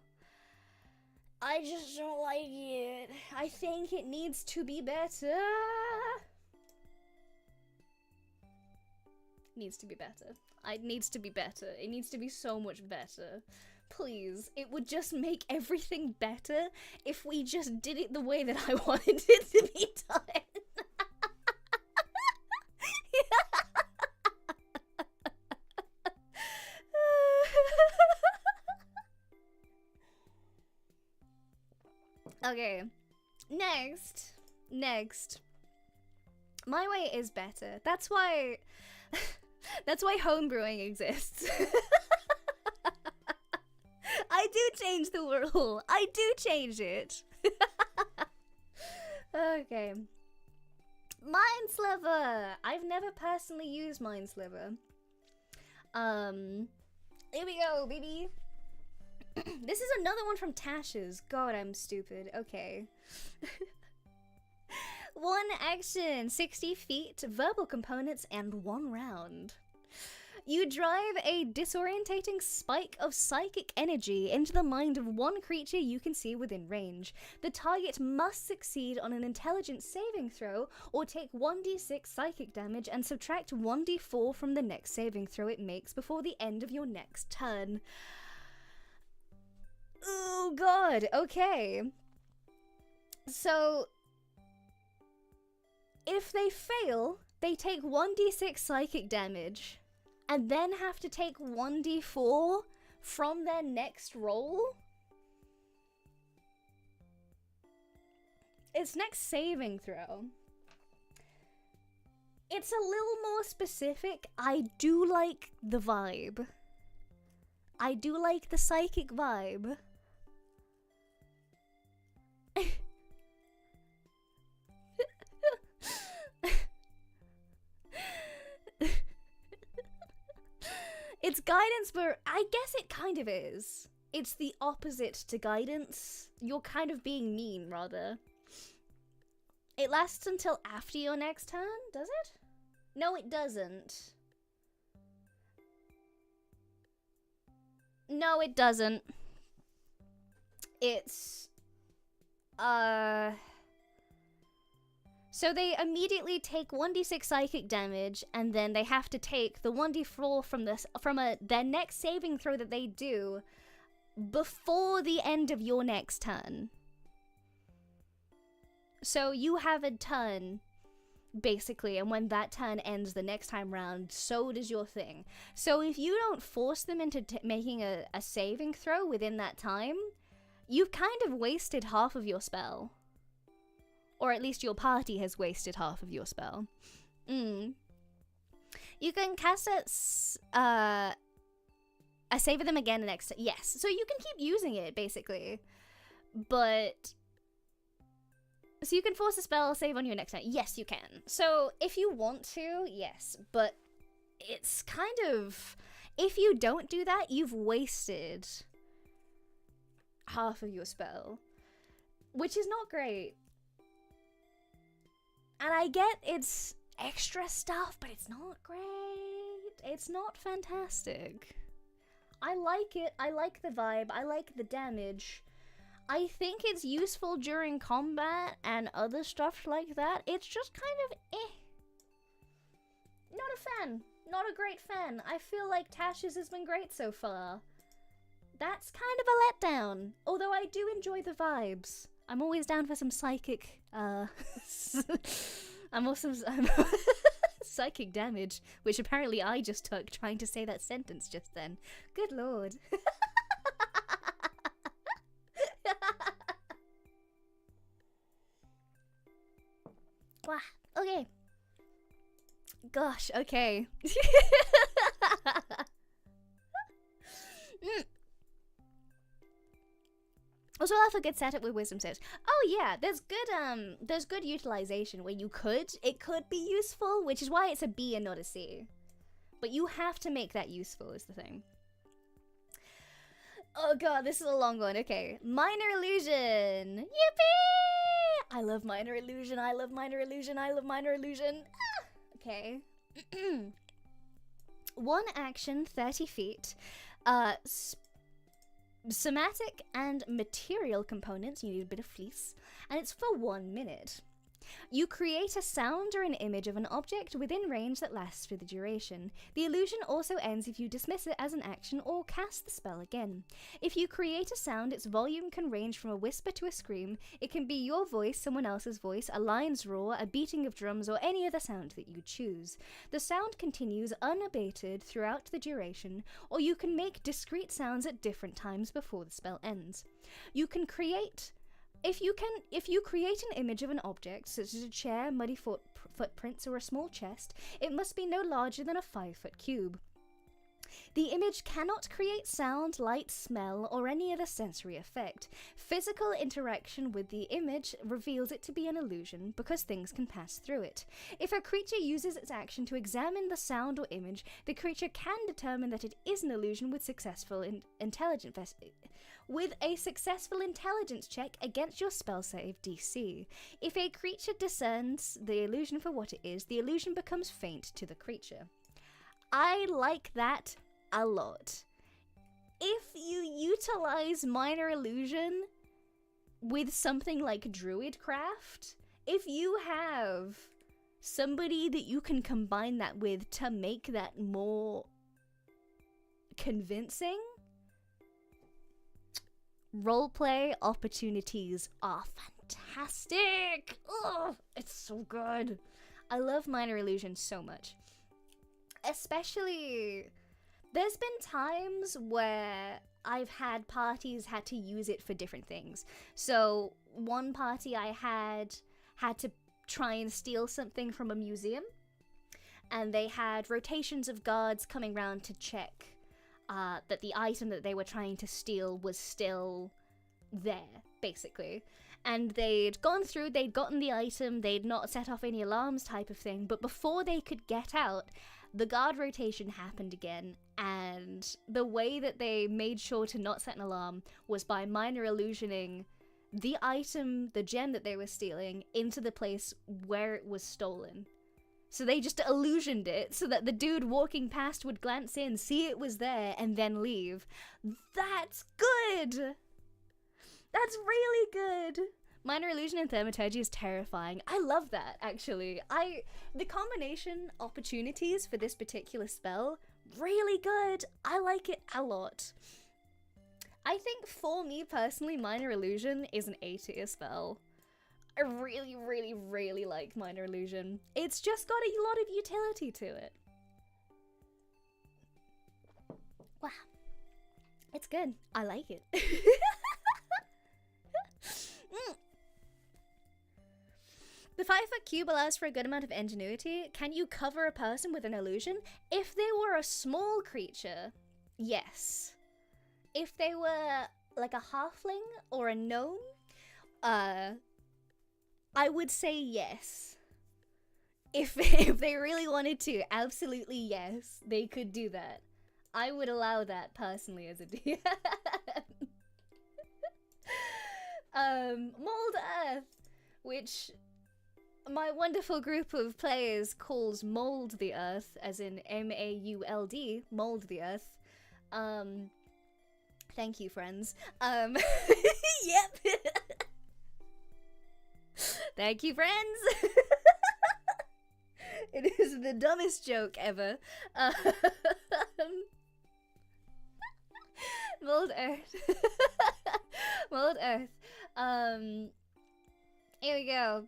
I just don't like it. I think it needs to be better. Needs to be better. It needs to be better. It needs to be so much better. Please, it would just make everything better if we just did it the way that I wanted it to be done. Okay, next. My way is better. That's why homebrewing exists. do change the rule. I do change it. Okay. Mind Sliver. I've never personally used Mind Sliver. Here we go, baby. This is another one from Tasha's. God, I'm stupid. Okay. 1 action, 60 feet, verbal components, and 1 round. You drive a disorientating spike of psychic energy into the mind of one creature you can see within range. The target must succeed on an intelligence saving throw or take 1d6 psychic damage and subtract 1d4 from the next saving throw it makes before the end of your next turn. Oh god, okay. So, if they fail, they take 1d6 psychic damage. And then have to take 1d4 from their next roll? It's next saving throw. It's a little more specific. I do like the vibe. I do like the psychic vibe. It's guidance, but I guess it kind of is. It's the opposite to guidance. You're kind of being mean, rather. It lasts until after your next turn, does it? No, it doesn't. No, it doesn't. It's... So they immediately take 1d6 psychic damage, and then they have to take the 1d4 from their next saving throw that they do before the end of your next turn. So you have a turn, basically, and when that turn ends the next time round, so does your thing. So if you don't force them into making a saving throw within that time, you've kind of wasted half of your spell. Or at least your party has wasted half of your spell. You can cast a savor them again the next... Yes, so you can keep using it, basically. But... So you can force a spell save on your next turn. Yes, you can. So if you want to, yes. But it's kind of... If you don't do that, you've wasted half of your spell. Which is not great. And I get it's extra stuff, but it's not great. It's not fantastic. I like it. I like the vibe. I like the damage. I think it's useful during combat and other stuff like that. It's just kind of eh. Not a fan. Not a great fan. I feel like Tasha's has been great so far. That's kind of a letdown. Although I do enjoy the vibes. I'm always down for some psychic, I'm psychic damage, which apparently I just took trying to say that sentence just then. Good lord. Wow, okay. Gosh, okay. Also, I'll have a good setup with wisdom saves. Oh yeah, there's good utilization where it could be useful, which is why it's a B and not a C. But you have to make that useful is the thing. Oh god, this is a long one. Okay, Minor Illusion. Yippee! I love Minor Illusion. I love Minor Illusion. I love Minor Illusion. Ah! Okay. 1 action, 30 feet. Somatic and material components, you need a bit of fleece, and it's for 1 minute. You create a sound or an image of an object within range that lasts for the duration. The illusion also ends if you dismiss it as an action or cast the spell again. If you create a sound, its volume can range from a whisper to a scream. It can be your voice, someone else's voice, a lion's roar, a beating of drums, or any other sound that you choose. The sound continues unabated throughout the duration, or you can make discrete sounds at different times before the spell ends. You can create... If you create an image of an object, such as a chair, muddy footprints, or a small chest, it must be no larger than a 5-foot cube. The image cannot create sound, light, smell, or any other sensory effect. Physical interaction with the image reveals it to be an illusion because things can pass through it. If a creature uses its action to examine the sound or image, the creature can determine that it is an illusion with a successful intelligence check against your spell save DC. If a creature discerns the illusion for what it is, the illusion becomes faint to the creature. I like that a lot. If you utilize minor illusion with something like Druidcraft, if you have somebody that you can combine that with to make that more convincing, roleplay opportunities are fantastic. Oh, it's so good. I love minor illusion so much. Especially, there's been times where I've had parties had to use it for different things. So one party I had to try and steal something from a museum, and they had rotations of guards coming around to check that the item that they were trying to steal was still there, basically. And they'd gone through, they'd gotten the item, they'd not set off any alarms type of thing, but before they could get out, the guard rotation happened again, and the way that they made sure to not set an alarm was by minor illusioning the item, the gem that they were stealing, into the place where it was stolen. So they just illusioned it so that the dude walking past would glance in, see it was there, and then leave. That's good! That's really good! Minor illusion and thaumaturgy is terrifying. I love that, actually. The combination opportunities for this particular spell, really good. I like it a lot. I think for me personally, minor illusion is an A tier spell. I really, really, really like minor illusion. It's just got a lot of utility to it. Wow. It's good. I like it. The 5-foot cube allows for a good amount of ingenuity. Can you cover a person with an illusion? If they were a small creature, yes. If they were like a halfling or a gnome, I would say yes. If they really wanted to, absolutely yes, they could do that. I would allow that personally as a DM. Mold Earth, which my wonderful group of players calls Mold the Earth, as in M-A-U-L-D, Mold the Earth. Thank you, friends. Yep. Thank you, friends. It is the dumbest joke ever. Mold Earth. Mold Earth. Here we go.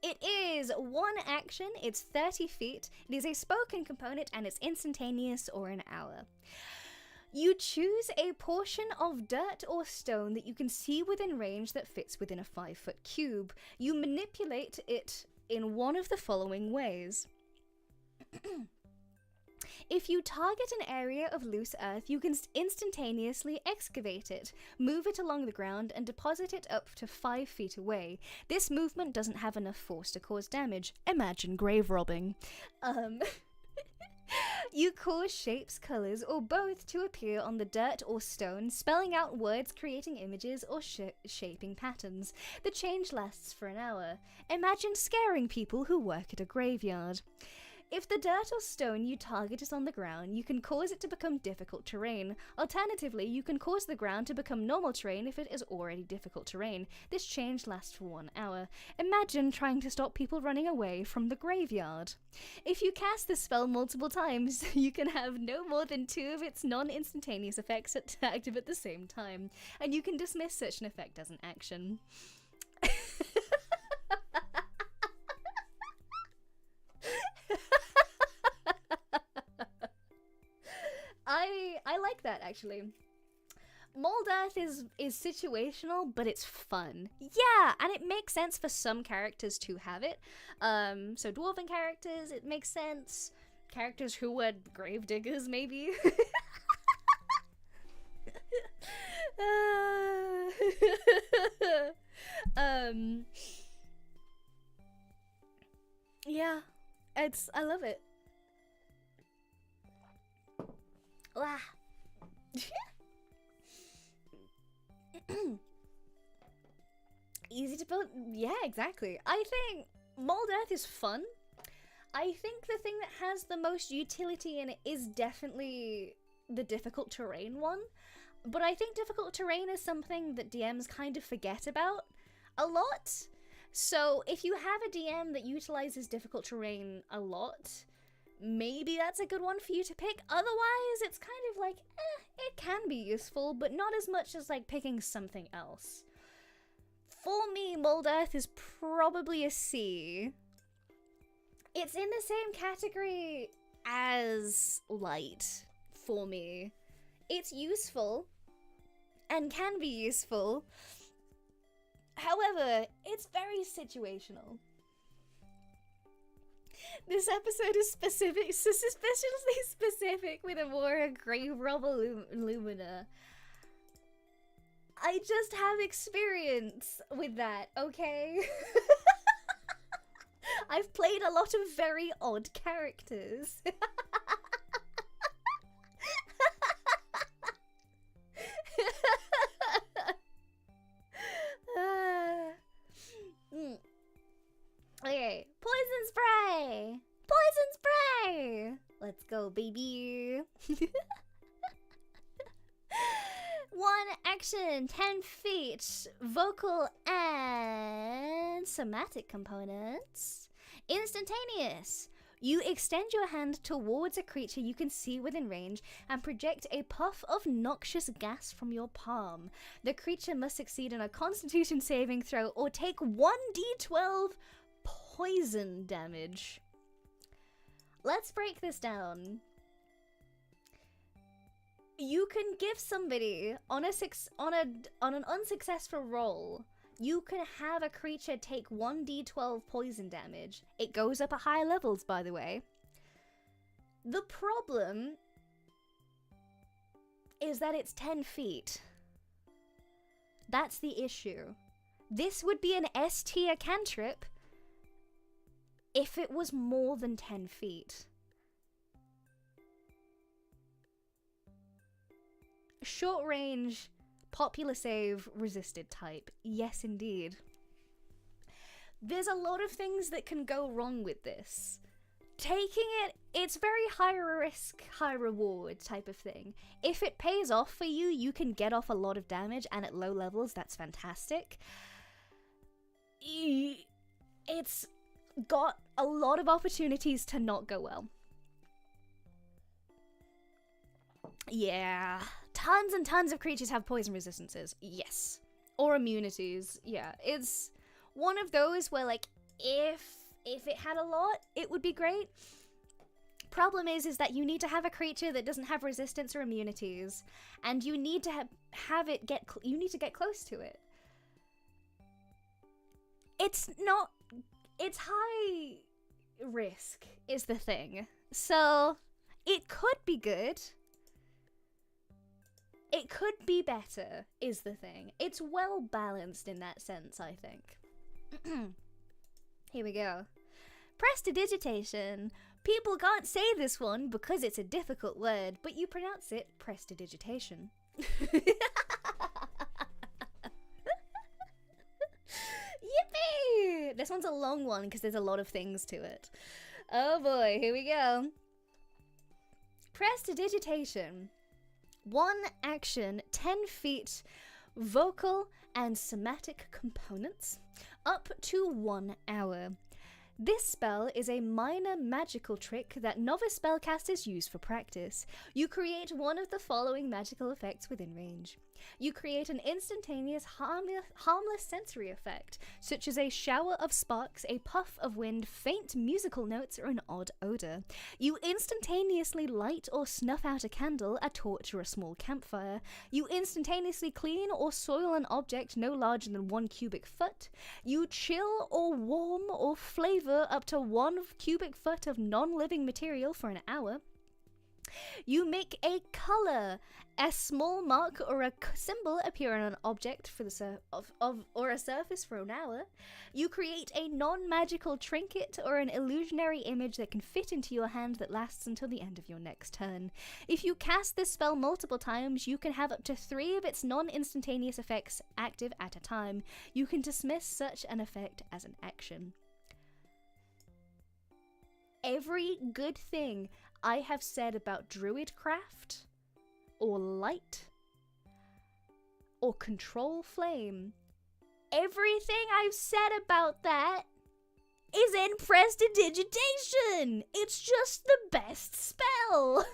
It is one action, it's 30 feet, it is a spoken component, and it's instantaneous or an hour. You choose a portion of dirt or stone that you can see within range that fits within a 5-foot cube. You manipulate it in one of the following ways. If you target an area of loose earth, you can instantaneously excavate it, move it along the ground, and deposit it up to 5 feet away. This movement doesn't have enough force to cause damage. Imagine grave robbing. You cause shapes, colors, or both to appear on the dirt or stone, spelling out words, creating images, or shaping patterns. The change lasts for an hour. Imagine scaring people who work at a graveyard. If the dirt or stone you target is on the ground, you can cause it to become difficult terrain. Alternatively, you can cause the ground to become normal terrain if it is already difficult terrain. This change lasts for 1 hour. Imagine trying to stop people running away from the graveyard. If you cast this spell multiple times, you can have no more than 2 of its non-instantaneous effects active at the same time, and you can dismiss such an effect as an action. I like that, actually. Mold Earth is situational, but it's fun. Yeah, and it makes sense for some characters to have it. So dwarven characters, it makes sense. characters who were gravediggers, maybe. Yeah, I love it. Wow. Easy to build. Yeah, exactly. I think Mold Earth is fun. I think the thing that has the most utility in it is definitely the difficult terrain one. But I think difficult terrain is something that DMs kind of forget about a lot. So if you have a DM that utilizes difficult terrain a lot, maybe that's a good one for you to pick. Otherwise, it's kind of like, it can be useful, but not as much as like picking something else. For me, Mold Earth is probably a C. It's in the same category as Light for me. It's useful and can be useful. However, it's very situational. This episode is especially specific with Amora, Grave Robber, Lumina. I just have experience with that, okay? I've played a lot of very odd characters. Okay, poison spray! Poison spray! Let's go, baby! 1 action, 10 feet, vocal and somatic components. Instantaneous. You extend your hand towards a creature you can see within range and project a puff of noxious gas from your palm. The creature must succeed on a Constitution saving throw or take 1d12 poison damage. Let's break this down. You can give somebody on an unsuccessful roll, you can have a creature take 1d12 poison damage. It goes up at higher levels, by the way. The problem is that it's 10 feet. That's the issue. This would be an S tier cantrip if it was more than 10 feet. Short range, popular save, resisted type. Yes, indeed. There's a lot of things that can go wrong with this. Taking it, it's very high risk, high reward type of thing. If it pays off for you, you can get off a lot of damage, and at low levels, that's fantastic. It's got a lot of opportunities to not go well. Yeah, tons and tons of creatures have poison resistances, yes. Or immunities, yeah. It's one of those where, like, if it had a lot, it would be great. Problem is that you need to have a creature that doesn't have resistance or immunities, and you need to have it you need to get close to it. It's high risk is the thing. So, it could be good. It could be better, is the thing. It's well balanced in that sense, I think. Here we go. Prestidigitation. People can't say this one because it's a difficult word, but you pronounce it prestidigitation. Yippee! This one's a long one because there's a lot of things to it. Oh boy, here we go. Prestidigitation. 1 action, 10 feet, vocal and somatic components, up to 1 hour. This spell is a minor magical trick that novice spellcasters use for practice. You create one of the following magical effects within range. You create an instantaneous harmless sensory effect, such as a shower of sparks, a puff of wind, faint musical notes, or an odd odor. You instantaneously light or snuff out a candle, a torch, or a small campfire. You instantaneously clean or soil an object no larger than 1 cubic foot. You chill or warm or flavor up to 1 cubic foot of non-living material for an hour. You make a color, a small mark or a symbol appear on an object for the or a surface for an hour. You create a non-magical trinket or an illusionary image that can fit into your hand that lasts until the end of your next turn. If you cast this spell multiple times, you can have up to 3 of its non-instantaneous effects active at a time. You can dismiss such an effect as an action. Every good thing I have said about Druidcraft, or light, or control flame, everything I've said about that is in prestidigitation! It's just the best spell!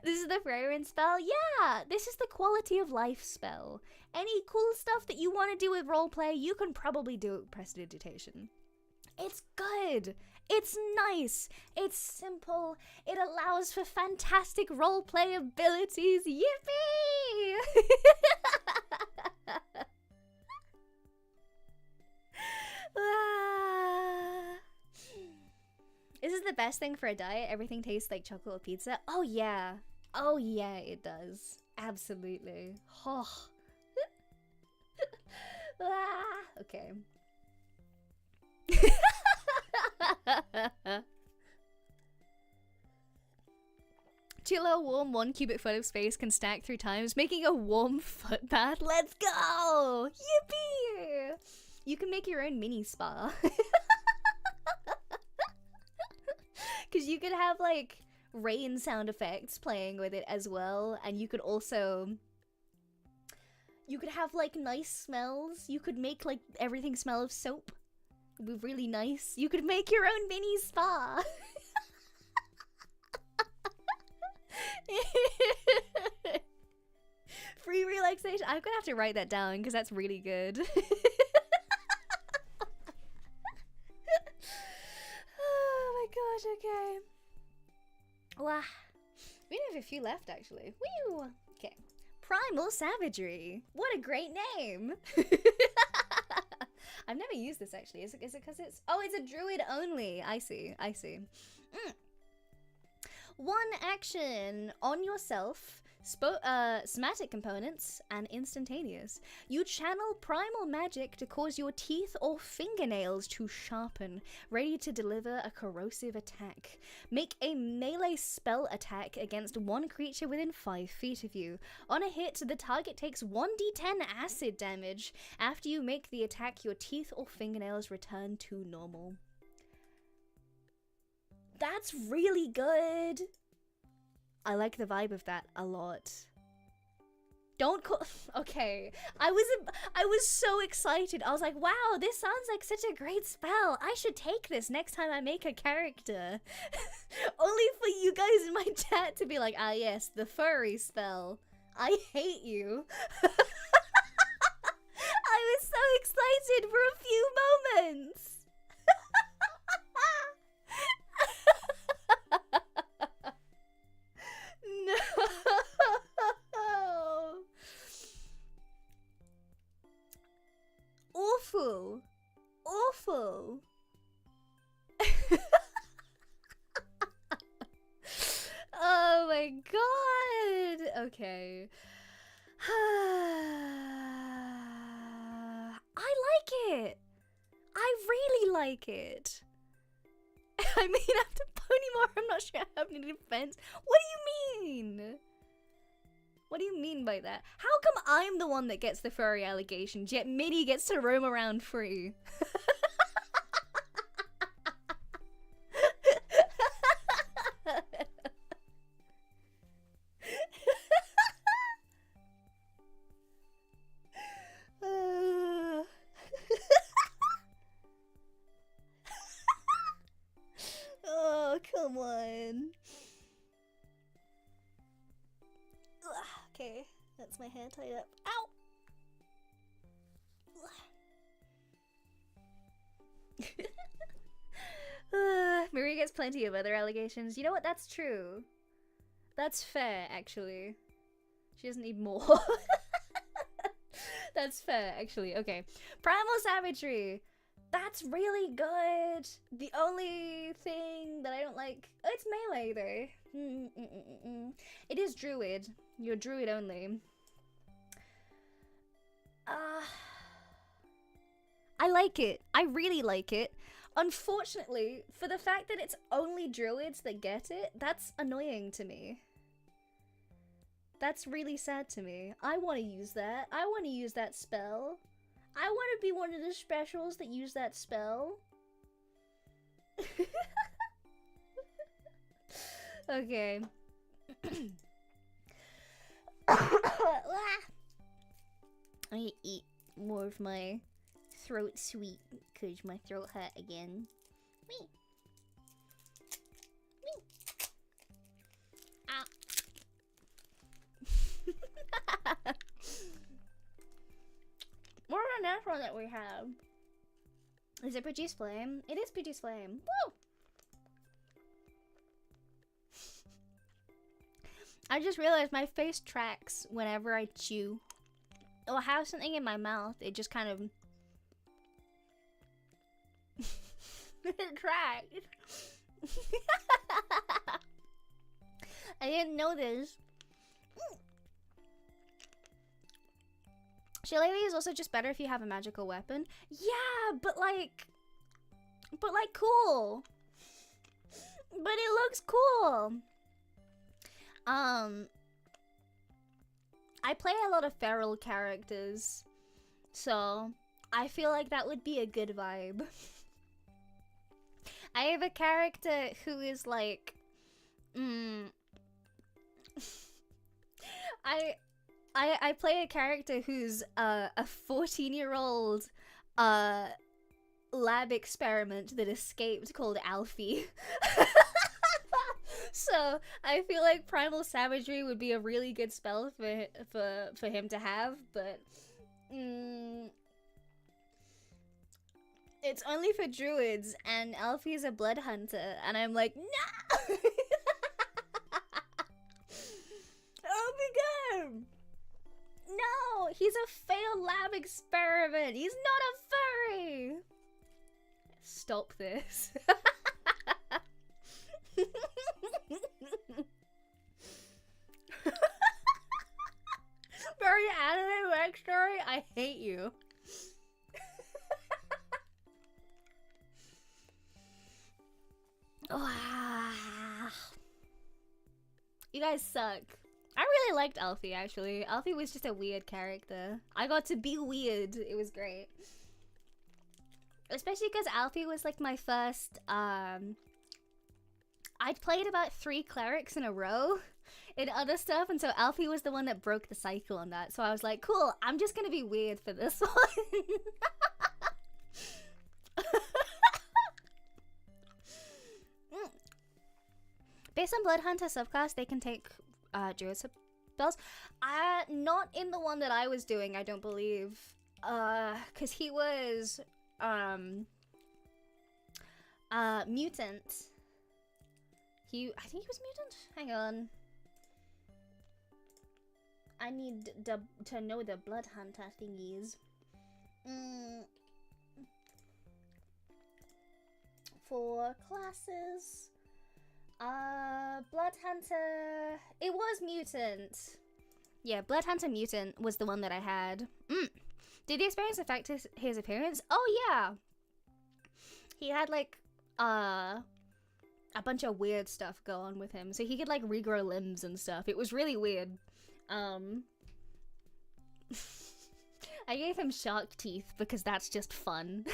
This is the fragrance spell? Yeah! This is the quality of life spell. Any cool stuff that you want to do with roleplay, you can probably do it with prestidigitation. It's good. It's nice. It's simple. It allows for fantastic roleplay abilities. Yippee! This is the best thing for a diet. Everything tastes like chocolate or pizza. Oh yeah. Oh yeah, it does. Absolutely. Oh. Okay. Chill or warm 1 cubic foot of space can stack 3 times, making a warm foot bath. Let's go! Yippee! You can make your own mini spa. Because you could have like rain sound effects playing with it as well, and you could also have like nice smells. You could make like everything smell of soap. It'd be really nice. You could make your own mini spa. Free relaxation. I'm gonna have to write that down because that's really good. Oh my gosh, okay. Wow. We have a few left actually. Woo! Okay. Primal Savagery. What a great name! I've never used this actually. Is it because it's... Oh, it's a druid only. I see. 1 action on yourself, somatic components, and instantaneous. You channel primal magic to cause your teeth or fingernails to sharpen, ready to deliver a corrosive attack. Make a melee spell attack against 1 creature within 5 feet of you. On a hit, the target takes 1d10 acid damage. After you make the attack, your teeth or fingernails return to normal. That's really good. I like the vibe of that a lot. Don't call... Okay. I was so excited. I was like, wow, this sounds like such a great spell. I should take this next time I make a character. Only for you guys in my chat to be like, ah yes, the furry spell. I hate you. I was so excited for a few moments. No. Awful. Awful. Oh my god. Okay. I like it. I really like it. I mean, after Ponymore, I'm not sure I have any defense. What do you mean? What do you mean by that? How come I'm the one that gets the furry allegations, yet Minnie gets to roam around free? Oh, come on. That's my hair tied up. Ow! Marie gets plenty of other allegations. You know what? That's true. That's fair, actually. She doesn't need more. That's fair, actually. Okay. Primal Savagery. That's really good. The only thing that I don't like... Oh, it's melee, though. It is druid. You're druid only. I like it. I really like it. Unfortunately, for the fact that it's only druids that get it, that's annoying to me. That's really sad to me. I want to use that. I want to use that spell. I want to be one of the specials that use that spell. Okay. I need to eat more of my throat sweet because my throat hurt again. Wee. Wee. Ow. What are the next one that we have? Is it Produce Flame? It is Produce Flame. Woo! I just realized my face tracks whenever I chew or have something in my mouth. It just kind of it tracks. I didn't know this. Shillelagh is also just better if you have a magical weapon. Yeah, but like cool. But it looks cool. I play a lot of feral characters, so I feel like that would be a good vibe. I have a character who is like, I play a character who's a 14-year-old lab experiment that escaped called Alfie. So I feel like Primal Savagery would be a really good spell for him to have, but it's only for druids, and Alfie's a blood hunter, and I'm like, no. Oh my god! No, he's a failed lab experiment. He's not a furry. Stop this. Very anime backstory. I hate you. You guys suck. I really liked Alfie, actually. Alfie was just a weird character. I got to be weird. It was great. Especially because Alfie was like my first, I'd played about 3 clerics in a row in other stuff, and so Alfie was the one that broke the cycle on that. So I was like, cool, I'm just gonna be weird for this one. Based on Blood Hunter subclass, they can take druid spells. Not in the one that I was doing, I don't believe. Cause he was mutant. I think he was mutant? Hang on. I need to know the Blood Hunter thingies. For classes. Blood Hunter. It was mutant. Yeah, Blood Hunter mutant was the one that I had. Did the experience affect his appearance? Oh yeah. He had like a bunch of weird stuff go on with him, so he could like regrow limbs and stuff. It was really weird. I gave him shark teeth because that's just fun.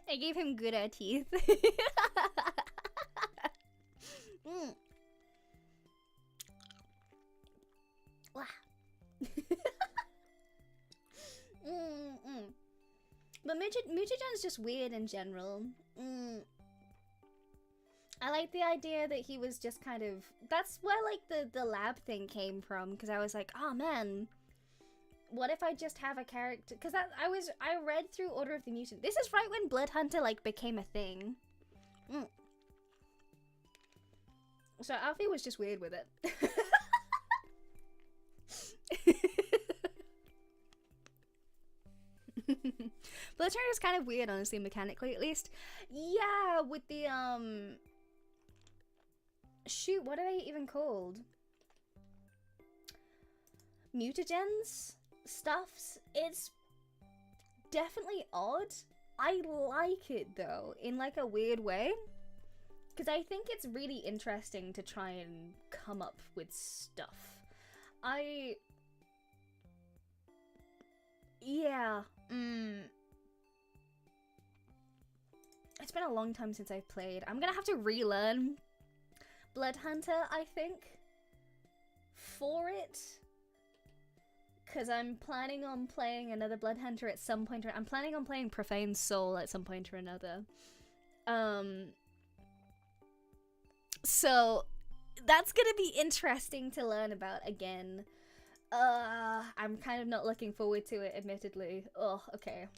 I gave him gooder teeth. Wow. But mutagen's just weird in general. I like the idea that he was just kind of, that's where like the lab thing came from, because I was like, oh man, what if I just have a character, because I read through Order of the Mutant. This is right when Blood Hunter like became a thing. So Alfie was just weird with it. Blood Hunter is kind of weird, honestly, mechanically at least. Yeah, with the shoot, what are they even called? Mutagens? Stuffs? It's definitely odd. I like it though, in like a weird way. Because I think it's really interesting to try and come up with stuff. Yeah. It's been a long time since I've played. I'm gonna have to relearn Blood Hunter, I think, for it. Because I'm planning on playing another Blood Hunter at some point. I'm planning on playing Profane Soul at some point or another. So that's gonna be interesting to learn about again. I'm kind of not looking forward to it, admittedly. Oh, okay.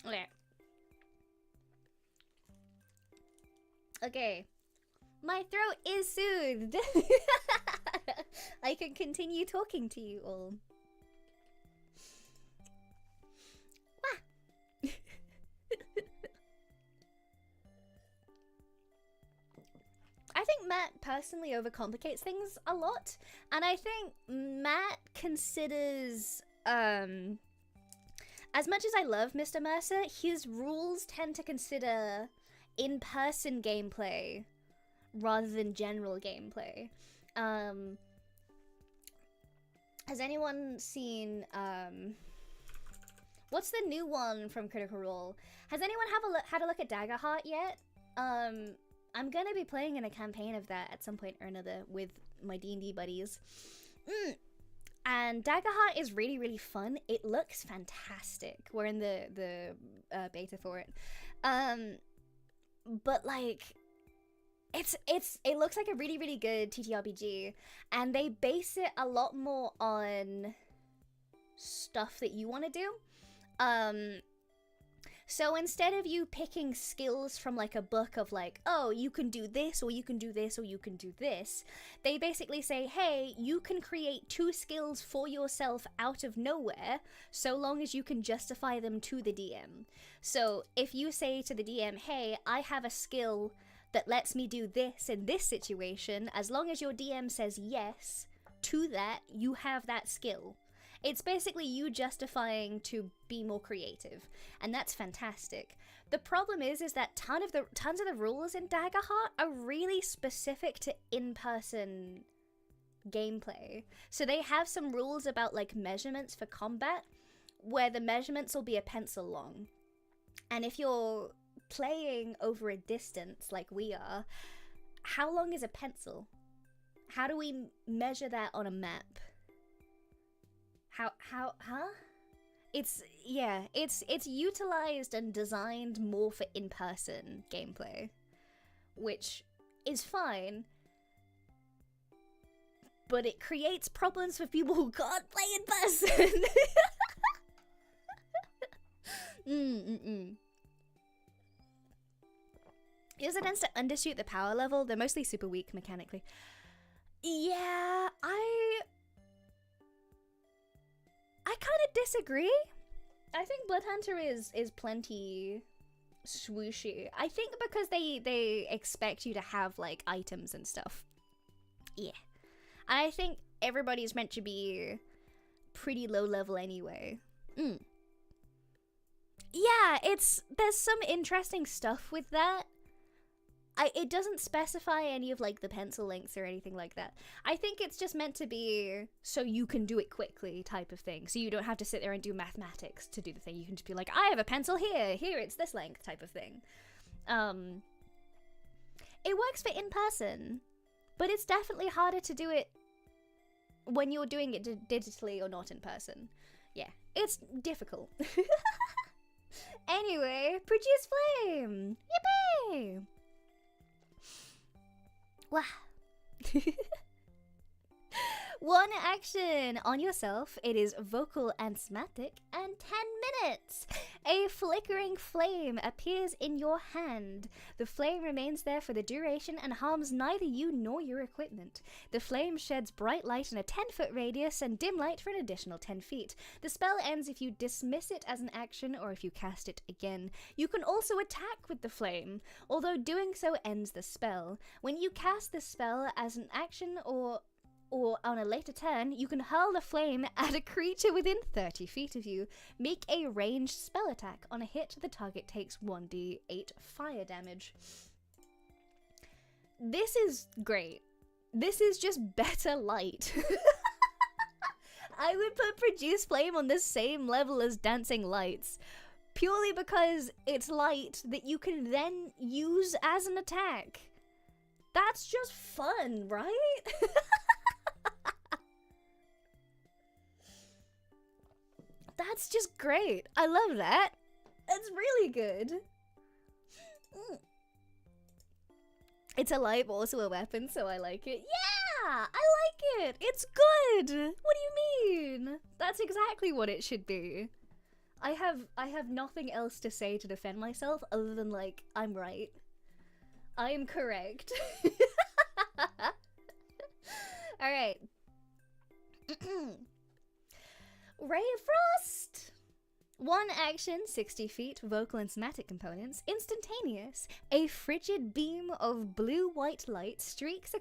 Okay. Okay. My throat is soothed. I can continue talking to you all. Wah. I think Matt personally overcomplicates things a lot, and I think Matt considers, as much as I love Mr. Mercer, his rules tend to consider in-person gameplay rather than general gameplay. Has anyone seen, what's the new one from Critical Role? Has anyone had a look at Daggerheart yet? I'm gonna be playing in a campaign of that at some point or another with my D&D buddies. And Daggerheart is really, really fun. It looks fantastic. We're in the beta for it. But like, it looks like a really, really good TTRPG, and they base it a lot more on stuff that you want to do. So instead of you picking skills from like a book of like, oh, you can do this, or you can do this, or you can do this, they basically say, hey, you can create 2 skills for yourself out of nowhere, so long as you can justify them to the DM. So if you say to the DM, hey, I have a skill that lets me do this in this situation, as long as your DM says yes to that, you have that skill. It's basically you justifying to be more creative, and that's fantastic. The problem is that tons of the rules in Daggerheart are really specific to in-person gameplay. So they have some rules about like measurements for combat, where the measurements will be a pencil long. And if you're playing over a distance like we are, how long is a pencil? How do we measure that on a map? Huh? It's utilized and designed more for in-person gameplay, which is fine, but it creates problems for people who can't play in person. It also tends to undershoot the power level. They're mostly super weak mechanically. Yeah, I kind of disagree. I think Blood Hunter is plenty swooshy. I think because they expect you to have like items and stuff. Yeah. I think everybody's meant to be pretty low level anyway. Yeah, there's some interesting stuff with that. It doesn't specify any of like the pencil lengths or anything like that. I think it's just meant to be so you can do it quickly type of thing. So you don't have to sit there and do mathematics to do the thing. You can just be like, I have a pencil here it's this length type of thing. It works for in person, but it's definitely harder to do it when you're doing it digitally or not in person. Yeah, it's difficult. Anyway, produce flame! Yippee! Wow. One action on yourself. It is vocal and somatic, and 10 minutes. A flickering flame appears in your hand. The flame remains there for the duration and harms neither you nor your equipment. The flame sheds bright light in a 10-foot radius and dim light for an additional 10 feet. The spell ends if you dismiss it as an action or if you cast it again. You can also attack with the flame, although doing so ends the spell. When you cast the spell as an action or on a later turn, you can hurl the flame at a creature within 30 feet of you. Make a ranged spell attack. On a hit, the target takes 1d8 fire damage. This is great. This is just better light. I would put Produce Flame on the same level as Dancing Lights, purely because it's light that you can then use as an attack. That's just fun, right? That's just great. I love that. It's really good. It's a light, but also a weapon, so I like it. Yeah, I like it. It's good. What do you mean? That's exactly what it should be. I have nothing else to say to defend myself other than, like, I'm right. I am correct. All right. Ray of Frost! One action, 60 feet, vocal and somatic components, instantaneous. A frigid beam of blue-white light streaks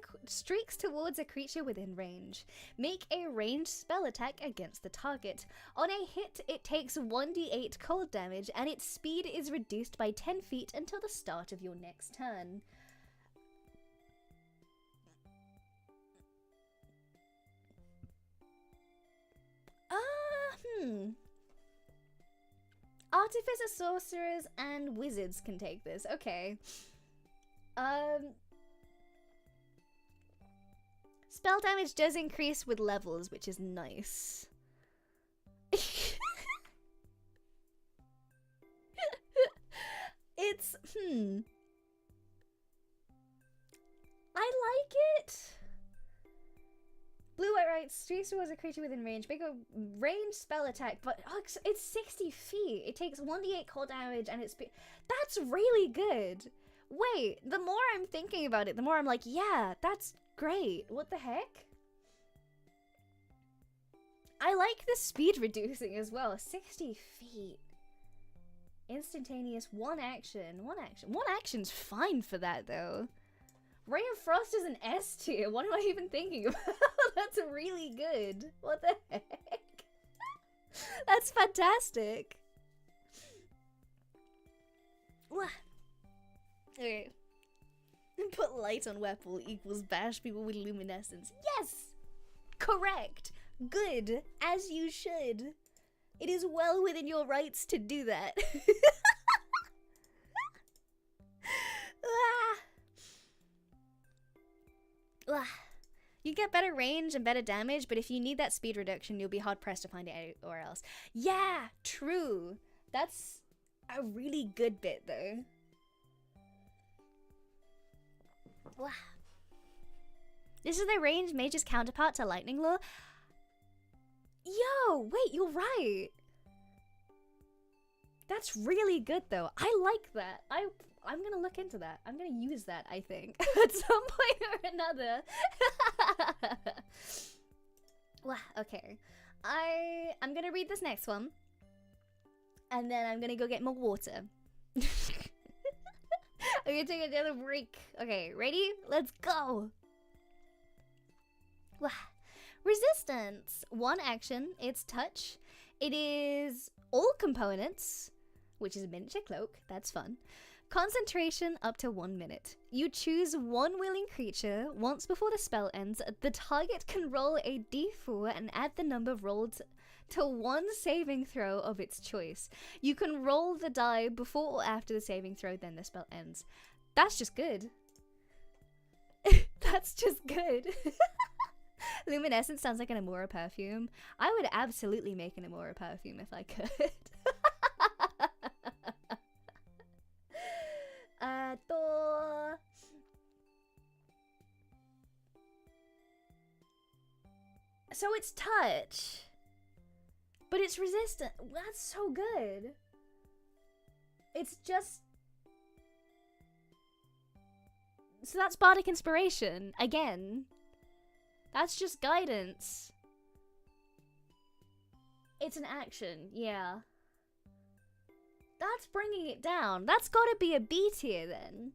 towards a creature within range. Make a ranged spell attack against the target. On a hit, it takes 1d8 cold damage, and its speed is reduced by 10 feet until the start of your next turn. Artificer, sorcerers, and wizards can take this. Okay. Spell damage does increase with levels, which is nice. It's, I like it. Blue, white, right, streaks towards a creature within range. Make a ranged spell attack, but it's 60 feet. It takes 1d8 cold damage, and it's... That's really good. Wait, the more I'm thinking about it, the more I'm like, yeah, that's great. What the heck? I like the speed reducing as well. 60 feet. Instantaneous, one action. One action's fine for that, though. Ray of Frost is an S tier. What am I even thinking about? That's really good. What the heck? That's fantastic. Okay. Put light on weapon equals bash people with luminescence. Yes! Correct. Good. As you should. It is well within your rights to do that. You get better range and better damage, but if you need that speed reduction, you'll be hard-pressed to find it anywhere else. Yeah, true. That's a really good bit, though. Wow. This is the range mage's counterpart to Lightning Law. Yo, wait, you're right. That's really good, though. I like that. I'm gonna look into that. I'm gonna use that, I think, at some point or another. Wow, okay. I'm gonna read this next one, and then I'm gonna go get more water. I'm gonna take another break. Okay, ready? Let's go. Wow. Resistance. One action. It's touch. It is all components, which is a miniature cloak. That's fun. Concentration up to 1 minute. You choose one willing creature. Once before the spell ends, the target can roll a d4 and add the number rolled to one saving throw of its choice. You can roll the die before or after the saving throw, then the spell ends. That's just good. That's just good. Luminescence sounds like an Amora perfume. I would absolutely make an Amora perfume if I could. So it's touch. But it's resistant. That's so good. It's just... So that's bardic inspiration. Again. That's just guidance. It's an action. Yeah. That's bringing it down. That's gotta be a B tier then.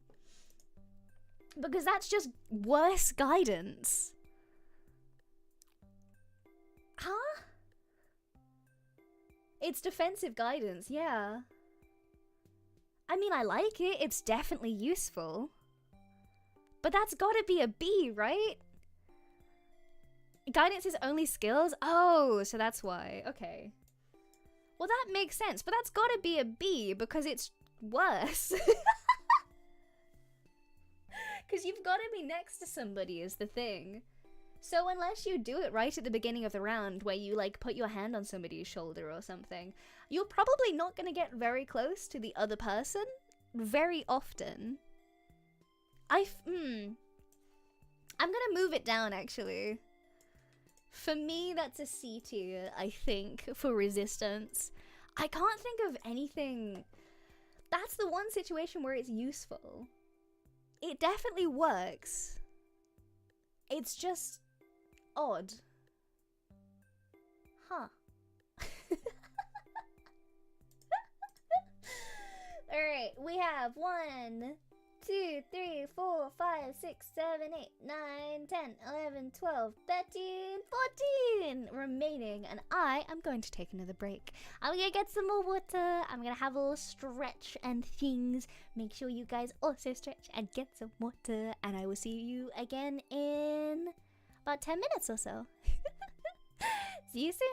Because that's just worse guidance. Huh? It's defensive guidance, yeah. I mean, I like it. It's definitely useful. But that's gotta be a B, right? Guidance is only skills? Oh, so that's why. Okay. Well, that makes sense, but that's gotta be a B because it's worse. Because you've gotta be next to somebody is the thing. So unless you do it right at the beginning of the round where you like put your hand on somebody's shoulder or something, you're probably not gonna get very close to the other person very often. I'm gonna move it down actually. For me, that's a C tier, I think, for resistance. I can't think of anything. That's the one situation where it's useful. It definitely works. It's just odd. Huh. Alright, we have 1, 2, 3, 4, 5, 6, 7, 8, 9, 10, 11, 12, 13, 14 remaining, and I am going to take another break. I'm gonna get some more water, I'm gonna have a little stretch and things. Make sure you guys also stretch and get some water, and I will see you again in about 10 minutes or so. See you soon.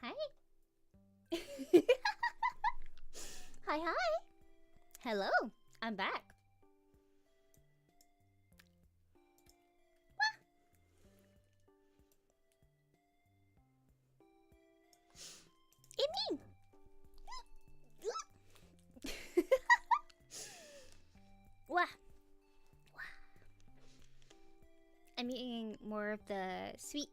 Hi. Hi, hi. Hello, I'm back. It me. Wah. I'm eating more of the sweet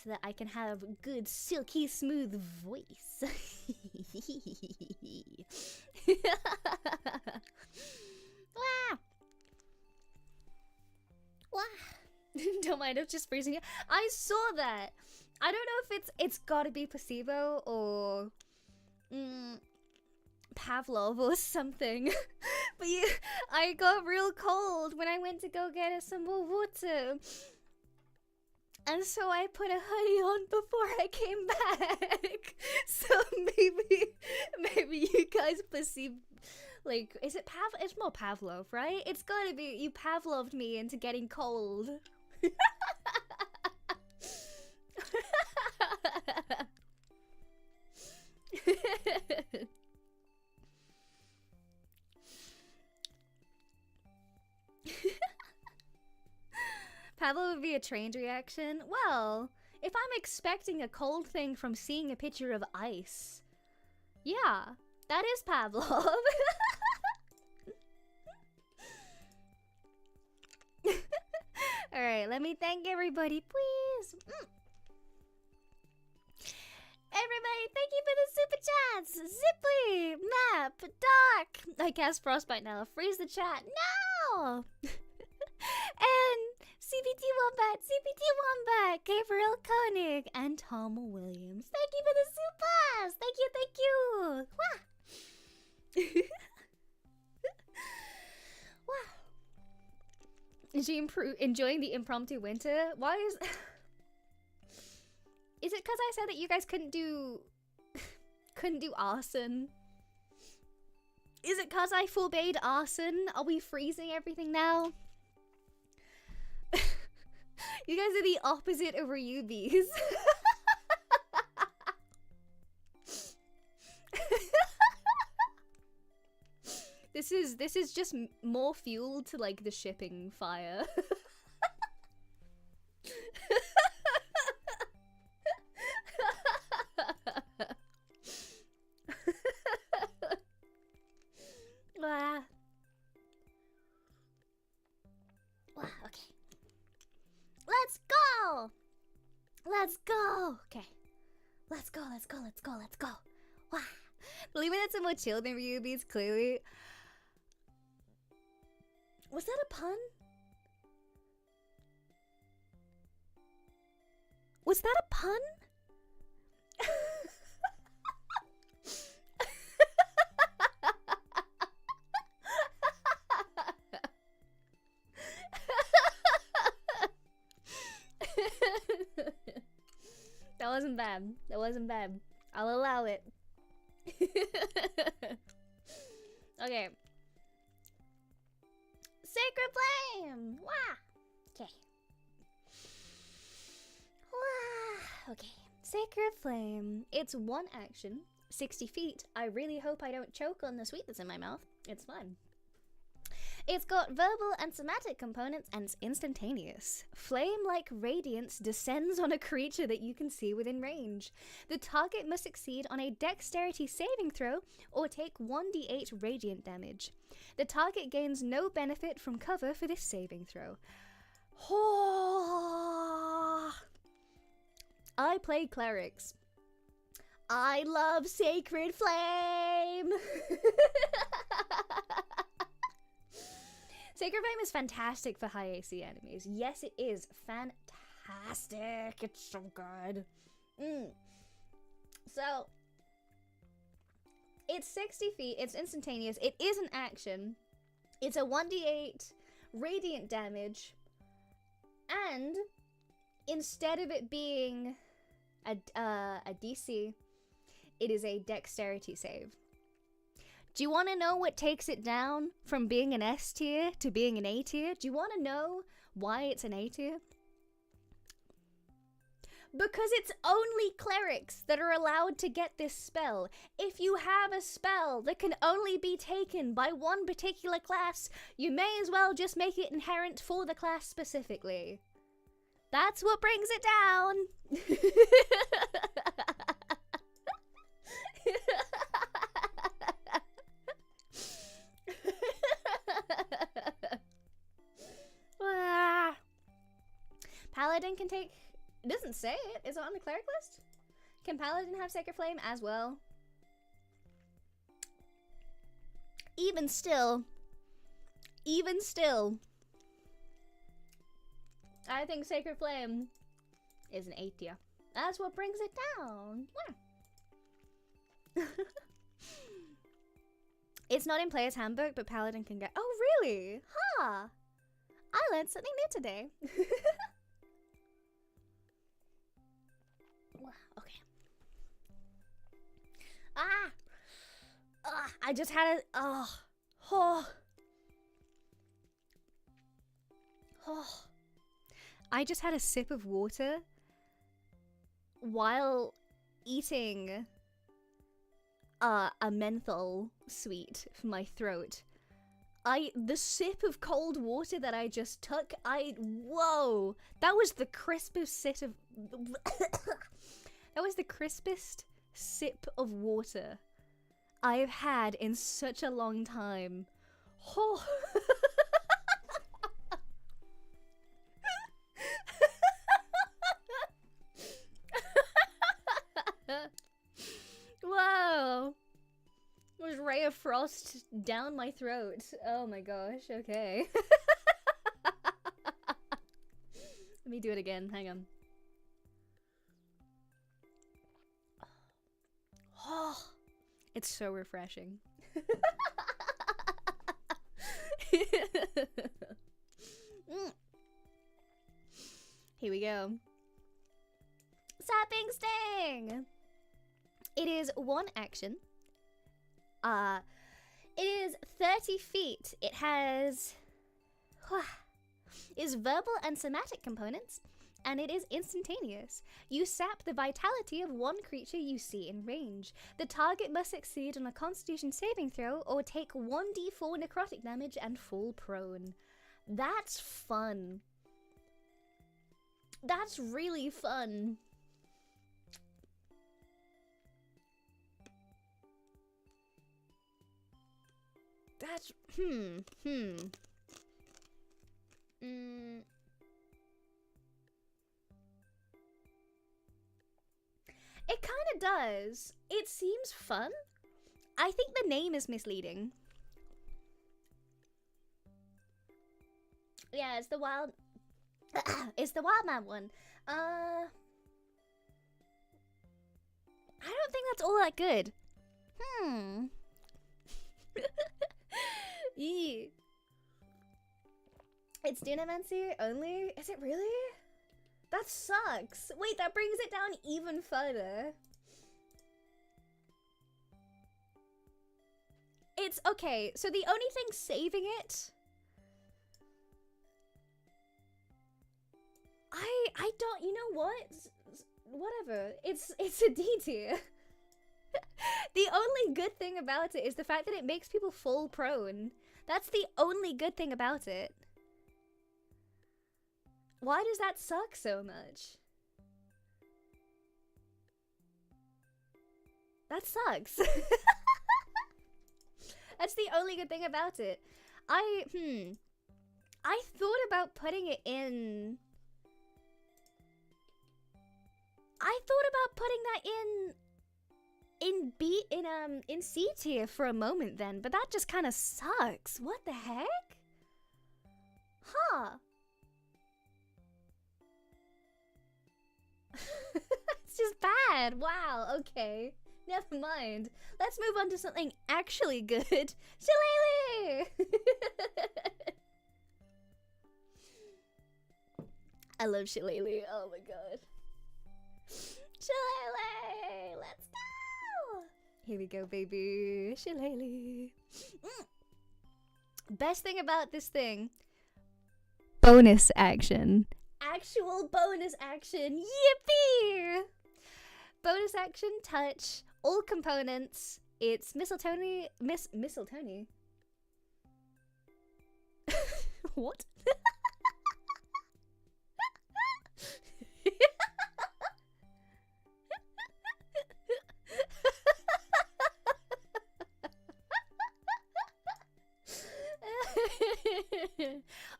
so that I can have a good, silky, smooth voice. Wow. Wow. Don't mind, I'm just freezing it. I saw that. I don't know if it's gotta be placebo or Pavlov or something. But I got real cold when I went to go get us some more water. And so I put a hoodie on before I came back. So maybe you guys perceive, like, is it it's more Pavlov, right? It's gotta be, you Pavloved me into getting cold. Pavlov would be a trained reaction. Well, if I'm expecting a cold thing from seeing a picture of ice, yeah, that is Pavlov. Alright, let me thank everybody, please. Everybody, thank you for the super chats! Zipley, Map, Doc! I cast Frostbite now. Freeze the chat. No! And CBT Wombat, Gabriel Koenig, and Tom Williams. Thank you for the supers! Thank you! Wow! Wow. Is she enjoying the impromptu winter? Why is... Is it because I said that you guys couldn't do arson? Is it because I forbade arson? Are we freezing everything now? You guys are the opposite of Ryubies. This is just more fuel to like the shipping fire. Wow, okay. Let's go! Let's go! Okay. Let's go. Wow. Believe me, that's more chill than Ryubi's, clearly. Was that a pun? Was that a pun? That wasn't bad. I'll allow it. Okay. Sacred Flame! Wah! Okay. Wah! Okay. Sacred Flame. It's one action, 60 feet. I really hope I don't choke on the sweet that's in my mouth. It's fine. It's got verbal and somatic components and it's instantaneous. Flame-like radiance descends on a creature that you can see within range. The target must succeed on a dexterity saving throw or take 1d8 radiant damage. The target gains no benefit from cover for this saving throw. I play clerics. I love Sacred Flame! Sacred Flame is fantastic for high AC enemies. Yes, it is fantastic. It's so good. So, it's 60 feet. It's instantaneous. It is an action. It's a 1d8 radiant damage. And instead of it being a DC, it is a dexterity save. Do you want to know what takes it down from being an S tier to being an A tier? Do you want to know why it's an A tier? Because it's only clerics that are allowed to get this spell. If you have a spell that can only be taken by one particular class, you may as well just make it inherent for the class specifically. That's what brings it down. Paladin can take... It doesn't say it. Is it on the cleric list? Can Paladin have Sacred Flame as well? Even still, I think Sacred Flame is an 8 tier. That's what brings it down. Yeah. It's not in Player's Handbook, but Paladin can get... Oh, really? Huh. I learned something new today. Okay. I just had a... I just had a sip of water while eating a menthol sweet for my throat. The sip of cold water that I just took, whoa, that was the crispest sip of, that was the crispest sip of water I've had in such a long time. Oh. Whoa. It was Ray of Frost down my throat. Oh my gosh, okay. Let me do it again, hang on. Oh, it's so refreshing. Here we go. Sapping Sting! It is one action. It is 30 feet. It has... is verbal and somatic components, and it is instantaneous. You sap the vitality of one creature you see in range. The target must succeed on a Constitution saving throw or take 1d4 necrotic damage and fall prone. That's fun. That's really fun. That's... It kind of does. It seems fun. I think the name is misleading. Yeah, it's the wild... it's the wild man one. I don't think that's all that good. Yee. It's Dunamancy only? Is it really? That sucks. Wait, that brings it down even further. It's okay. So the only thing saving it... I don't... You know what? Whatever. It's a D tier. The only good thing about it is the fact that it makes people fall prone. That's the only good thing about it. Why does that suck so much? That sucks. That's the only good thing about it. I thought about putting it in... I thought about putting that in C tier for a moment then, but that just kind of sucks. What the heck? Huh. It's just bad. Wow, okay. Never mind. Let's move on to something actually good. Shillelagh! I love Shillelagh. Oh my god. Shillelagh! Let's go! Here we go, baby. Shillelagh. Best thing about this thing. Bonus action. Actual bonus action. Yippee! you. Bonus action, touch, all components. It's mistletoe. Mistletoe? What?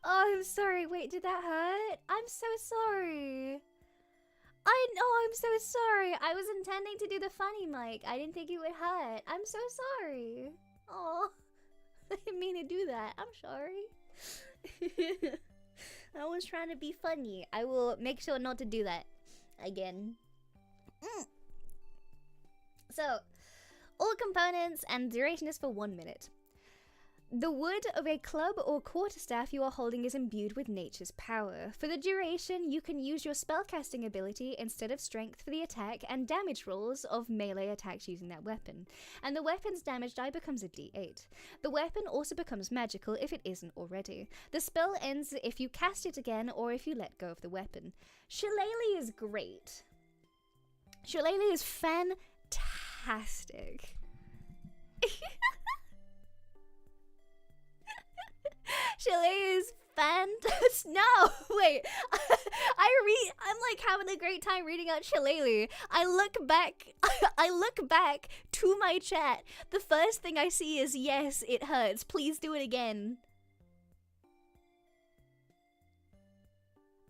Oh, I'm sorry. Wait, did that hurt? I'm so sorry. I know, I'm so sorry. I was intending to do the funny mic. I didn't think it would hurt. I'm so sorry. Oh, I didn't mean to do that. I'm sorry. I was trying to be funny. I will make sure not to do that again. So, all components and duration is for 1 minute. The wood of a club or quarterstaff you are holding is imbued with nature's power. For the duration, you can use your spellcasting ability instead of strength for the attack and damage rolls of melee attacks using that weapon. And the weapon's damage die becomes a d8. The weapon also becomes magical if it isn't already. The spell ends if you cast it again or if you let go of the weapon. Shillelagh is great. Shillelagh is fantastic. Shillelagh is fantastic. No, wait. I'm like having a great time reading out Shillelagh. I look back to my chat. The first thing I see is, yes, it hurts. Please do it again.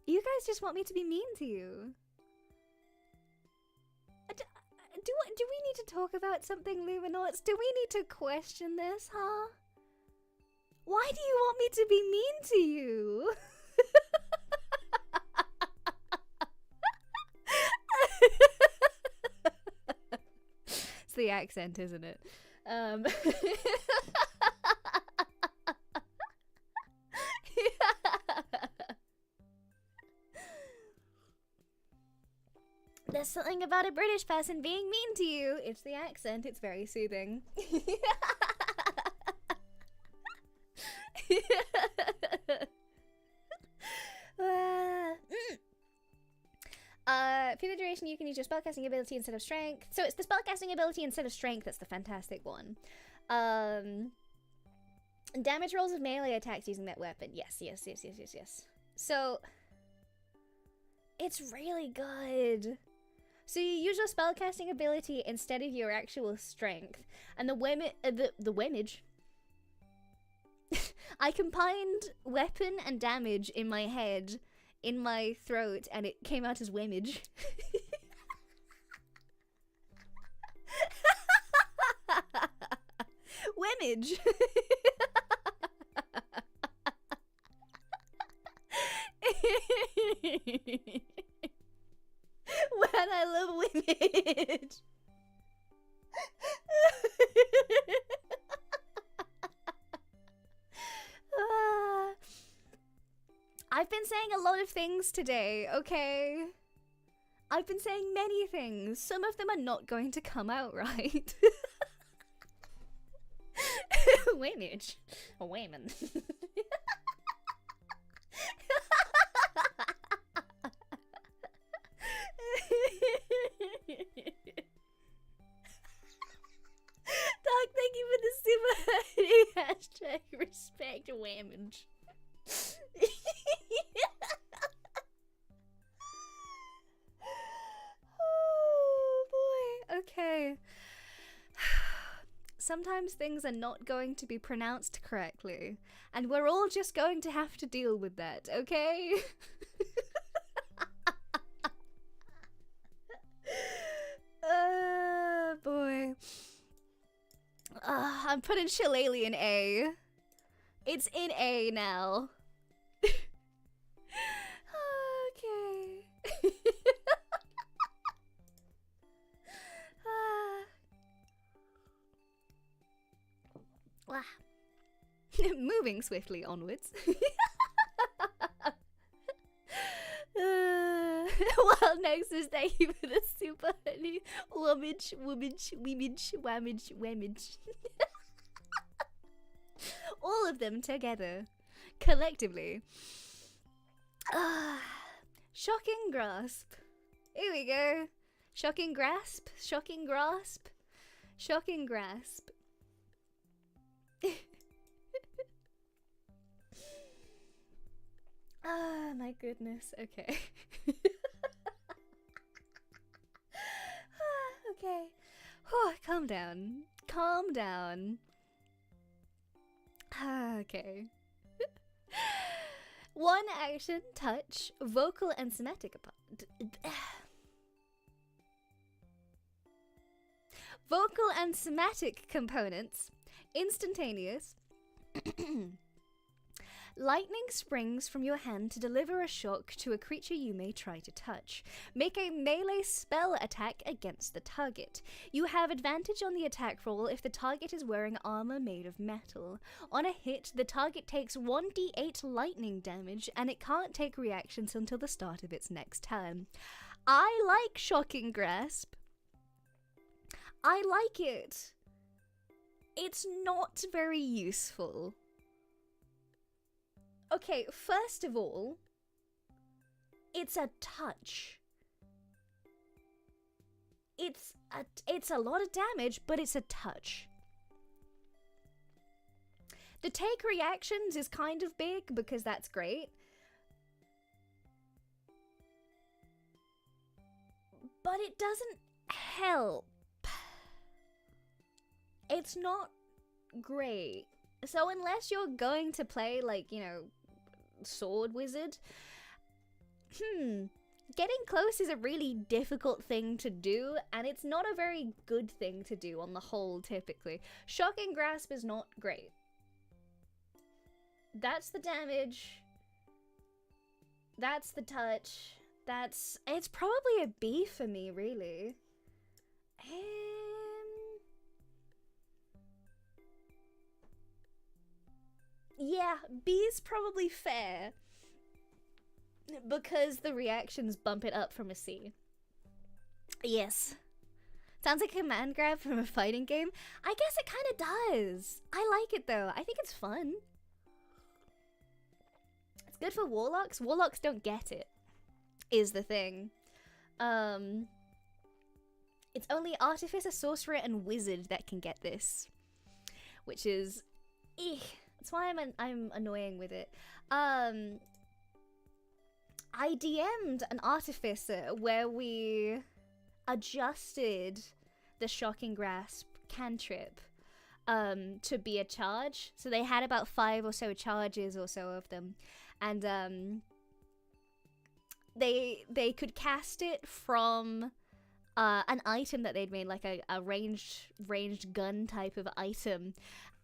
You guys just want me to be mean to you. Do we need to talk about something, Luminauts? Do we need to question this, huh? Why do you want me to be mean to you? It's the accent, isn't it? There's something about a British person being mean to you. It's the accent. It's very soothing. For the duration, you can use your spellcasting ability instead of strength. So it's the spellcasting ability instead of strength that's the fantastic one. Damage rolls of melee attacks using that weapon. Yes. So it's really good. So you use your spellcasting ability instead of your actual strength, and the wemage. I combined weapon and damage in my head, in my throat, and it came out as wemage. Wemage. Man, I love wemage. I've been saying a lot of things today, okay? I've been saying many things. Some of them are not going to come out right. Wemage. A wayman. Doc, thank you for the super hashtag respect whamage. Oh boy, okay. Sometimes things are not going to be pronounced correctly, and we're all just going to have to deal with that, okay? Boy. I'm putting Shillelagh in A. It's in A now. Okay. Moving swiftly onwards. Well, next is thank you for the super honey. Womage, wamage. All of them together, collectively. Shocking grasp. Here we go. Shocking grasp, shocking grasp, shocking grasp. Ah, my goodness. Okay. Okay. Oh, calm down. Calm down. Okay. One action, touch, vocal and somatic vocal and somatic components, instantaneous. Lightning springs from your hand to deliver a shock to a creature you may try to touch. Make a melee spell attack against the target. You have advantage on the attack roll if the target is wearing armor made of metal. On a hit, the target takes 1d8 lightning damage, and it can't take reactions until the start of its next turn. I like Shocking Grasp. I like it. It's not very useful. Okay, first of all, it's a touch. It's a lot of damage, but it's a touch. The take reactions is kind of big because that's great. But it doesn't help. It's not great. So unless you're going to play, like, you know, sword wizard, getting close is a really difficult thing to do, and it's not a very good thing to do on the whole, typically. Shocking Grasp is not great. That's the damage. That's the touch. It's probably a B for me, really. Yeah, B is probably fair. Because the reactions bump it up from a C. Yes. Sounds like a command grab from a fighting game. I guess it kind of does. I like it though. I think it's fun. It's good for warlocks. Warlocks don't get it, is the thing. It's only artificer, sorcerer, and wizard that can get this, which is, that's why I'm annoying with it. I DM'd an artificer where we adjusted the Shocking Grasp cantrip to be a charge. So they had about 5 or so charges or so of them, and they could cast it from an item that they'd made, like a ranged gun type of item,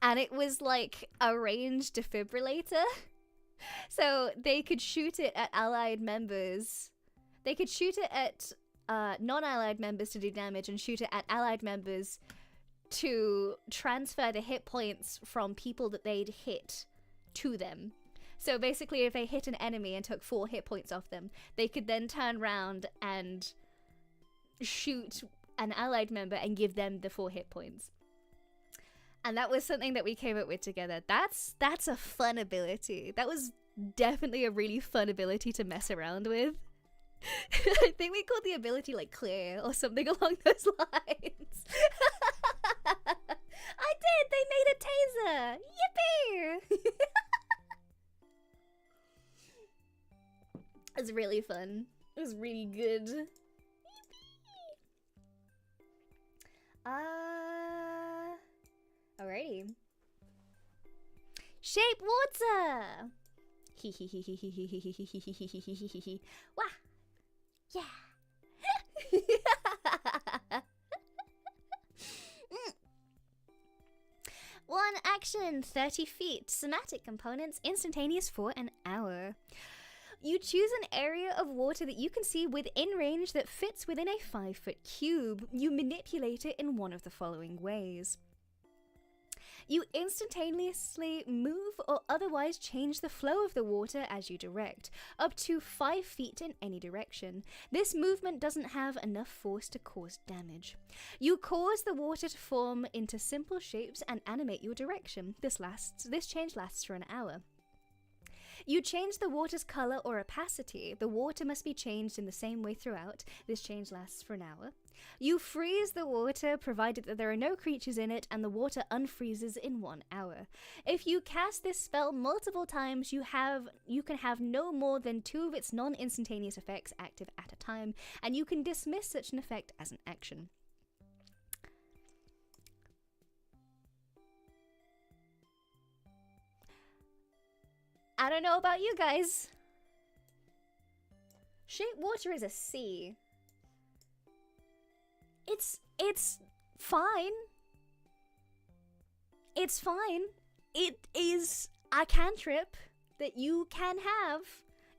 and it was like a ranged defibrillator. So they could shoot it at allied members. They could shoot it at non-allied members to do damage, and shoot it at allied members to transfer the hit points from people that they'd hit to them. So basically, if they hit an enemy and took 4 hit points off them, they could then turn around and shoot an allied member and give them the 4 hit points. And that was something that we came up with together. That's a fun ability. That was definitely a really fun ability to mess around with. I think we called the ability like Clear or something along those lines. I did! They made a taser! Yippee! It was really fun. It was really good. Yippee! Alrighty. Shape water! Wah! Yeah! One action, 30 feet. Somatic components, instantaneous for an hour. You choose an area of water that you can see within range that fits within a 5-foot cube. You manipulate it in one of the following ways. You instantaneously move or otherwise change the flow of the water as you direct, up to 5 feet in any direction. This movement doesn't have enough force to cause damage. You cause the water to form into simple shapes and animate your direction. This change lasts for an hour. You change the water's color or opacity. The water must be changed in the same way throughout. This change lasts for an hour. You freeze the water, provided that there are no creatures in it, and the water unfreezes in 1 hour. If you cast this spell multiple times, you can have no more than 2 of its non-instantaneous effects active at a time, and you can dismiss such an effect as an action. I don't know about you guys. Shape water is a C. It's fine. It's fine. It is a cantrip that you can have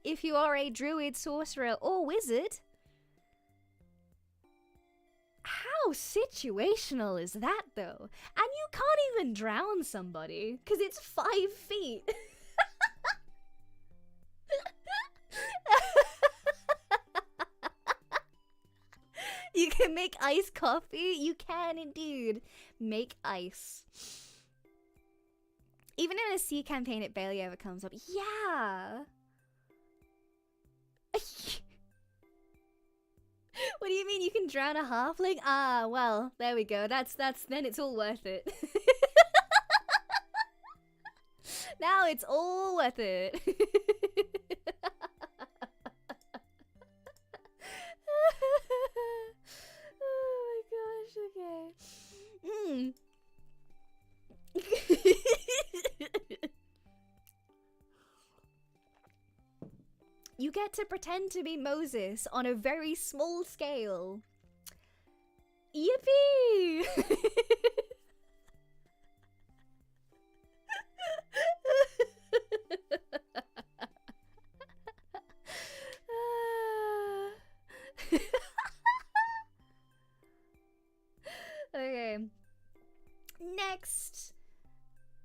if you are a druid, sorcerer, or wizard. How situational is that, though? And you can't even drown somebody, because it's 5 feet. You can make iced coffee? You can indeed make ice. Even in a C campaign, it barely ever comes up. Yeah. What do you mean you can drown a halfling? Ah, well, there we go. That's then it's all worth it. Now it's all worth it. Oh my gosh, okay. You get to pretend to be Moses on a very small scale. Yippee! Okay. Next.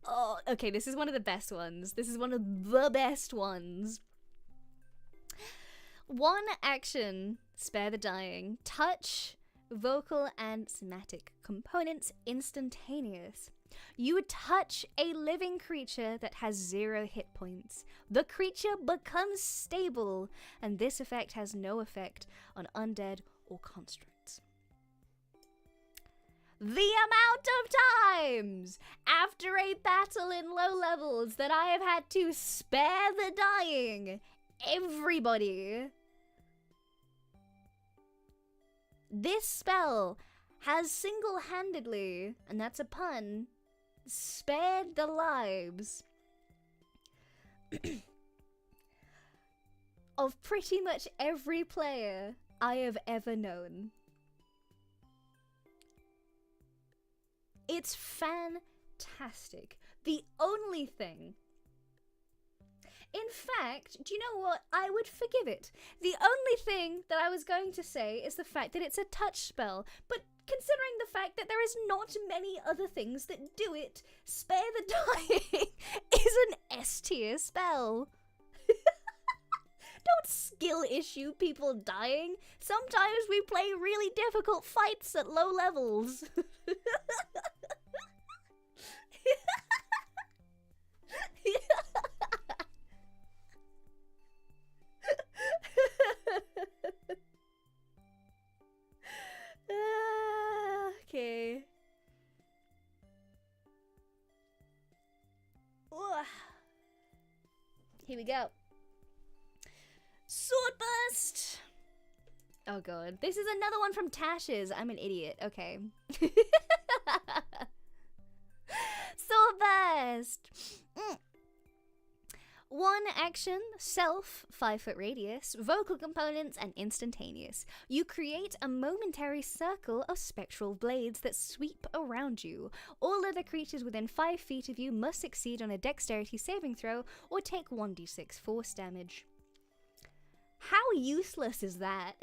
Oh, okay, this is one of the best ones. This is one of the best ones. 1 action, spare the dying. Touch, vocal, and somatic components instantaneous. You touch a living creature that has 0 hit points. The creature becomes stable, and this effect has no effect on undead or constructs. The amount of times after a battle in low levels that I have had to spare the dying. Everybody. This spell has single-handedly, and that's a pun, spared the lives of pretty much every player I have ever known. It's fantastic. The only thing... In fact, do you know what? I would forgive it. The only thing that I was going to say is the fact that it's a touch spell. But considering the fact that there is not many other things that do it, Spare the Dying is an S tier spell. Don't skill issue people dying. Sometimes we play really difficult fights at low levels. Okay. Here we go. Swordburst! Oh god. This is another one from Tash's. I'm an idiot. Okay. Swordburst! 1 action, self, 5-foot radius, vocal components, and instantaneous. You create a momentary circle of spectral blades that sweep around you. All other creatures within 5 feet of you must succeed on a dexterity saving throw or take 1d6 force damage. How useless is that?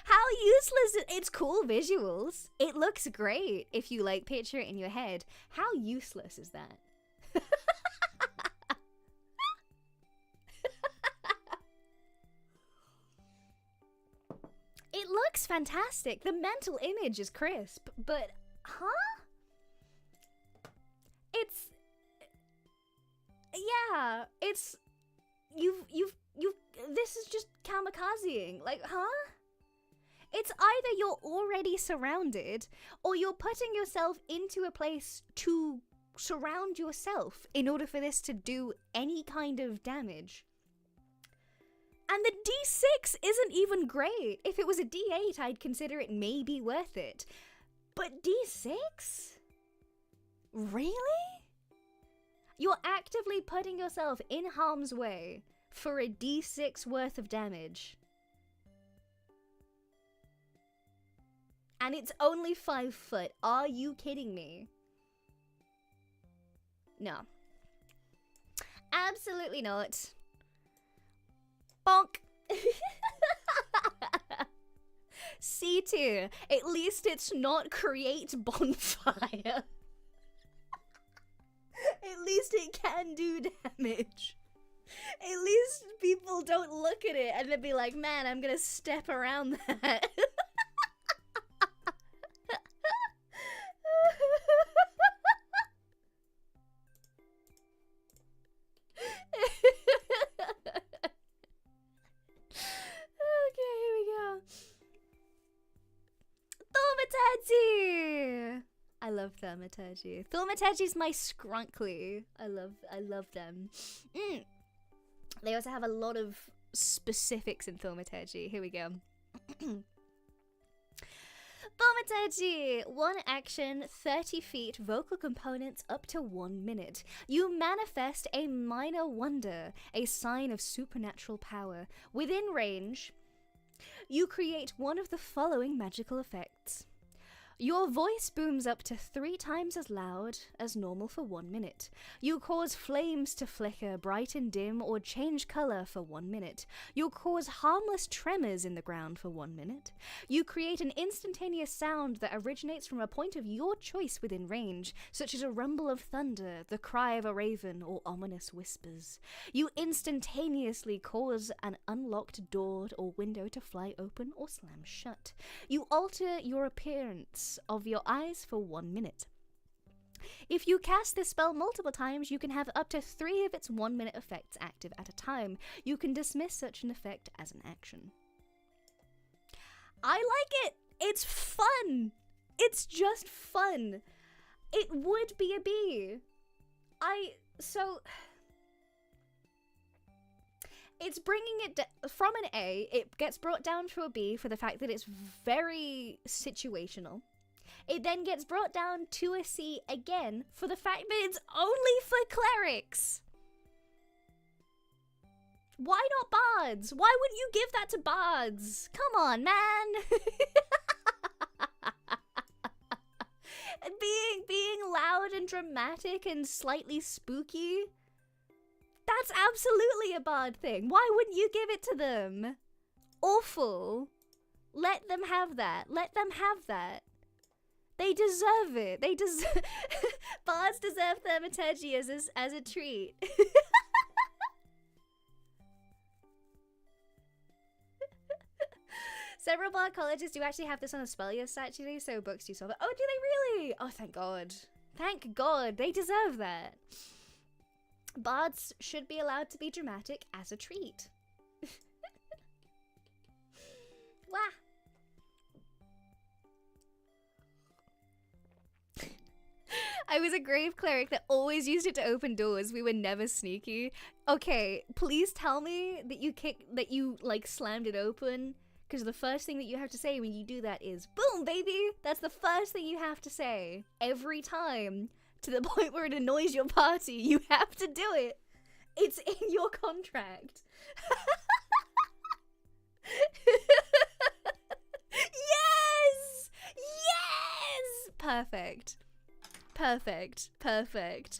How useless? It's cool visuals. It looks great if you like picture it in your head. How useless is that? It looks fantastic. The mental image is crisp, but huh? yeah, it's you've this is just kamikazing. Like, huh? It's either you're already surrounded or you're putting yourself into a place to surround yourself in order for this to do any kind of damage. And the D6 isn't even great. If it was a D8, I'd consider it maybe worth it. But D6? Really? You're actively putting yourself in harm's way for a D6 worth of damage. And it's only 5 foot. Are you kidding me? No. Absolutely not. Bonk. C2. At least it's not create bonfire. At least it can do damage. At least people don't look at it and then be like, man, I'm gonna step around that. Okay, here we go. Thaumaturgy! I love thaumaturgy. Thaumaturgy's my scrunkly. I love them. They also have a lot of specifics in thaumaturgy. Here we go. Thaumaturgy! 1 action, 30 feet, vocal components up to 1 minute. You manifest a minor wonder, a sign of supernatural power. Within range, you create one of the following magical effects. Your voice booms up to 3 times as loud as normal for 1 minute. You cause flames to flicker, bright and dim, or change color for 1 minute. You cause harmless tremors in the ground for 1 minute. You create an instantaneous sound that originates from a point of your choice within range, such as a rumble of thunder, the cry of a raven, or ominous whispers. You instantaneously cause an unlocked door or window to fly open or slam shut. You alter your appearance of your eyes for 1 minute. If you cast this spell multiple times, you can have up to 3 of its 1 minute effects active at a time. You can dismiss such an effect as an action. I like it! It's fun! It's just fun! It would be a B. It's bringing it from an A, it gets brought down to a B for the fact that it's very situational. It then gets brought down to a C again for the fact that it's only for clerics. Why not bards? Why wouldn't you give that to bards? Come on, man. being loud and dramatic and slightly spooky. That's absolutely a bard thing. Why wouldn't you give it to them? Awful. Let them have that. Let them have that. They deserve it. They deserve... Bards deserve thaumaturgy as a treat. Several bard colleges do actually have this on a spell list, actually, so books do solve it. Oh, do they really? Oh, thank God. Thank God. They deserve that. Bards should be allowed to be dramatic as a treat. Wah! I was a grave cleric that always used it to open doors. We were never sneaky. Okay, please tell me that you like slammed it open, because the first thing that you have to say when you do that is boom, baby. That's the first thing you have to say every time. To the point where it annoys your party, you have to do it. It's in your contract. Yes! Yes! Perfect. Perfect. Perfect.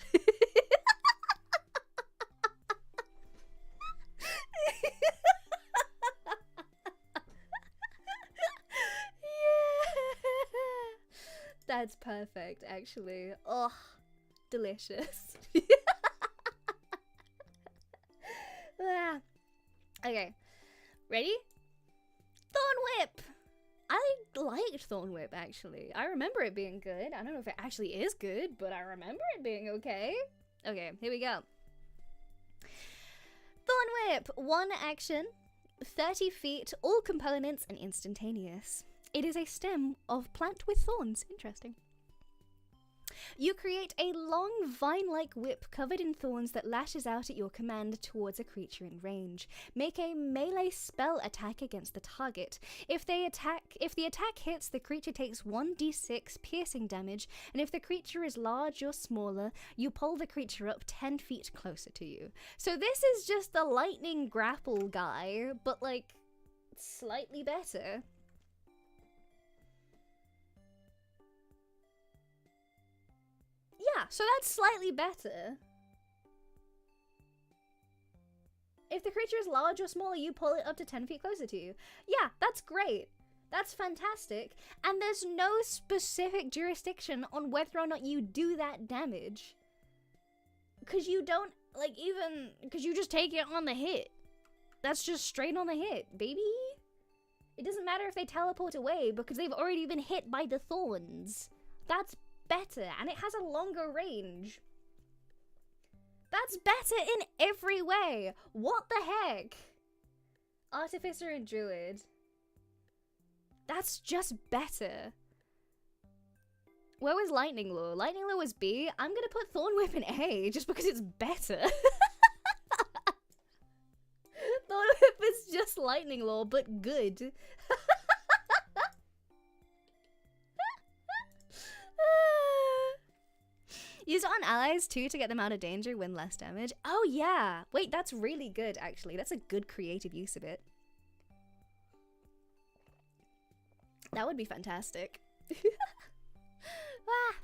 That's perfect, actually. Oh, delicious. Ah. Okay, ready? Thorn Whip! I liked Thorn Whip, actually. I remember it being good. I don't know if it actually is good, but I remember it being okay. Okay, here we go. Whip, 1 action, 30 feet, all components, and instantaneous. It is a stem of plant with thorns. Interesting. You create a long vine-like whip covered in thorns that lashes out at your command towards a creature in range. Make a melee spell attack against the target. If the attack hits, the creature takes 1d6 piercing damage, and if the creature is large or smaller, you pull the creature up 10 feet closer to you. So this is just the lightning grapple guy, but like slightly better. Yeah, so that's slightly better. If the creature is large or smaller, you pull it up to 10 feet closer to you. Yeah, that's great. That's fantastic. And there's no specific jurisdiction on whether or not you do that damage. Because you don't, like, even, because you just take it on the hit. That's just straight on the hit, baby. It doesn't matter if they teleport away because they've already been hit by the thorns. That's better, and it has a longer range. That's better in every way. What the heck? Artificer and Druid. That's just better. Where was Lightning Lure? Lightning Lure was B. I'm gonna put Thorn Whip in A just because it's better. Thorn Whip is just Lightning Lure, but good. Use it on allies too to get them out of danger, win less damage. Oh yeah! Wait, that's really good actually. That's a good creative use of it. That would be fantastic. Ah.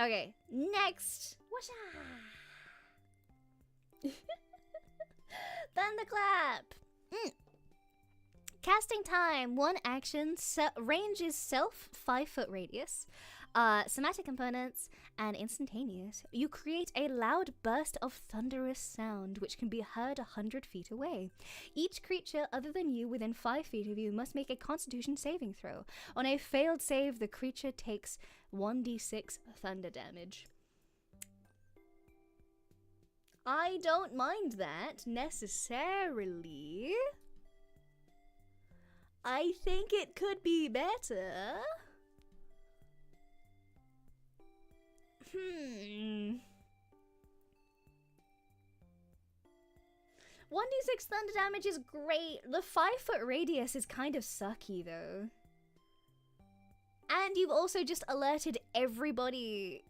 Okay, next. Thunderclap! Casting time, 1 action, range is self, 5-foot radius, somatic components, and instantaneous. You create a loud burst of thunderous sound, which can be heard 100 feet away. Each creature other than you within 5 feet of you must make a constitution saving throw. On a failed save, the creature takes 1d6 thunder damage. I don't mind that, necessarily. I think it could be better. 1d6 thunder damage is great. The 5-foot radius is kind of sucky though. And you've also just alerted everybody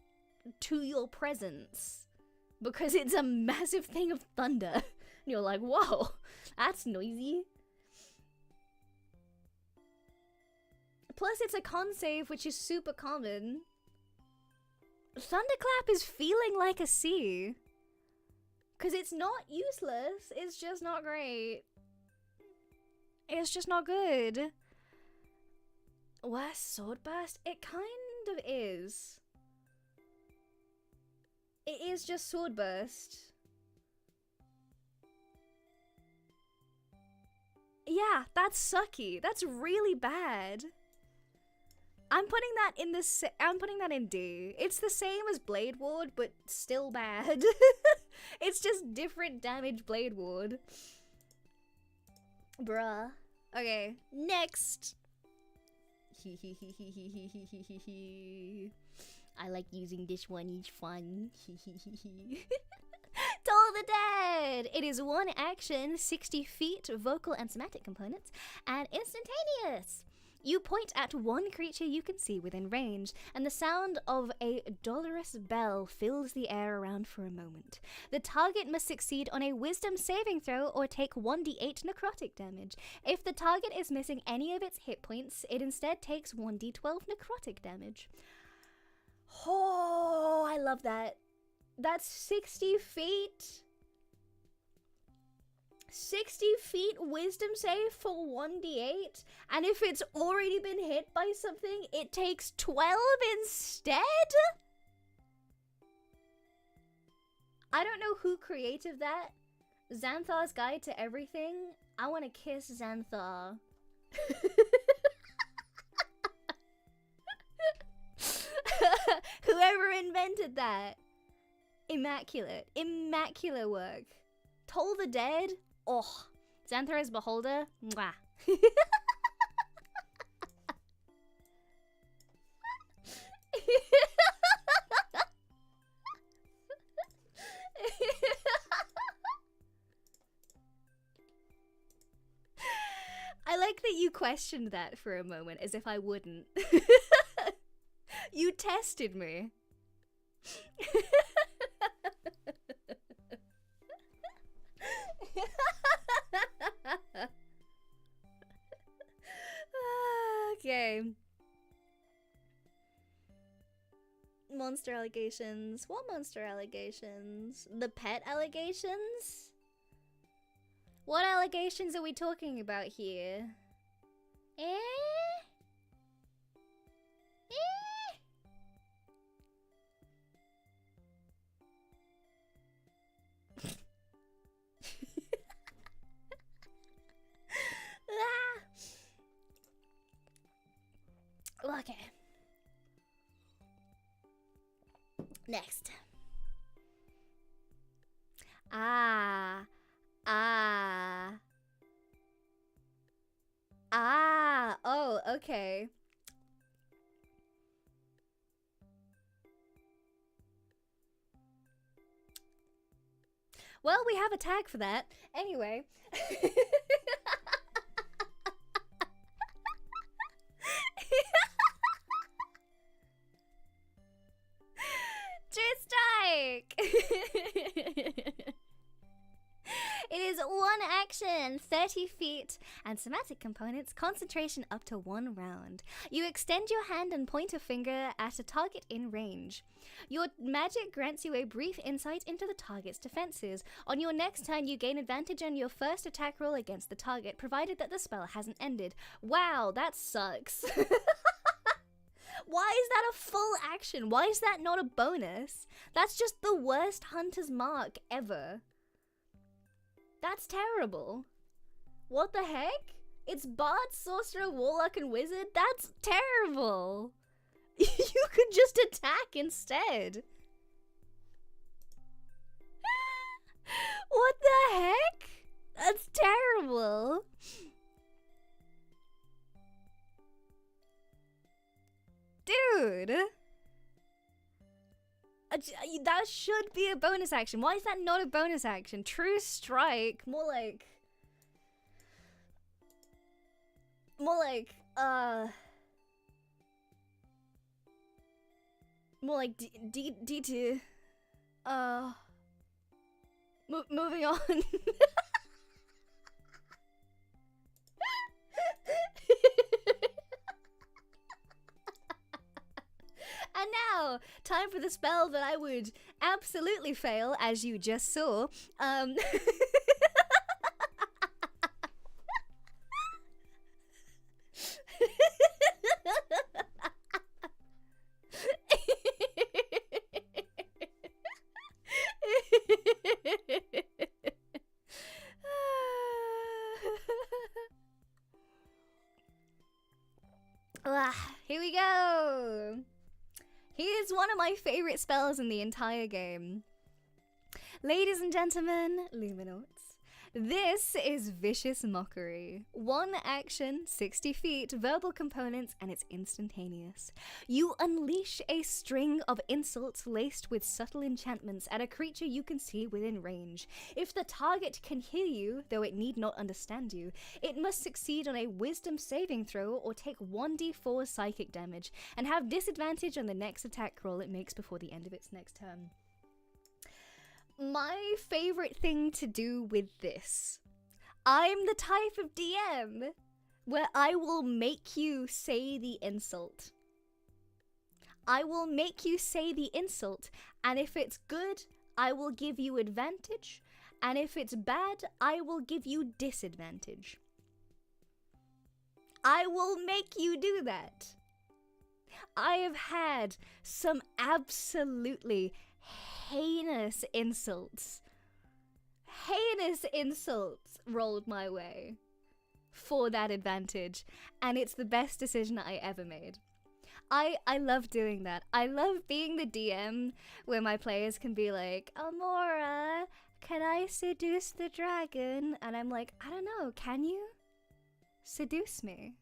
to your presence. Because it's a massive thing of thunder. And you're like, whoa, that's noisy. Plus, it's a con save, which is super common. Thunderclap is feeling like a C. Because it's not useless, it's just not great. It's just not good. Worst Sword Burst? It kind of is. It is just Sword Burst. Yeah, that's sucky. That's really bad. I'm putting that in I'm putting that in D. It's the same as Blade Ward, but still bad. It's just different damage Blade Ward. Bruh. Okay, next. I like using this one, it's fun. Toll the Dead! It is 1 action, 60 feet, vocal and somatic components, and instantaneous. You point at 1 creature you can see within range, and the sound of a dolorous bell fills the air around for a moment. The target must succeed on a wisdom saving throw or take 1d8 necrotic damage. If the target is missing any of its hit points, it instead takes 1d12 necrotic damage. Oh, I love that. That's 60 feet. 60 feet wisdom save for 1d8, and if it's already been hit by something, it takes 12 instead? I don't know who created that. Xanthar's Guide to Everything. I want to kiss Xanthar. Whoever invented that. Immaculate. Immaculate work. Toll the Dead. Oh. Xanthor's Beholder. Mwah. I like that you questioned that for a moment as if I wouldn't. You tested me. Okay. Monster allegations. What monster allegations? The pet allegations? What allegations are we talking about here? Eh? Okay. Next. Oh, okay. Well, we have a tag for that. Anyway. Strike! It is one action, 30 feet, and somatic components, concentration up to 1 round. You extend your hand and point a finger at a target in range. Your magic grants you a brief insight into the target's defenses. On your next turn, you gain advantage on your first attack roll against the target, provided that the spell hasn't ended. Wow, that sucks. Why is that a full action? Why is that not a bonus? That's just the worst hunter's mark ever. That's terrible. What the heck? It's Bard, Sorcerer, Warlock, and Wizard? That's terrible. You could just attack instead. What the heck? That's terrible. Dude. That should be a bonus action. Why is that not a bonus action? True Strike. More like D tier. Moving on. And now, time for the spell that I would absolutely fail, as you just saw. Here we go. Here's one of my favorite spells in the entire game. Ladies and gentlemen, Luminotes, this is Vicious Mockery. One action, 60 feet, verbal components, and it's instantaneous. You unleash a string of insults laced with subtle enchantments at a creature you can see within range. If the target can hear you, though it need not understand you, it must succeed on a wisdom saving throw or take 1d4 psychic damage, and have disadvantage on the next attack roll it makes before the end of its next turn. My favorite thing to do with this, I'm the type of DM where I will make you say the insult. I will make you say the insult, and if it's good, I will give you advantage, and if it's bad, I will give you disadvantage. I will make you do that. I have had some absolutely heinous insults rolled my way for that advantage, and it's the best decision I ever made. I love doing that. I love being the DM where my players can be like, Amora, can I seduce the dragon? And I'm like, I don't know, can you? Seduce me.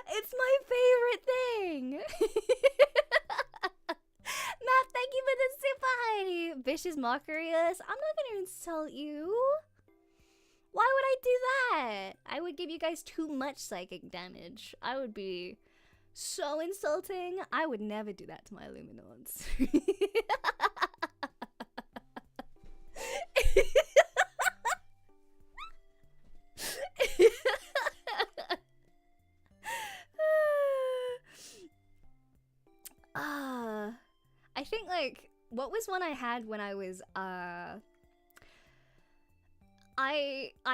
It's my favorite thing. Matt, thank you for the super high. Vicious mockery. I'm not gonna insult you. Why would I do that? I would give you guys too much psychic damage. I would be so insulting. I would never do that to my Illuminauts. I think, like, what was one I had when I was, I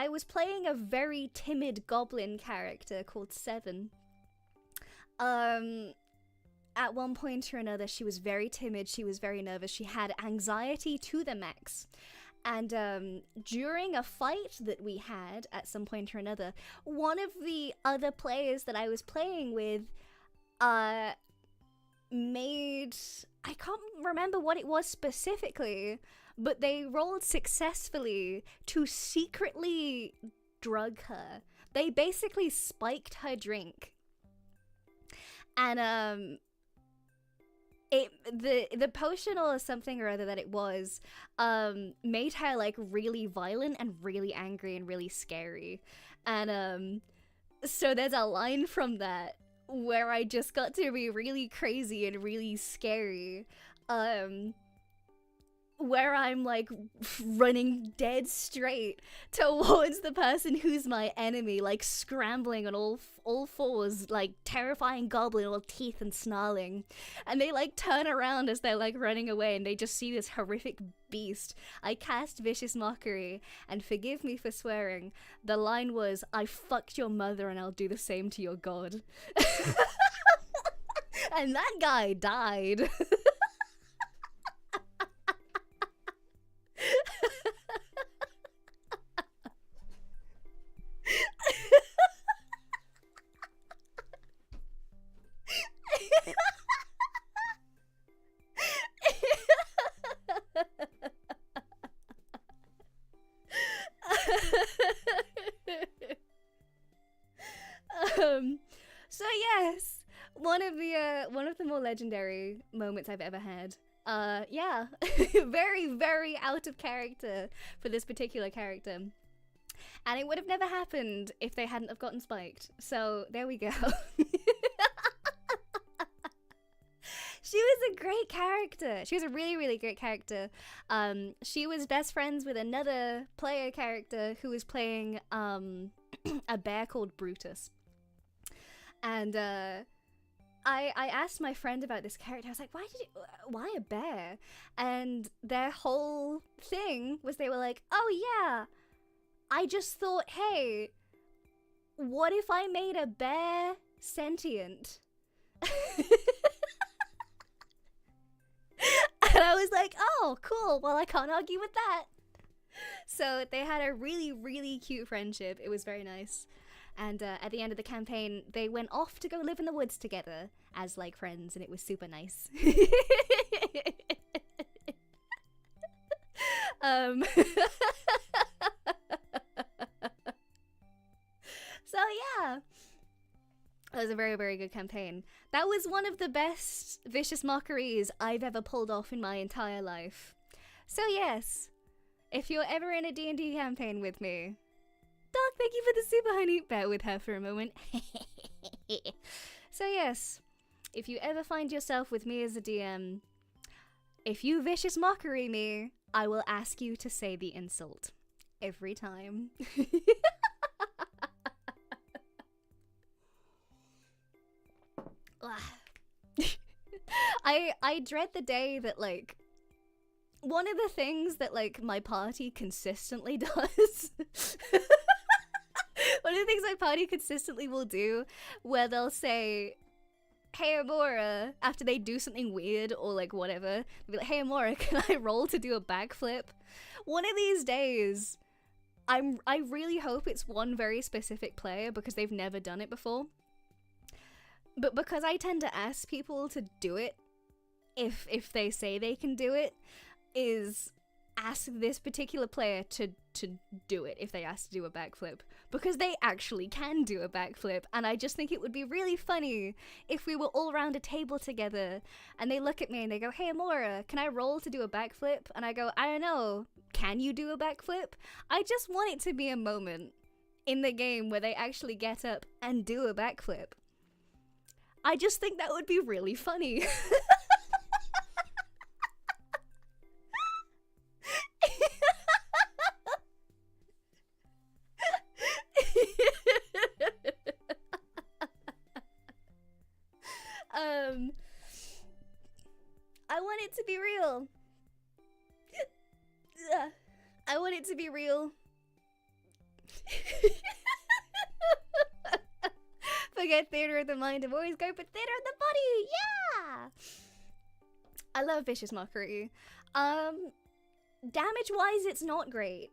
was playing a very timid goblin character called Seven. At one point or another, she was very timid, she was very nervous, she had anxiety to the max. And during a fight that we had at some point or another, one of the other players that I was playing with, made... I can't remember what it was specifically, but they rolled successfully to secretly drug her. They basically spiked her drink. And, the potion or something or other that it was, made her, like, really violent and really angry and really scary. And, so there's a line from that where I just got to be really crazy and really scary, where I'm like running dead straight towards the person who's my enemy, like scrambling on all fours, like terrifying goblin, all teeth and snarling, and they like turn around as they're like running away and they just see this horrific beast. I cast Vicious Mockery, and forgive me for swearing, the line was, I fucked your mother and I'll do the same to your god. And that guy died. So yes, one of the more legendary moments I've ever had. Yeah, very, very out of character for this particular character. And it would have never happened if they hadn't have gotten spiked. So there we go. She was a great character. She was a really, really great character. She was best friends with another player character who was playing a bear called Brutus. And I asked my friend about this character. I was like, why a bear? And their whole thing was they were like, oh yeah, I just thought, hey, what if I made a bear sentient? And I was like, oh, cool. Well, I can't argue with that. So they had a really, really cute friendship. It was very nice. And at the end of the campaign, they went off to go live in the woods together as, like, friends, and it was super nice. So, yeah. That was a very, very good campaign. That was one of the best Vicious Mockeries I've ever pulled off in my entire life. So, yes, if you're ever in a D&D campaign with me... Doc, thank you for the super honey. Bear with her for a moment. So yes, if you ever find yourself with me as a DM, if you Vicious Mockery me, I will ask you to say the insult. Every time. I dread the day that, like, one of the things that, like, my party consistently does... One of the things my party consistently will do, where they'll say, hey Amora, after they do something weird or like whatever, they'll be like, hey Amora, can I roll to do a backflip? One of these days, I really hope it's one very specific player because they've never done it before. But because I tend to ask people to do it, if they say they can do it, is ask this particular player to do it if they ask to do a backflip, because they actually can do a backflip, and I just think it would be really funny if we were all around a table together and they look at me and they go, "Hey Amora, can I roll to do a backflip?" And I go, "I don't know, can you do a backflip?" I just want it to be a moment in the game where they actually get up and do a backflip. I just think that would be really funny. I want it to be real. I want it to be real. Forget theater of the mind and always go for theater of the body. Yeah. I love Vicious Mockery. Damage wise, it's not great,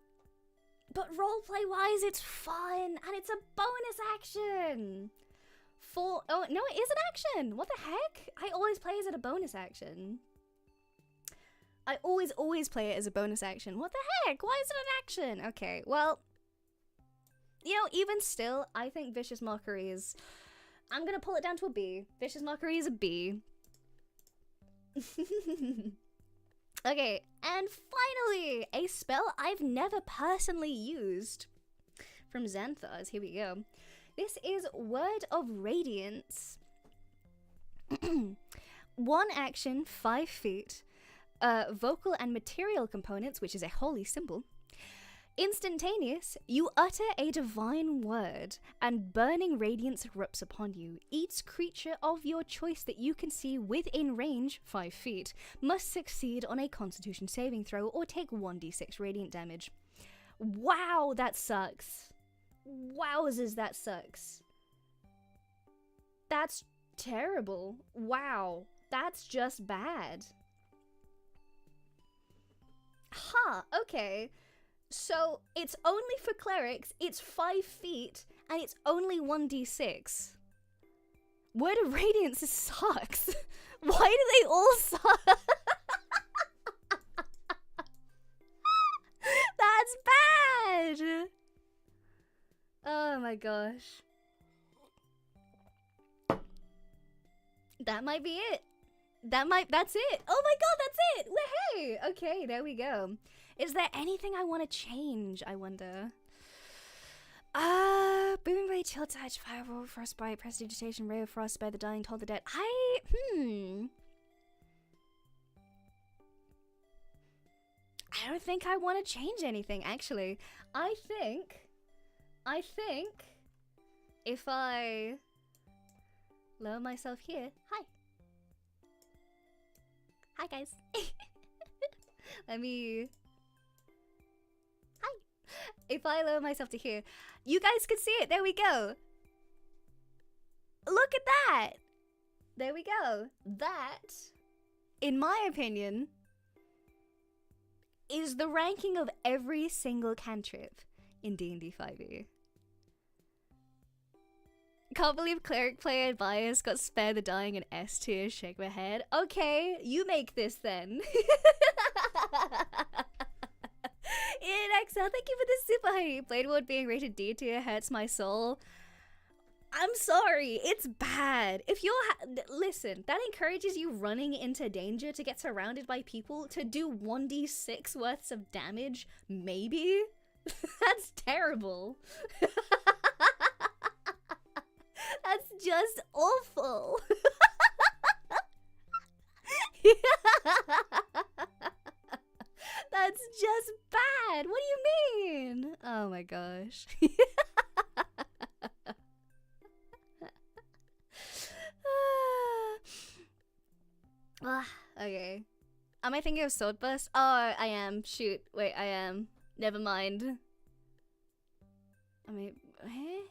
but roleplay wise, it's fun and it's a bonus action. Oh no, it is an action. What the heck? I always play it as a bonus action. I always play it as a bonus action. What the heck? Why is it an action? Okay, well, you know, even still, I think Vicious Mockery is... I'm gonna pull it down to a B. Vicious Mockery is a B. Okay, and finally, a spell I've never personally used from Xanthars. Here we go. This is Word of Radiance. 1 action, 5 feet. Vocal and material components, which is a holy symbol. Instantaneous, you utter a divine word, and burning radiance erupts upon you. Each creature of your choice that you can see within range, 5 feet, must succeed on a Constitution saving throw or take 1d6 radiant damage. Wow, that sucks. Wowzers, that sucks. That's terrible. Wow, that's just bad. Huh, okay. So, it's only for clerics, it's 5 feet, and it's only 1d6. Word of Radiance sucks. Why do they all suck? That's bad! Oh my gosh. That might be it. That's it. Oh my god, that's it! Woohoo! Okay, there we go. Is there anything I want to change, I wonder? Booming Blade, Chill Touch, Fireball, Frostbite, Prestidigitation, Ray of Frost, Spare the Dying, Toll the Dead. I don't think I want to change anything, actually. I think if I lower myself here, hi guys. Let me, hi. If I lower myself to here, you guys can see it. There we go. Look at that. There we go. That, in my opinion, is the ranking of every single cantrip in D&D 5e. Can't believe cleric player bias got Spare the Dying and S tier. Shake my head. Okay, you make this then. In Excel, thank you for the super honey. Blade Ward being rated D tier hurts my soul. I'm sorry, it's bad. If you're listen, that encourages you running into danger to get surrounded by people to do 1d6 worths of damage, maybe? That's terrible. That's just awful. That's just bad. What do you mean? Oh my gosh. Okay. Am I thinking of Sword Burst? Oh, I am. Shoot. Wait, I am. Never mind. I mean, eh?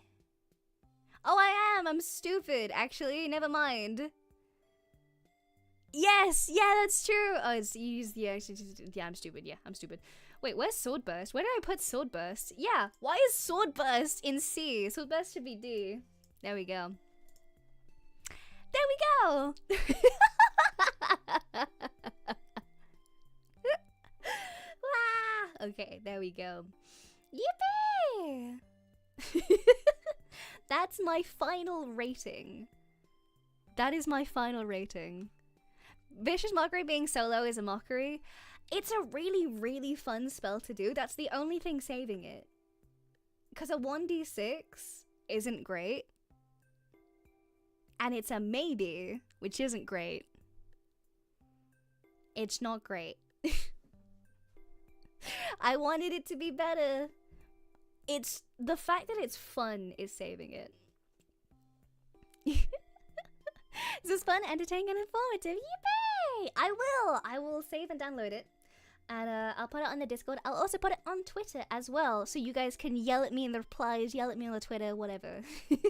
Oh, I am. I'm stupid. Actually, never mind. Yes, yeah, that's true. Oh, it's you use the yeah, I'm stupid. Yeah, I'm stupid. Wait, where's Sword Burst? Where did I put Sword Burst? Yeah, why is Sword Burst in C? Sword Burst should be D. There we go. There we go. Okay, there we go. Yippee! That's my final rating. That is my final rating. Vicious Mockery being solo is a mockery. It's a really, really fun spell to do. That's the only thing saving it. Because a 1d6 isn't great. And it's a maybe, which isn't great. It's not great. I wanted it to be better. It's the fact that it's fun is saving it. This is fun, entertaining, and informative. Yippee! I will save and download it. And I'll put it on the Discord. I'll also put it on Twitter as well. So you guys can yell at me in the replies, yell at me on the Twitter, whatever. Thank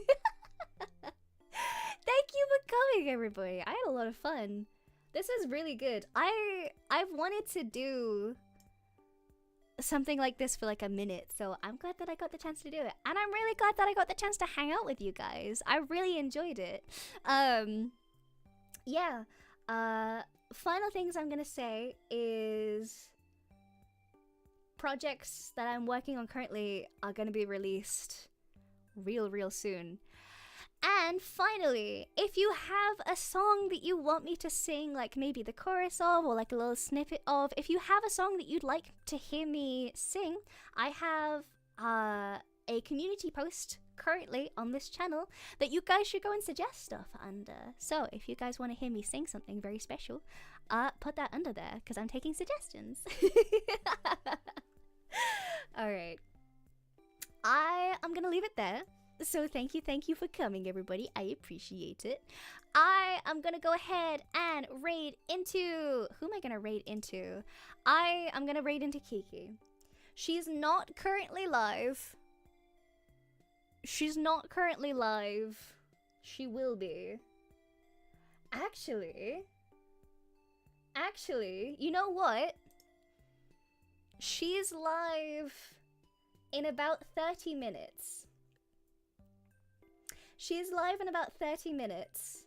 you for coming, everybody. I had a lot of fun. This is really good. I've wanted to do something like this for like a minute, so I'm glad that I got the chance to do it, and I'm really glad that I got the chance to hang out with you guys. I really enjoyed it. Yeah. Final things I'm gonna say is projects that I'm working on currently are gonna be released real soon. And finally, if you have a song that you want me to sing, like maybe the chorus of, or like a little snippet of, if you have a song that you'd like to hear me sing, I have a community post currently on this channel that you guys should go and suggest stuff under. So if you guys want to hear me sing something very special, put that under there, because I'm taking suggestions. Alright. I'm gonna leave it there. So thank you for coming, everybody. I appreciate it. I am gonna go ahead and raid into... Who am I gonna raid into? I'm gonna raid into Kiki. She's not currently live. She's not currently live. She will be. Actually, you know what? She's live in about 30 minutes. She's live in about 30 minutes.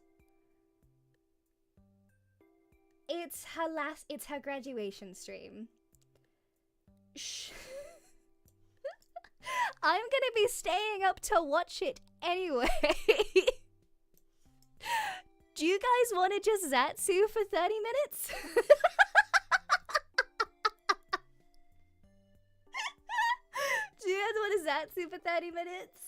It's her graduation stream. I'm gonna be staying up to watch it anyway. Do you guys want to just Zatsu for 30 minutes? Do you guys want to Zatsu for 30 minutes?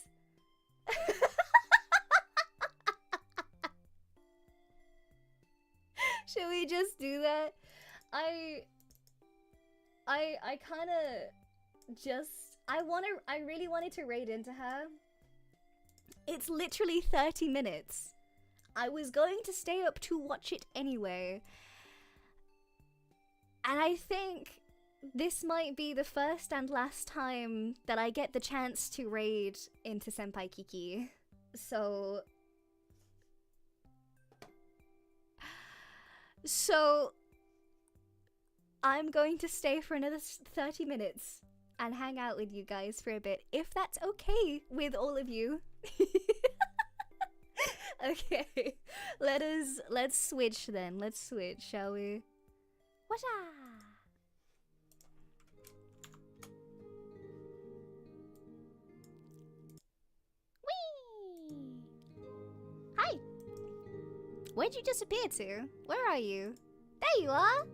Should we just do that? I kind of just... I really wanted to raid into her. It's literally 30 minutes. I was going to stay up to watch it anyway. And I think this might be the first and last time that I get the chance to raid into Senpai Kiki. So I'm going to stay for another 30 minutes and hang out with you guys for a bit, if that's okay with all of you. Okay, let's switch then. Let's switch, shall we? Washa! Whee! Hi! Where'd you disappear to? Where are you? There you are!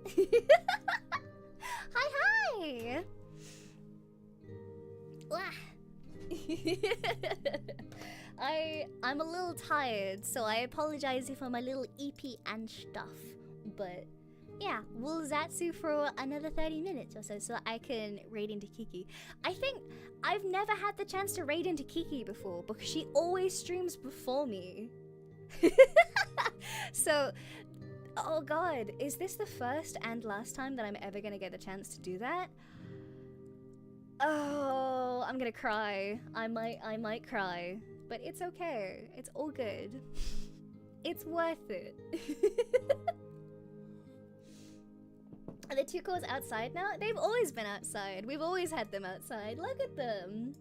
Hi! I'm a little tired, so I apologize if I'm a little eepy and stuff. But yeah, we'll Zatsu for another 30 minutes or so I can raid into Kiki. I think I've never had the chance to raid into Kiki before because she always streams before me. So, oh god, is this the first and last time that I'm ever gonna get the chance to do that? Oh, I'm gonna cry. I might cry, but it's okay. It's all good. It's worth it. the two cores outside now? They've always been outside. We've always had them outside. Look at them.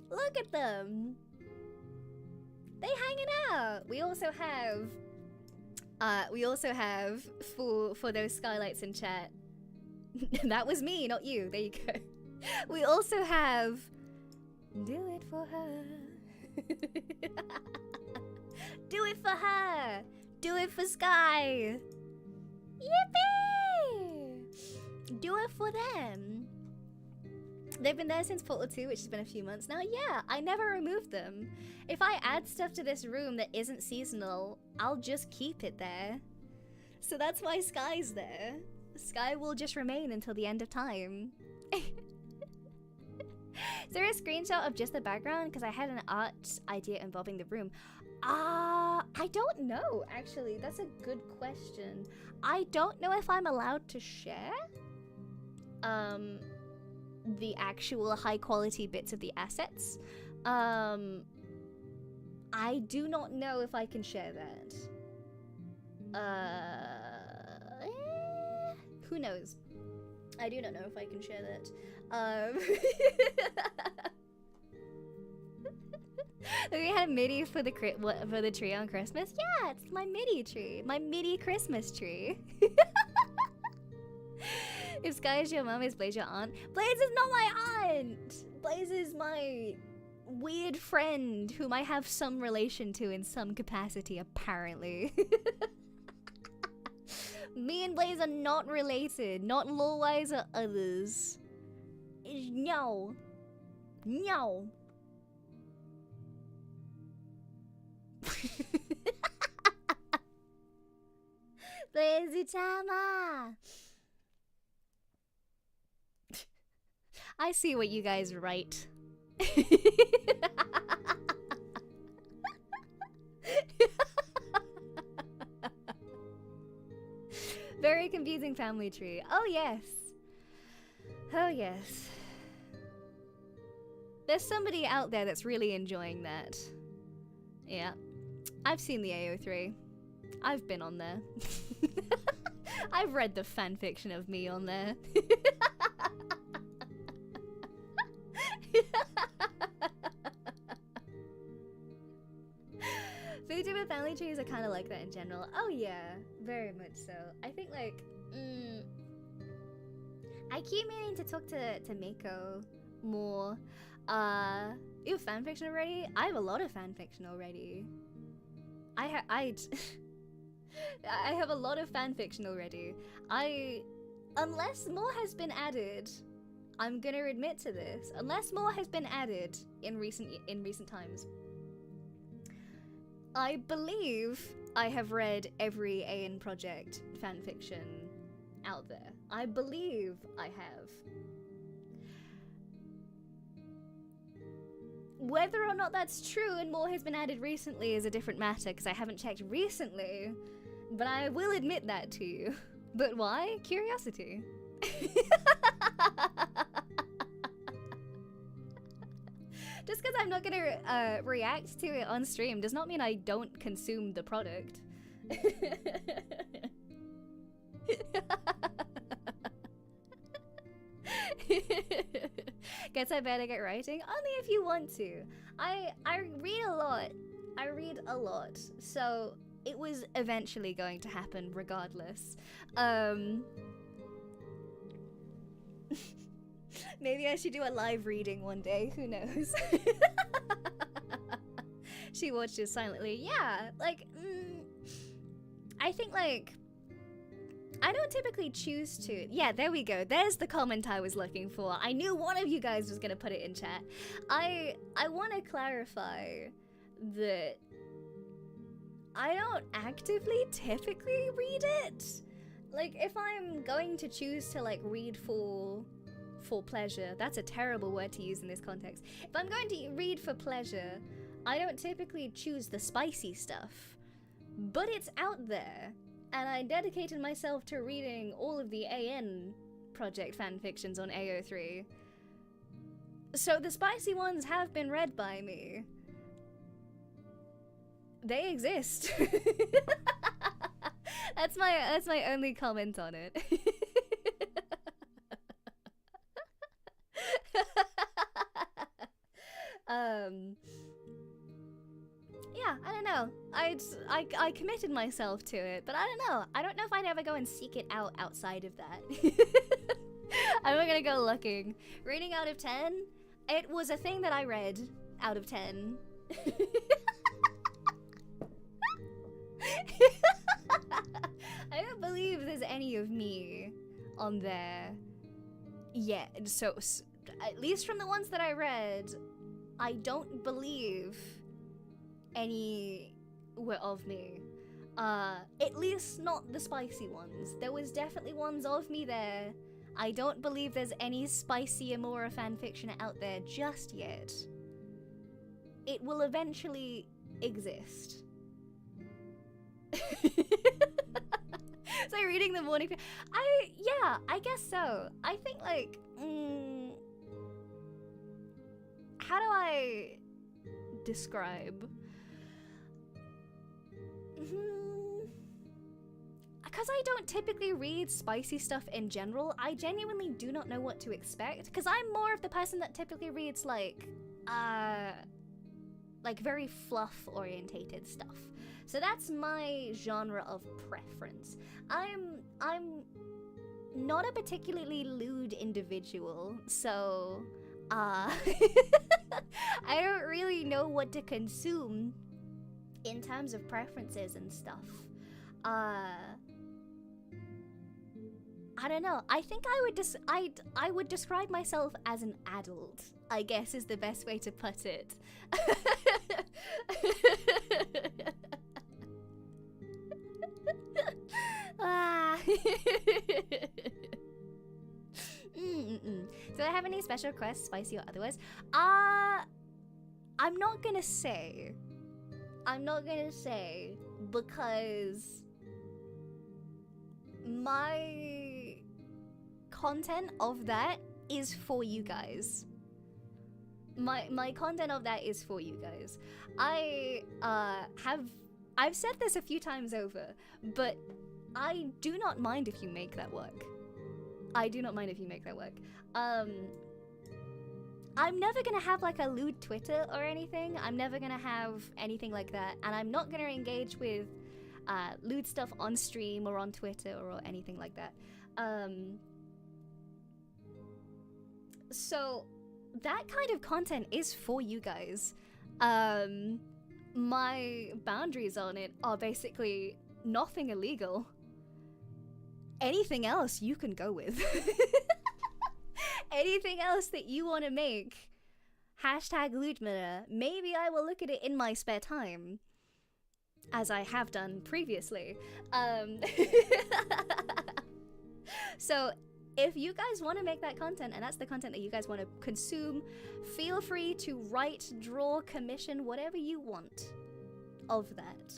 Look at them. They hanging out. We also have for those skylights in chat. That was me, not you. There you go. We also have do it for her. Do it for her. Do it for Sky. Yippee! Do it for them. They've been there since Portal 2, which has been a few months now. Yeah, I never removed them. If I add stuff to this room that isn't seasonal, I'll just keep it there. So that's why Sky's there. Sky will just remain until the end of time. Is there a screenshot of just the background? Because I had an art idea involving the room. I don't know, actually. That's a good question. I don't know if I'm allowed to share the actual high quality bits of the assets. I do not know if I can share that. Who knows? I do not know if I can share that. We had a MIDI for the tree on Christmas. Yeah, it's my MIDI tree, my MIDI Christmas tree. If Sky is your mom, is Blaze your aunt? Blaze is not my aunt. Blaze is my weird friend whom I have some relation to in some capacity, apparently. Me and Blaze are not related, not lore-wise or others. No. No. Blaze-utama. I see what you guys write. Very confusing family tree. Oh yes. Oh yes. There's somebody out there that's really enjoying that. Yeah. I've seen the AO3. I've been on there. I've read the fanfiction of me on there. VTuber family trees are kind of like that in general. Oh yeah, very much so. I think like, I keep meaning to talk to Mako more. You have fanfiction already? I have a lot of fanfiction already. I have a lot of fanfiction already. Unless more has been added, I'm gonna admit to this. Unless more has been added in recent times, I believe I have read every EIEN project fanfiction out there. I believe I have. Whether or not that's true and more has been added recently is a different matter, because I haven't checked recently, but I will admit that to you. But why? Curiosity. Just because I'm not gonna react to it on stream does not mean I don't consume the product. Guess I better get writing? Only if you want to. I read a lot. I read a lot. So it was eventually going to happen regardless. Maybe I should do a live reading one day, who knows? She watches silently. Yeah, like, I think like, I don't typically choose to. Yeah, there we go. There's the comment I was looking for. I knew one of you guys was gonna put it in chat. I want to clarify that I don't actively typically read it. Like, if I'm going to choose to like read for pleasure, that's a terrible word to use in this context. If I'm going to read for pleasure, I don't typically choose the spicy stuff. But it's out there. And I dedicated myself to reading all of the EIEN project fanfictions on AO3. So the spicy ones have been read by me. They exist. That's my only comment on it. I committed myself to it, but I don't know. I don't know if I'd ever go and seek it out outside of that. I'm not gonna go looking. Rating out of 10? It was a thing that I read out of 10. I don't believe there's any of me on there yet. So, at least from the ones that I read, I don't believe any were of me. At least not the spicy ones. There was definitely ones of me there. I don't believe there's any spicy Amora fanfiction out there just yet. It will eventually exist. So reading the morning, yeah, I guess so. I think like, how do I describe? Because I don't typically read spicy stuff in general, I genuinely do not know what to expect. Because I'm more of the person that typically reads like very fluff-orientated stuff. So that's my genre of preference. I'm not a particularly lewd individual, so I don't really know what to consume in terms of preferences and stuff. I don't know. I think I would describe myself as an adult, I guess is the best way to put it. Do I have any special requests, spicy or otherwise? I'm not gonna say because my content of that is for you guys. My content of that is for you guys. I've said this a few times over, but I do not mind if you make that work. I do not mind if you make that work. I'm never gonna have like a lewd Twitter or anything. I'm never gonna have anything like that, and I'm not gonna engage with lewd stuff on stream or on Twitter or anything like that. So that kind of content is for you guys. My boundaries on it are basically nothing illegal. Anything else you can go with. Anything else that you want to make. Hashtag Lumina. Maybe I will look at it in my spare time, as I have done previously. So if you guys want to make that content, and that's the content that you guys want to consume, feel free to write, draw, commission, whatever you want of that.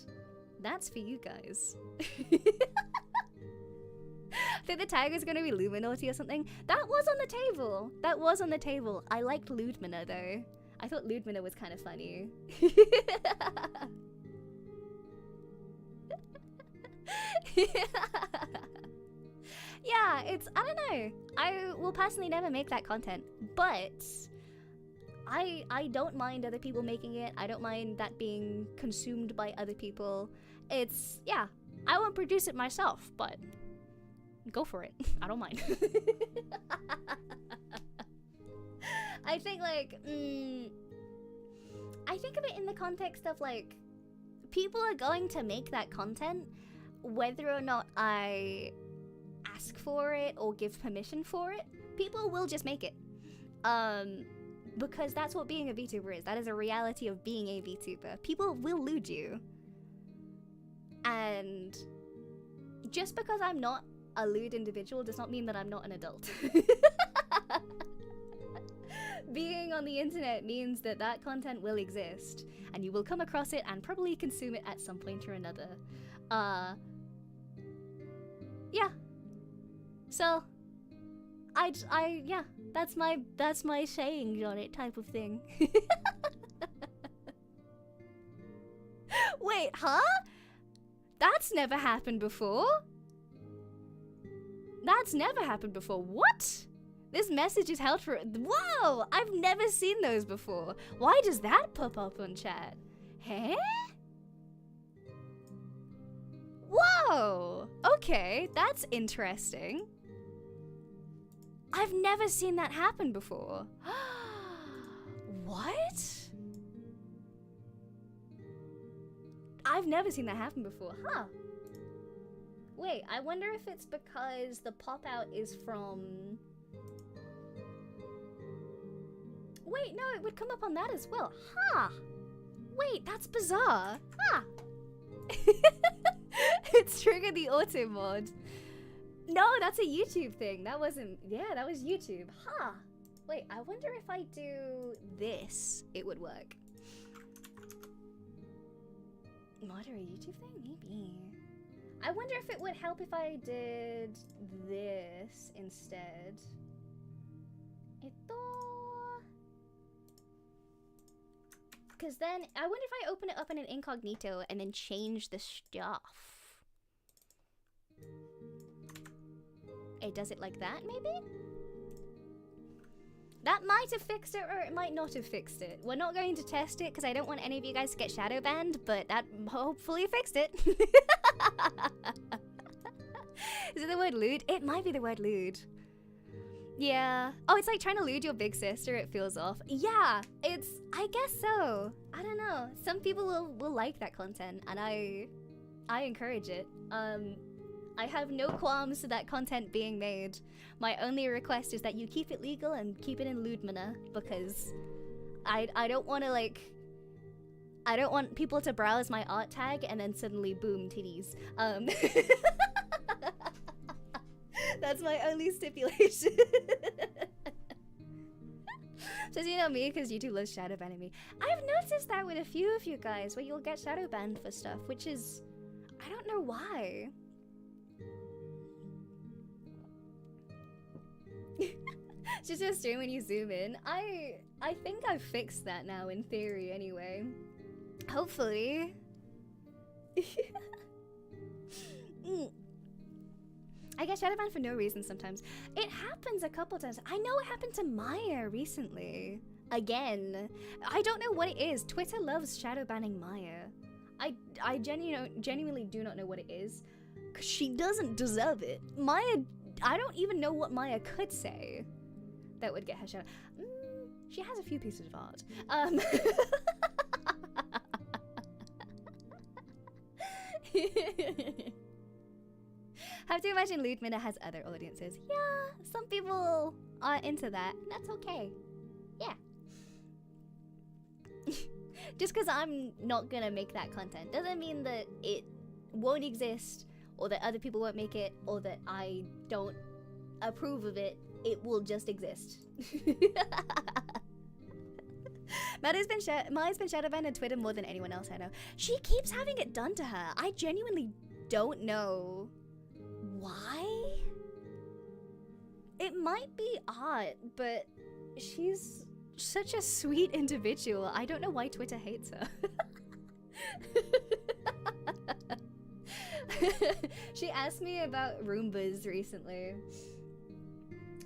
That's for you guys. I think the tag is going to be Luminaughty or something. That was on the table. That was on the table. I liked Ludmina though. I thought Ludmina was kind of funny. Yeah, it's, I don't know. I will personally never make that content, but I don't mind other people making it. I don't mind that being consumed by other people. It's, yeah, I won't produce it myself, but go for it. I don't mind. I think like, I think of it in the context of like, people are going to make that content whether or not I ask for it or give permission for it. People will just make it. Because that's what being a VTuber is. That is a reality of being a VTuber. People will lewd you. And just because I'm not a lewd individual does not mean that I'm not an adult. Being on the internet means that that content will exist, and you will come across it and probably consume it at some point or another. Yeah. So, yeah, that's my saying on it type of thing. Wait, huh? That's never happened before. That's never happened before. What? This message is held for... Whoa! I've never seen those before. Why does that pop up on chat? Huh? Oh, okay, that's interesting. I've never seen that happen before. What? I've never seen that happen before, huh? Wait, I wonder if it's because the pop-out is from... Wait, no, it would come up on that as well. Huh. Wait, that's bizarre. Huh. It's triggered the auto mod. No, that's a YouTube thing. That wasn't... Yeah, that was YouTube. Huh. Wait, I wonder if I do this, it would work. Mod or a YouTube thing? Maybe. I wonder if it would help if I did this instead. Because then, I wonder if I open it up in an incognito and then change the stuff. It does it like that, maybe? That might have fixed it, or it might not have fixed it. We're not going to test it, because I don't want any of you guys to get shadow banned, but that hopefully fixed it. Is it the word lewd? It might be the word lewd. Yeah. Oh, it's like trying to lewd your big sister, it feels off. Yeah, it's, I guess so. I don't know. Some people will like that content, and I encourage it. I have no qualms to that content being made. My only request is that you keep it legal and keep it in Lumina, because I don't want to, like, I don't want people to browse my art tag and then suddenly boom, titties. That's my only stipulation. Just, you know me, because YouTube loves shadow banning me. I've noticed that with a few of you guys, where you'll get shadow banned for stuff, which is, I don't know why. Just a stream when you zoom in. I think I've fixed that now, in theory, anyway. Hopefully. I get shadow banned for no reason sometimes. It happens a couple times. I know it happened to Maya recently. Again. I don't know what it is. Twitter loves shadow banning Maya. I genuinely do not know what it is. Because she doesn't deserve it. Maya, I don't even know what Maya could say that would get her shadow. She has a few pieces of art. Have to imagine Lumina has other audiences. Yeah, some people are into that. That's okay. Yeah. Just because I'm not gonna make that content doesn't mean that it won't exist, or that other people won't make it, or that I don't approve of it. It will just exist. Maya's been shadow banned on Twitter more than anyone else I know. She keeps having it done to her. I genuinely don't know why. It might be art, but she's such a sweet individual. I don't know why Twitter hates her. She asked me about Roombas recently,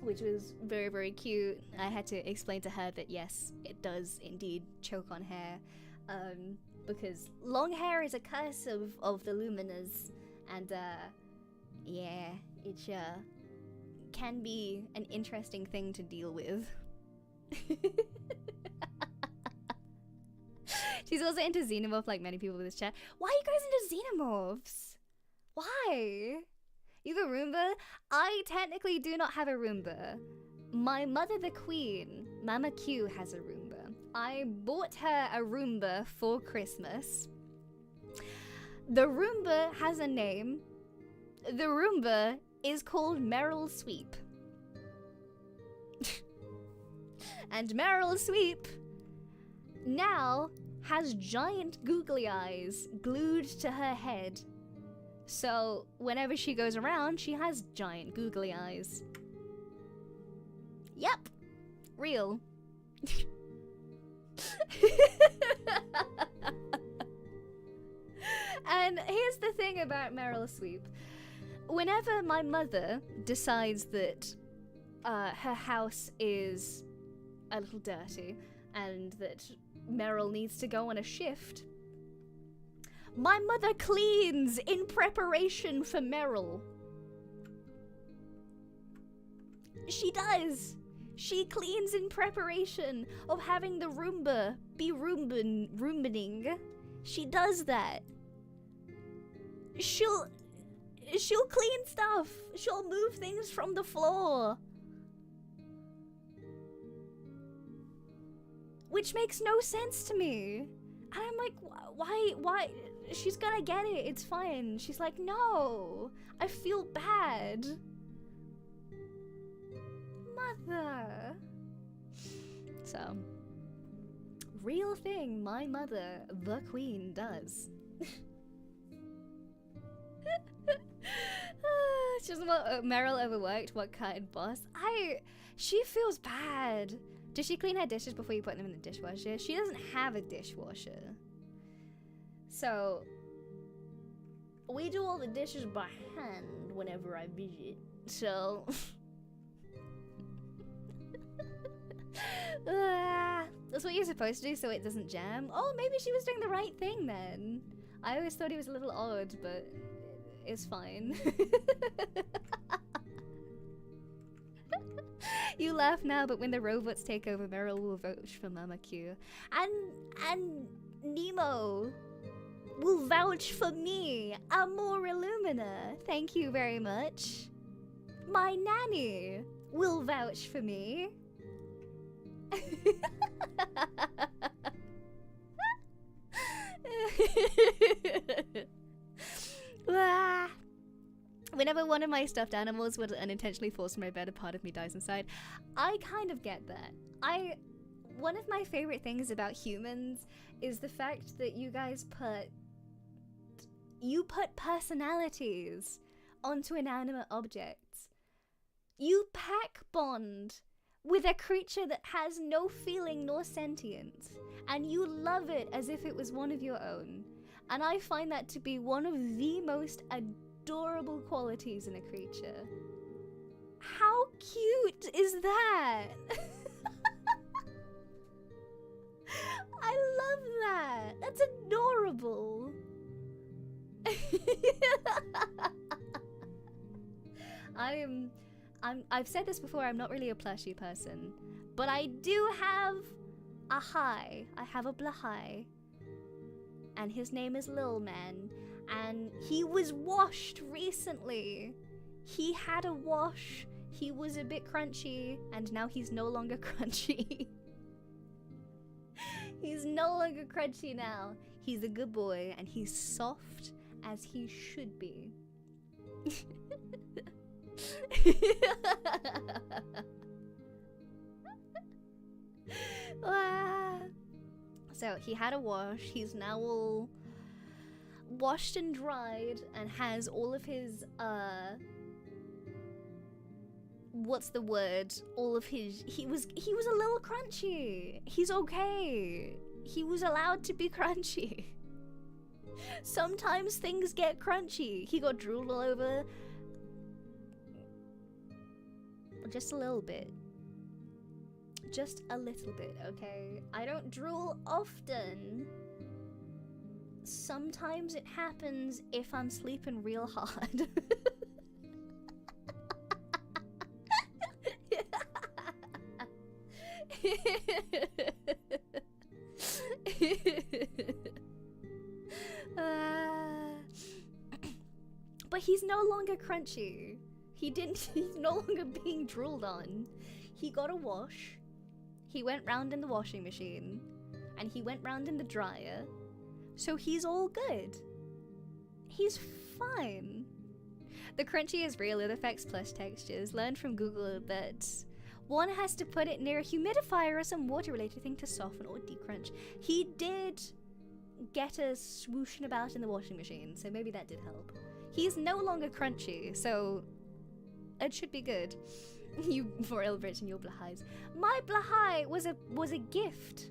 which was very, very cute. I had to explain to her that yes, it does indeed choke on hair, because long hair is a curse of the Luminas, and yeah, it can be an interesting thing to deal with. She's also into xenomorph like many people in this chat. Why are you guys into xenomorphs? Why? You have a Roomba? I technically do not have a Roomba. My mother the queen, Mama Q, has a Roomba. I bought her a Roomba for Christmas. The Roomba has a name. The Roomba is called Meryl Sweep. And Meryl Sweep now has giant googly eyes glued to her head. So whenever she goes around, she has giant googly eyes. Yep. Real. And here's the thing about Meryl Sweep. Whenever my mother decides that her house is a little dirty and that Meryl needs to go on a shift, My mother cleans in preparation for Meryl. She does. She cleans in preparation of having the Roomba be Roombaning. She does that. She'll clean stuff. She'll move things from the floor. Which makes no sense to me. And I'm like, why? She's gonna get it, it's fine. She's like, no, I feel bad. Mother. So, real thing my mother, the queen, does. She's what Meryl overworked, what kind boss? She feels bad. Does she clean her dishes before you put them in the dishwasher? She doesn't have a dishwasher. So, we do all the dishes by hand whenever I visit. So, that's what you're supposed to do so it doesn't jam. Oh, maybe she was doing the right thing then. I always thought it was a little odd, but it's fine. You laugh now, but when the robots take over, Meryl will vouch for Mama Q. And Nemo will vouch for me, Amora Lumina. Thank you very much. My nanny will vouch for me. Whenever one of my stuffed animals would unintentionally fall from my bed, a part of me dies inside. I kind of get that. One of my favorite things about humans is the fact that you guys put personalities onto inanimate objects. You pack bond with a creature that has no feeling nor sentience, and you love it as if it was one of your own. And I find that to be one of the most adorable qualities in a creature. How cute is that? I love that. That's adorable. I've said this before, I'm not really a plushie person, but I do have a high. I have a blahai. And his name is Lil Man. And he was washed recently. He had a wash. He was a bit crunchy, and now he's no longer crunchy. He's no longer crunchy now. He's a good boy, and he's soft as he should be. So he had a wash. He's now all washed and dried and has all of his what's the word? All of his he was a little crunchy. He's okay. He was allowed to be crunchy. Sometimes things get crunchy. He got drooled all over. Just a little bit. Just a little bit, okay? I don't drool often. Sometimes it happens if I'm sleeping real hard. But he's no longer crunchy. He's no longer being drooled on. He got a wash. He went round in the washing machine. And he went round in the dryer. So he's all good. He's fine. The crunchy is real, it affects plush textures. Learned from Google that one has to put it near a humidifier or some water-related thing to soften or decrunch. He did get us swooshing about in the washing machine, so maybe that did help. He's no longer crunchy, so it should be good. You for Eldritch and your blahais. My blahai was a gift.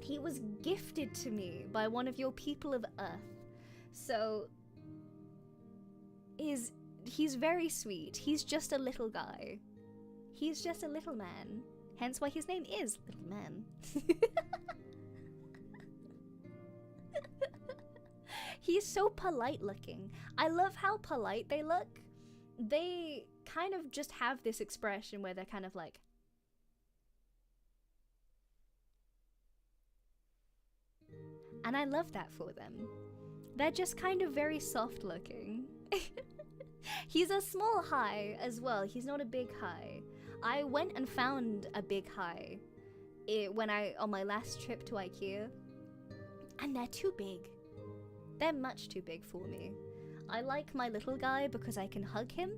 He was gifted to me by one of your people of Earth. So he's very sweet. He's just a little guy. He's just a little man. Hence why his name is Little Man. He's so polite looking. I love how polite they look. They kind of just have this expression where they're kind of like, and I love that for them. They're just kind of very soft looking. He's a small high as well. He's not a big high. I went and found a big high on my last trip to IKEA, and they're too big. They're much too big for me. I like my little guy because I can hug him,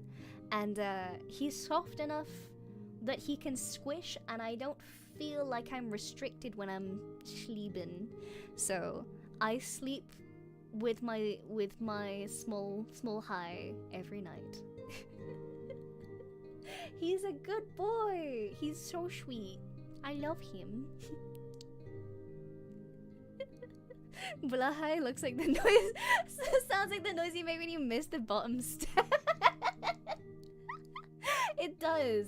and he's soft enough that he can squish, and I don't feel like I'm restricted when I'm sleeping. So I sleep with my small high every night. He's a good boy. He's so sweet. I love him. Blahai looks like the noise. Sounds like the noise you make when you miss the bottom step. It does.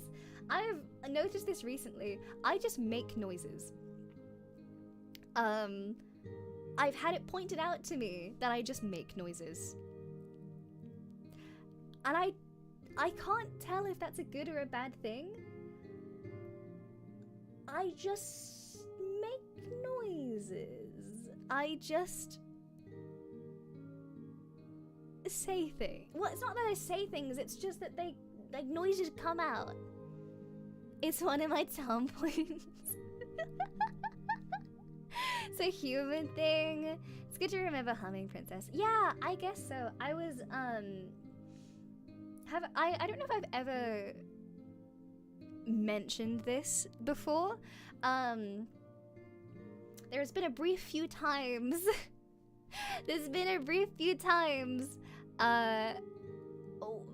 I've noticed this recently. I just make noises. I've had it pointed out to me that I just make noises. And I can't tell if that's a good or a bad thing. I just make noises. I just say things. Well, it's not that I say things, it's just that they, like, noises come out. It's one of my tompoints. It's a human thing. It's good to remember humming, princess. Yeah, I guess so. I was, I don't know if I've ever mentioned this before. There's been a brief few times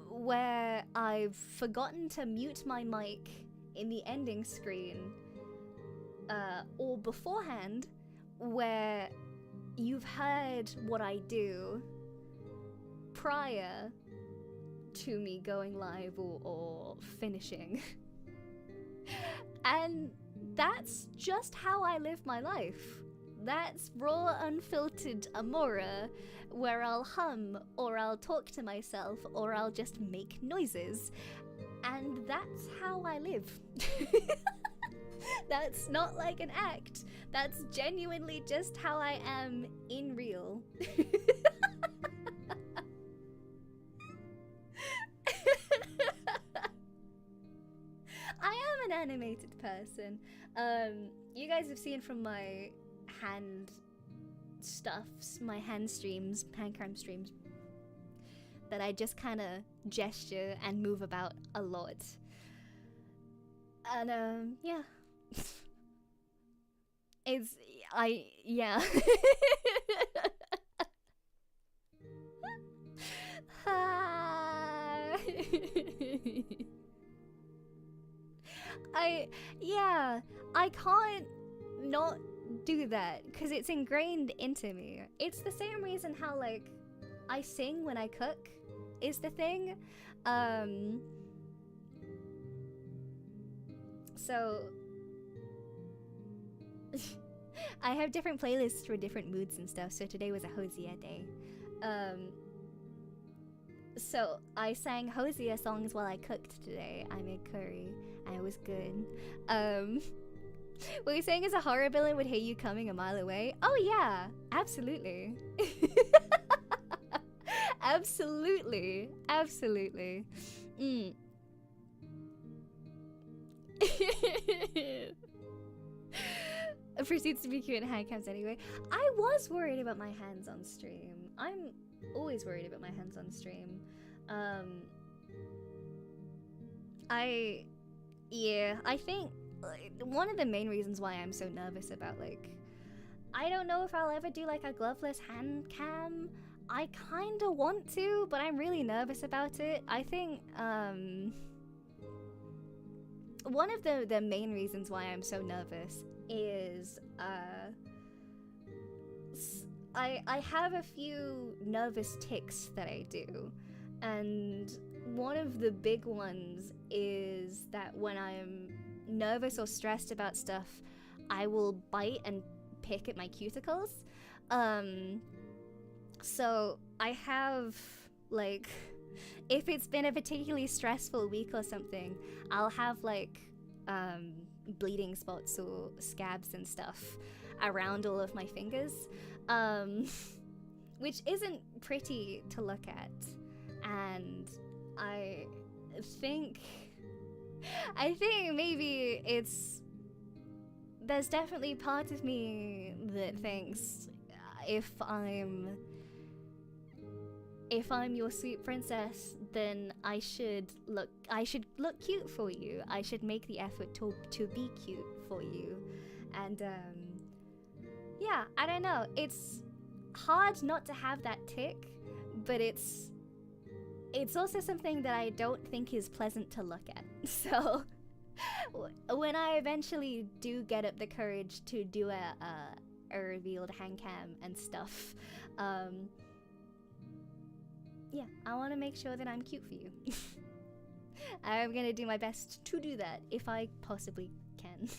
where I've forgotten to mute my mic in the ending screen, or beforehand, where you've heard what I do prior to me going live or finishing. And that's just how I live my life. That's raw, unfiltered Amora, where I'll hum, or I'll talk to myself, or I'll just make noises. And that's how I live. That's not like an act. That's genuinely just how I am in real. I am an animated person. You guys have seen from my hand stuffs, my hand streams, hand cam streams, that I just kind of gesture and move about a lot. And yeah. Yeah. I can't not do that because it's ingrained into me. It's the same reason how, like, I sing when I cook is the thing. So I have different playlists for different moods and stuff, so today was a Hosea day. So I sang Hosea songs while I cooked today. I made curry and it was good. What you're saying is a horror villain would hear you coming a mile away? Oh yeah, absolutely. Absolutely. Absolutely. Proceeds to be cute in hand cams anyway. I was worried about my hands on stream. I'm always worried about my hands on stream. I think one of the main reasons why I'm so nervous about, like, I don't know if I'll ever do like a gloveless hand cam. I kind of want to, but I'm really nervous about it. I think one of the main reasons why I'm so nervous is I have a few nervous tics that I do, and one of the big ones is that when I'm nervous or stressed about stuff, I will bite and pick at my cuticles. So I have, like, if it's been a particularly stressful week or something, I'll have like bleeding spots or scabs and stuff around all of my fingers, which isn't pretty to look at. And I think maybe there's definitely part of me that thinks if I'm your sweet princess, then I should look cute for you. I should make the effort to be cute for you. And yeah, I don't know. It's hard not to have that tick, but it's also something that I don't think is pleasant to look at. So when I eventually do get up the courage to do a revealed hand cam and stuff, yeah, I want to make sure that I'm cute for you. I'm gonna do my best to do that if I possibly can.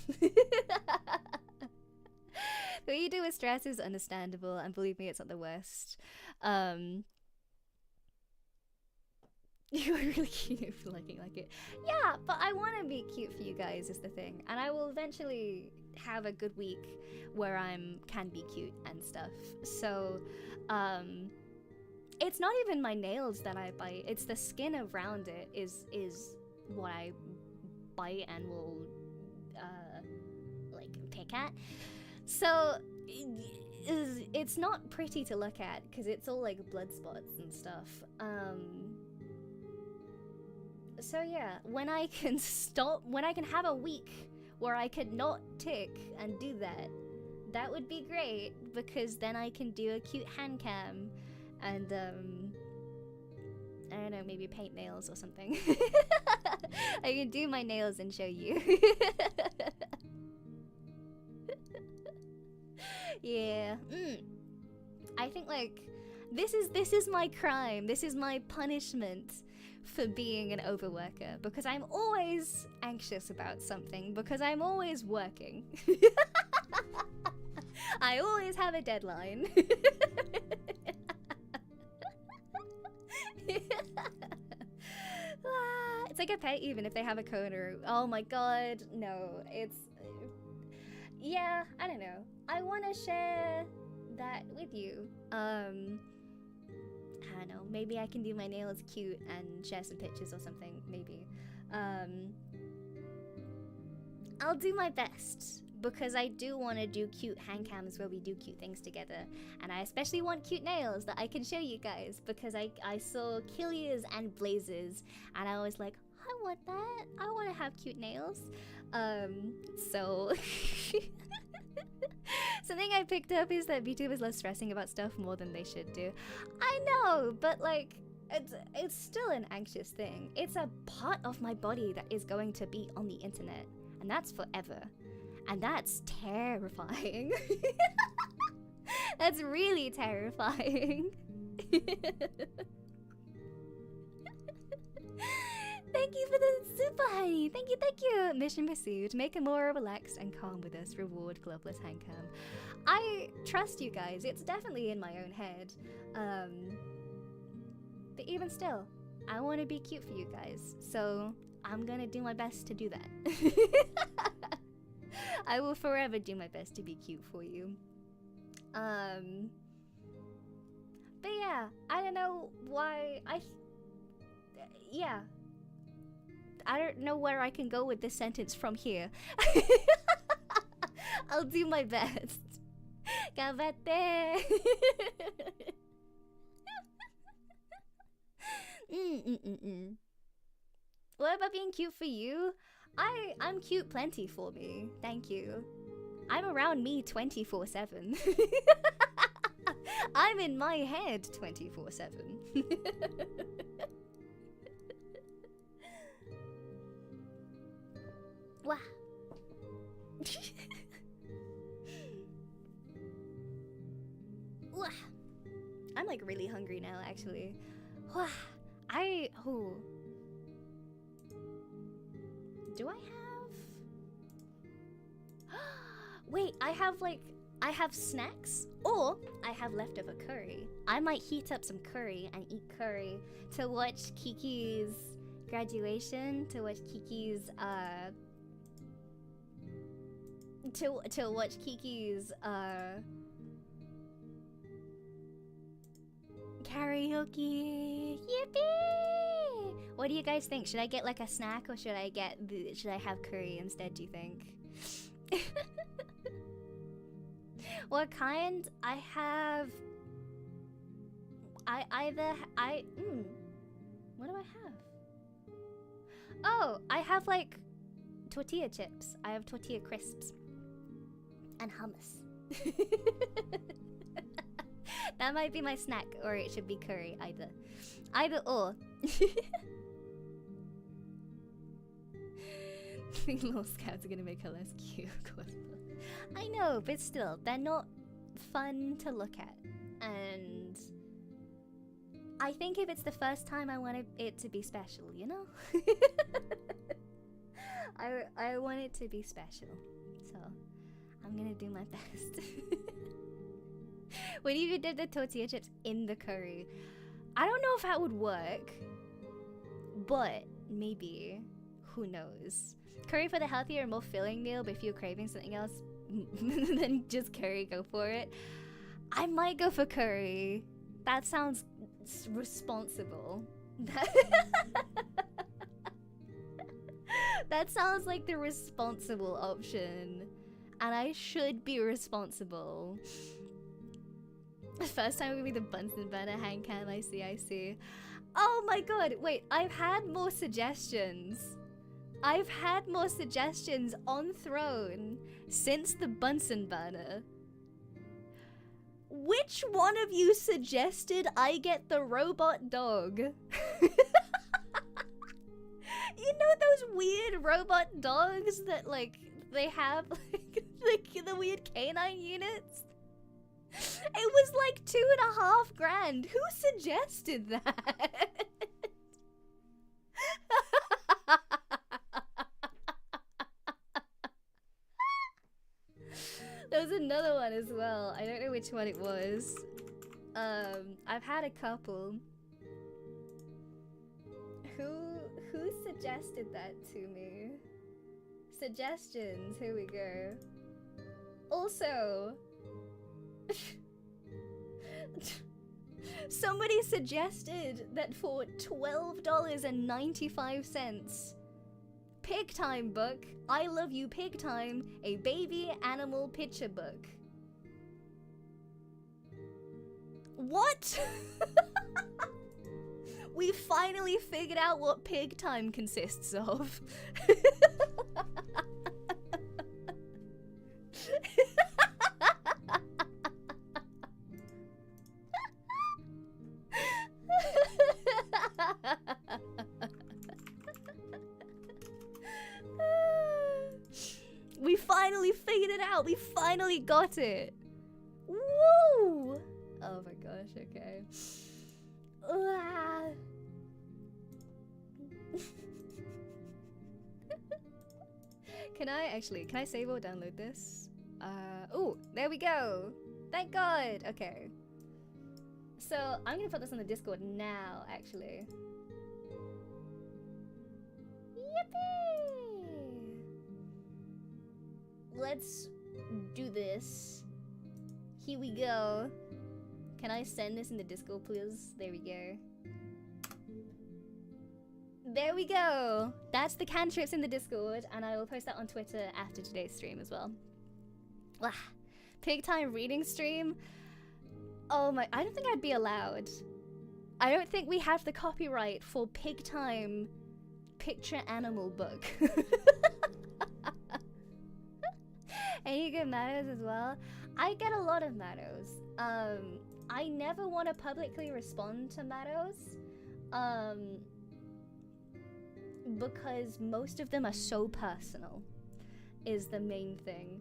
What you do with stress is understandable, and believe me, it's not the worst. You are really cute for looking like it. Yeah, but I want to be cute for you guys is the thing, and I will eventually have a good week where can be cute and stuff. So, it's not even my nails that I bite. It's the skin around it is what I bite and will like pick at. So it's not pretty to look at because it's all like blood spots and stuff. So yeah, when I can have a week where I could not tick and do that, that would be great, because then I can do a cute hand cam and I don't know, maybe paint nails or something. I can do my nails and show you. Yeah. I think like this is my crime. This is my punishment for being an overworker, because I'm always anxious about something, because I'm always working. I always have a deadline. It's like a pet, even if they have a cone or, oh my god, no, it's, yeah, I don't know. I want to share that with you. I don't know, maybe I can do my nails cute and share some pictures or something, maybe. I'll do my best, because I do want to do cute hand cams where we do cute things together, and I especially want cute nails that I can show you guys, because I saw Killia's and Blazer's and I was like, I want that, I want to have cute nails. So something I picked up is that VTubers love stressing about stuff more than they should do. I know, but like it's still an anxious thing. It's a part of my body that is going to be on the internet, and that's forever. And that's terrifying. That's really terrifying. Thank you for the super honey. Thank you, thank you. Mission pursued. Make Amora relaxed and calm with us. Reward gloveless handcam. I trust you guys. It's definitely in my own head. But even still, I want to be cute for you guys. So I'm gonna do my best to do that. I will forever do my best to be cute for you. But yeah, I don't know why yeah. I don't know where I can go with this sentence from here. I'll do my best. Gavate. What about being cute for you? I'm cute plenty for me. Thank you. I'm around me 24/7. I'm in my head 24/7. Wow. I'm like really hungry now, actually. Do I have? Wait, I have like I have snacks, or I have leftover curry. I might heat up some curry and eat curry to watch Kiki's graduation, to watch Kiki's to watch Kiki's karaoke. Yippee! What do you guys think? Should I get like a snack, or should I have curry instead, do you think? What kind? I have... what do I have? Oh, I have like tortilla chips. I have tortilla crisps. And hummus. That might be my snack, or it should be curry, either. Either or. I think little scouts are gonna make her less cute. I know, but still, they're not fun to look at. And I think if it's the first time, I want it to be special, you know? I want it to be special. So, I'm gonna do my best. What if you did the tortilla chips in the curry? I don't know if that would work, but maybe. Who knows? Curry for the healthier and more filling meal, but if you're craving something else, then just curry, go for it. I might go for curry. That sounds responsible. That sounds like the responsible option. And I should be responsible. First time would be the Bunsen burner hand cam. I see. Oh my god, wait, I've had more suggestions. I've had more suggestions on Throne since the Bunsen burner. Which one of you suggested I get the robot dog? You know those weird robot dogs that like they have like the weird canine units? It was like $2.5 grand. Who suggested that? There was another one as well. I don't know which one it was. I've had a couple. Who suggested that to me? Suggestions, here we go. Also, somebody suggested that for $12.95, Pig Time book, I Love You Pig Time, a baby animal picture book. What? We finally figured out what Pig Time consists of. We finally figured it out. We finally got it. Woo! Oh my gosh, okay. Can I save or download this? Oh, there we go. Thank God. Okay. So I'm gonna put this on the Discord now, actually. Yippee! Let's do this. Here we go. Can I send this in the Discord, please? There we go. There we go. That's the cantrips in the Discord, and I will post that on Twitter after today's stream as well. Wah. Pig Time reading stream. Oh my, I don't think I'd be allowed. I don't think we have the copyright for Pig Time picture animal book. Any good mattos as well? I get a lot of mattos. I never want to publicly respond to mattos. Because most of them are so personal, is the main thing.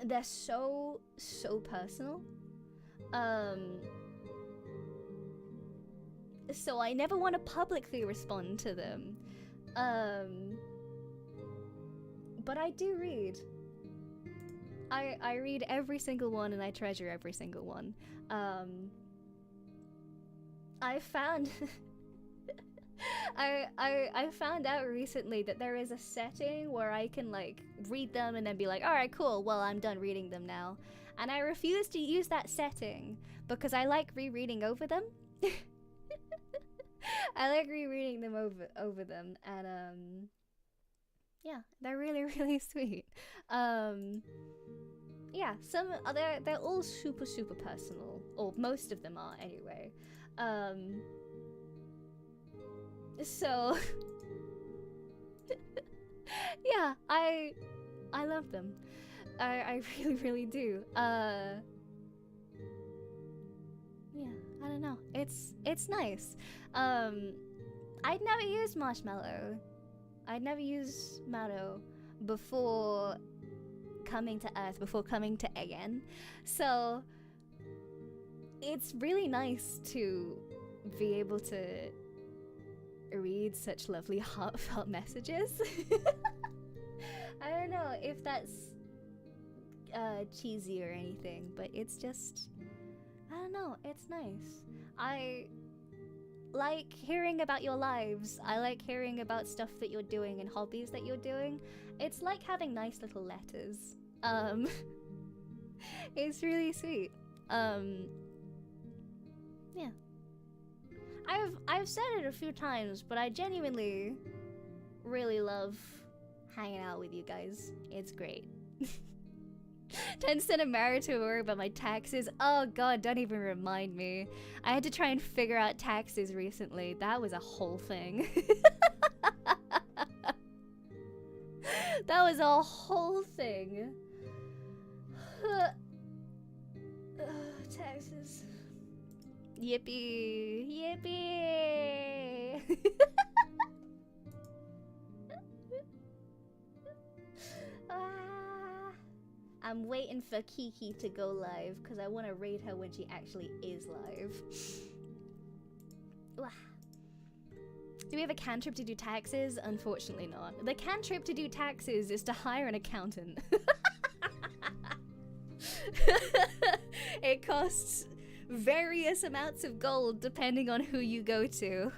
They're so personal. So I never want to publicly respond to them. but I do read. I read every single one and I treasure every single one. I found I found out recently that there is a setting where I can like read them and then be like, alright, cool, well, I'm done reading them now. And I refuse to use that setting because I like rereading over them. I like rereading them over them, and yeah, they're really, really sweet. Yeah, they're all super, super personal, or most of them are anyway. So yeah, I love them. I really, really do. Yeah, I don't know. It's nice. I'd never used Marshmallow. I'd never used Mallow before coming to Earth, before coming to EIEN. So it's really nice to be able to read such lovely heartfelt messages. I don't know if that's cheesy or anything, but it's just, I don't know, it's nice. I like hearing about your lives. I like hearing about stuff that you're doing and hobbies that you're doing. It's like having nice little letters. It's really sweet. Yeah. I've said it a few times, but I genuinely really love hanging out with you guys. It's great. 10 cent Amora to worry about my taxes. Oh god, don't even remind me. I had to try and figure out taxes recently. That was a whole thing. That was a whole thing. Taxes. Yippee! Yippee! I'm waiting for Kiki to go live because I want to raid her when she actually is live. Do we have a cantrip to do taxes? Unfortunately not. The cantrip to do taxes is to hire an accountant. It costs various amounts of gold depending on who you go to.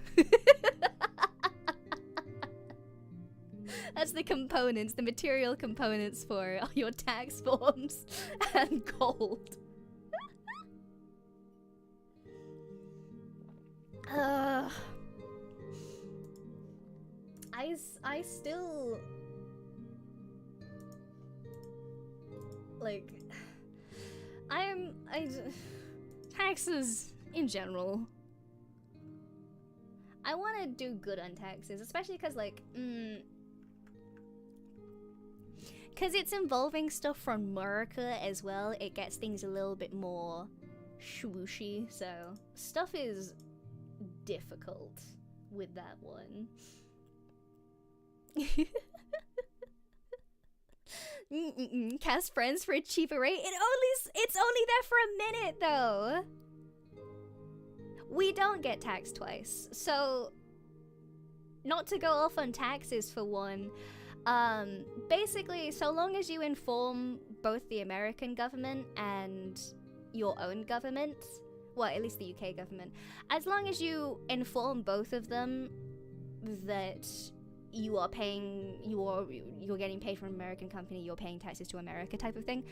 That's the components, the material components for your tax forms and gold. I still like taxes in general. I want to do good on taxes, especially because like because it's involving stuff from America as well. It gets things a little bit more swooshy, so stuff is difficult with that one. Cast friends for a cheaper rate. It's only there for a minute though. We don't get taxed twice, so not to go off on taxes for one. Basically, so long as you inform both the American government and your own government, well, at least the UK government, as long as you inform both of them that you are paying, you're getting paid from an American company, you're paying taxes to America type of thing,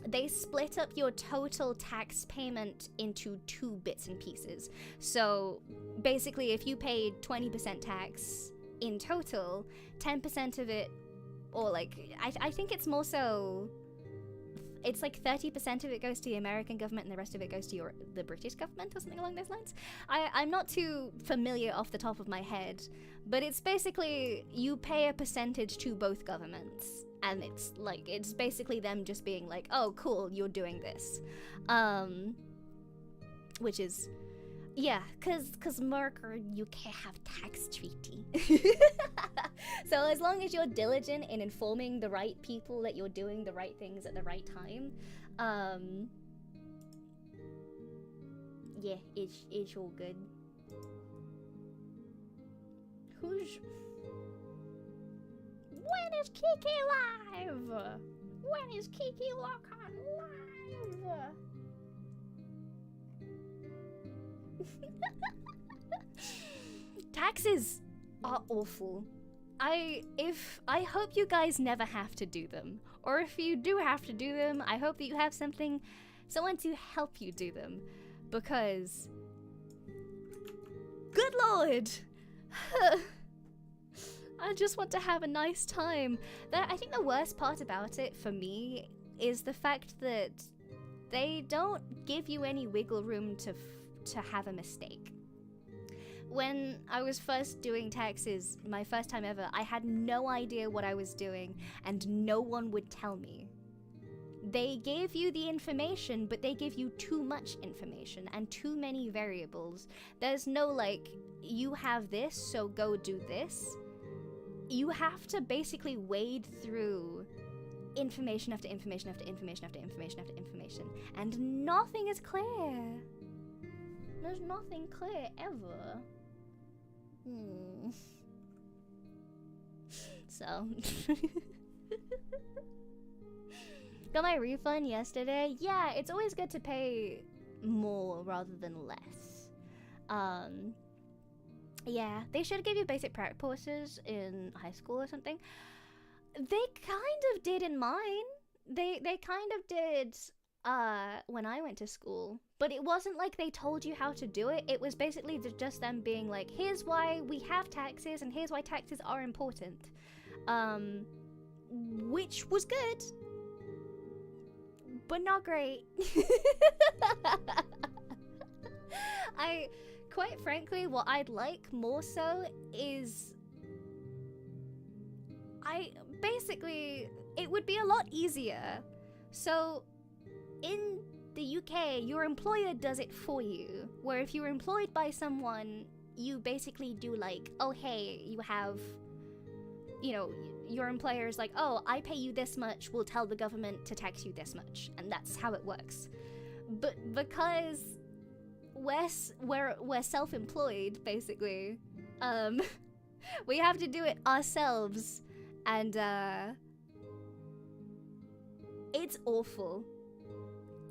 they split up your total tax payment into 2 bits and pieces. So basically, if you paid 20% tax in total, 10% of it, or like, I think it's more so, it's like 30% of it goes to the American government and the rest of it goes to the British government or something along those lines. I'm not too familiar off the top of my head, but it's basically you pay a percentage to both governments, and it's like, it's basically them just being like, oh cool, you're doing this. Which is, yeah, cause America, you can't have tax treaty. So as long as you're diligent in informing the right people that you're doing the right things at the right time, yeah, it's all good. is Kiki live? When is Kiki Lockhart live? Taxes are awful. I hope you guys never have to do them. Or if you do have to do them, I hope that you have someone to help you do them. Because, good lord! I just want to have a nice time. I think the worst part about it for me is the fact that they don't give you any wiggle room to have a mistake. When I was first doing taxes, my first time ever, I had no idea what I was doing, and no one would tell me. They gave you the information, but they give you too much information and too many variables. There's no like, you have this, so go do this. You have to basically wade through information after information after information after information after information, and nothing is clear. There's nothing clear ever. So got my refund yesterday. Yeah, it's always good to pay more rather than less. Yeah, they should give you basic prac courses in high school or something. They kind of did in mine. They kind of did when I went to school, but it wasn't like they told you how to do it. It was basically just them being like, here's why we have taxes and here's why taxes are important. Which was good, but not great. Quite frankly, what I'd like more so is it would be a lot easier. So in the UK, your employer does it for you, where if you're employed by someone, you basically do like, oh hey, you have, you know, your employer is like, oh, I pay you this much, we'll tell the government to tax you this much, and that's how it works. But because we're self-employed, basically, we have to do it ourselves, and it's awful.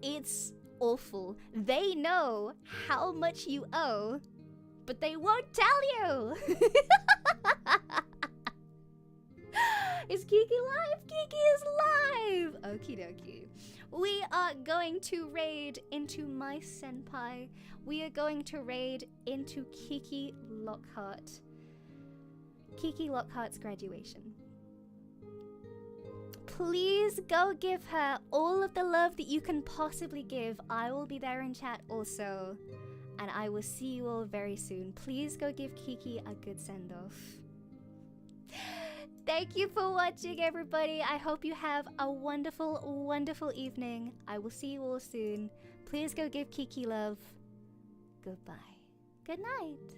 It's awful. They know how much you owe, but they won't tell you. Is Kiki live? Kiki is live! Okie dokie. We are going to raid into my senpai. We are going to raid into Kiki Lockhart. Kiki Lockhart's graduation. Please go give her all of the love that you can possibly give. I will be there in chat also. And I will see you all very soon. Please go give Kiki a good send-off. Thank you for watching, everybody. I hope you have a wonderful, wonderful evening. I will see you all soon. Please go give Kiki love. Goodbye. Good night.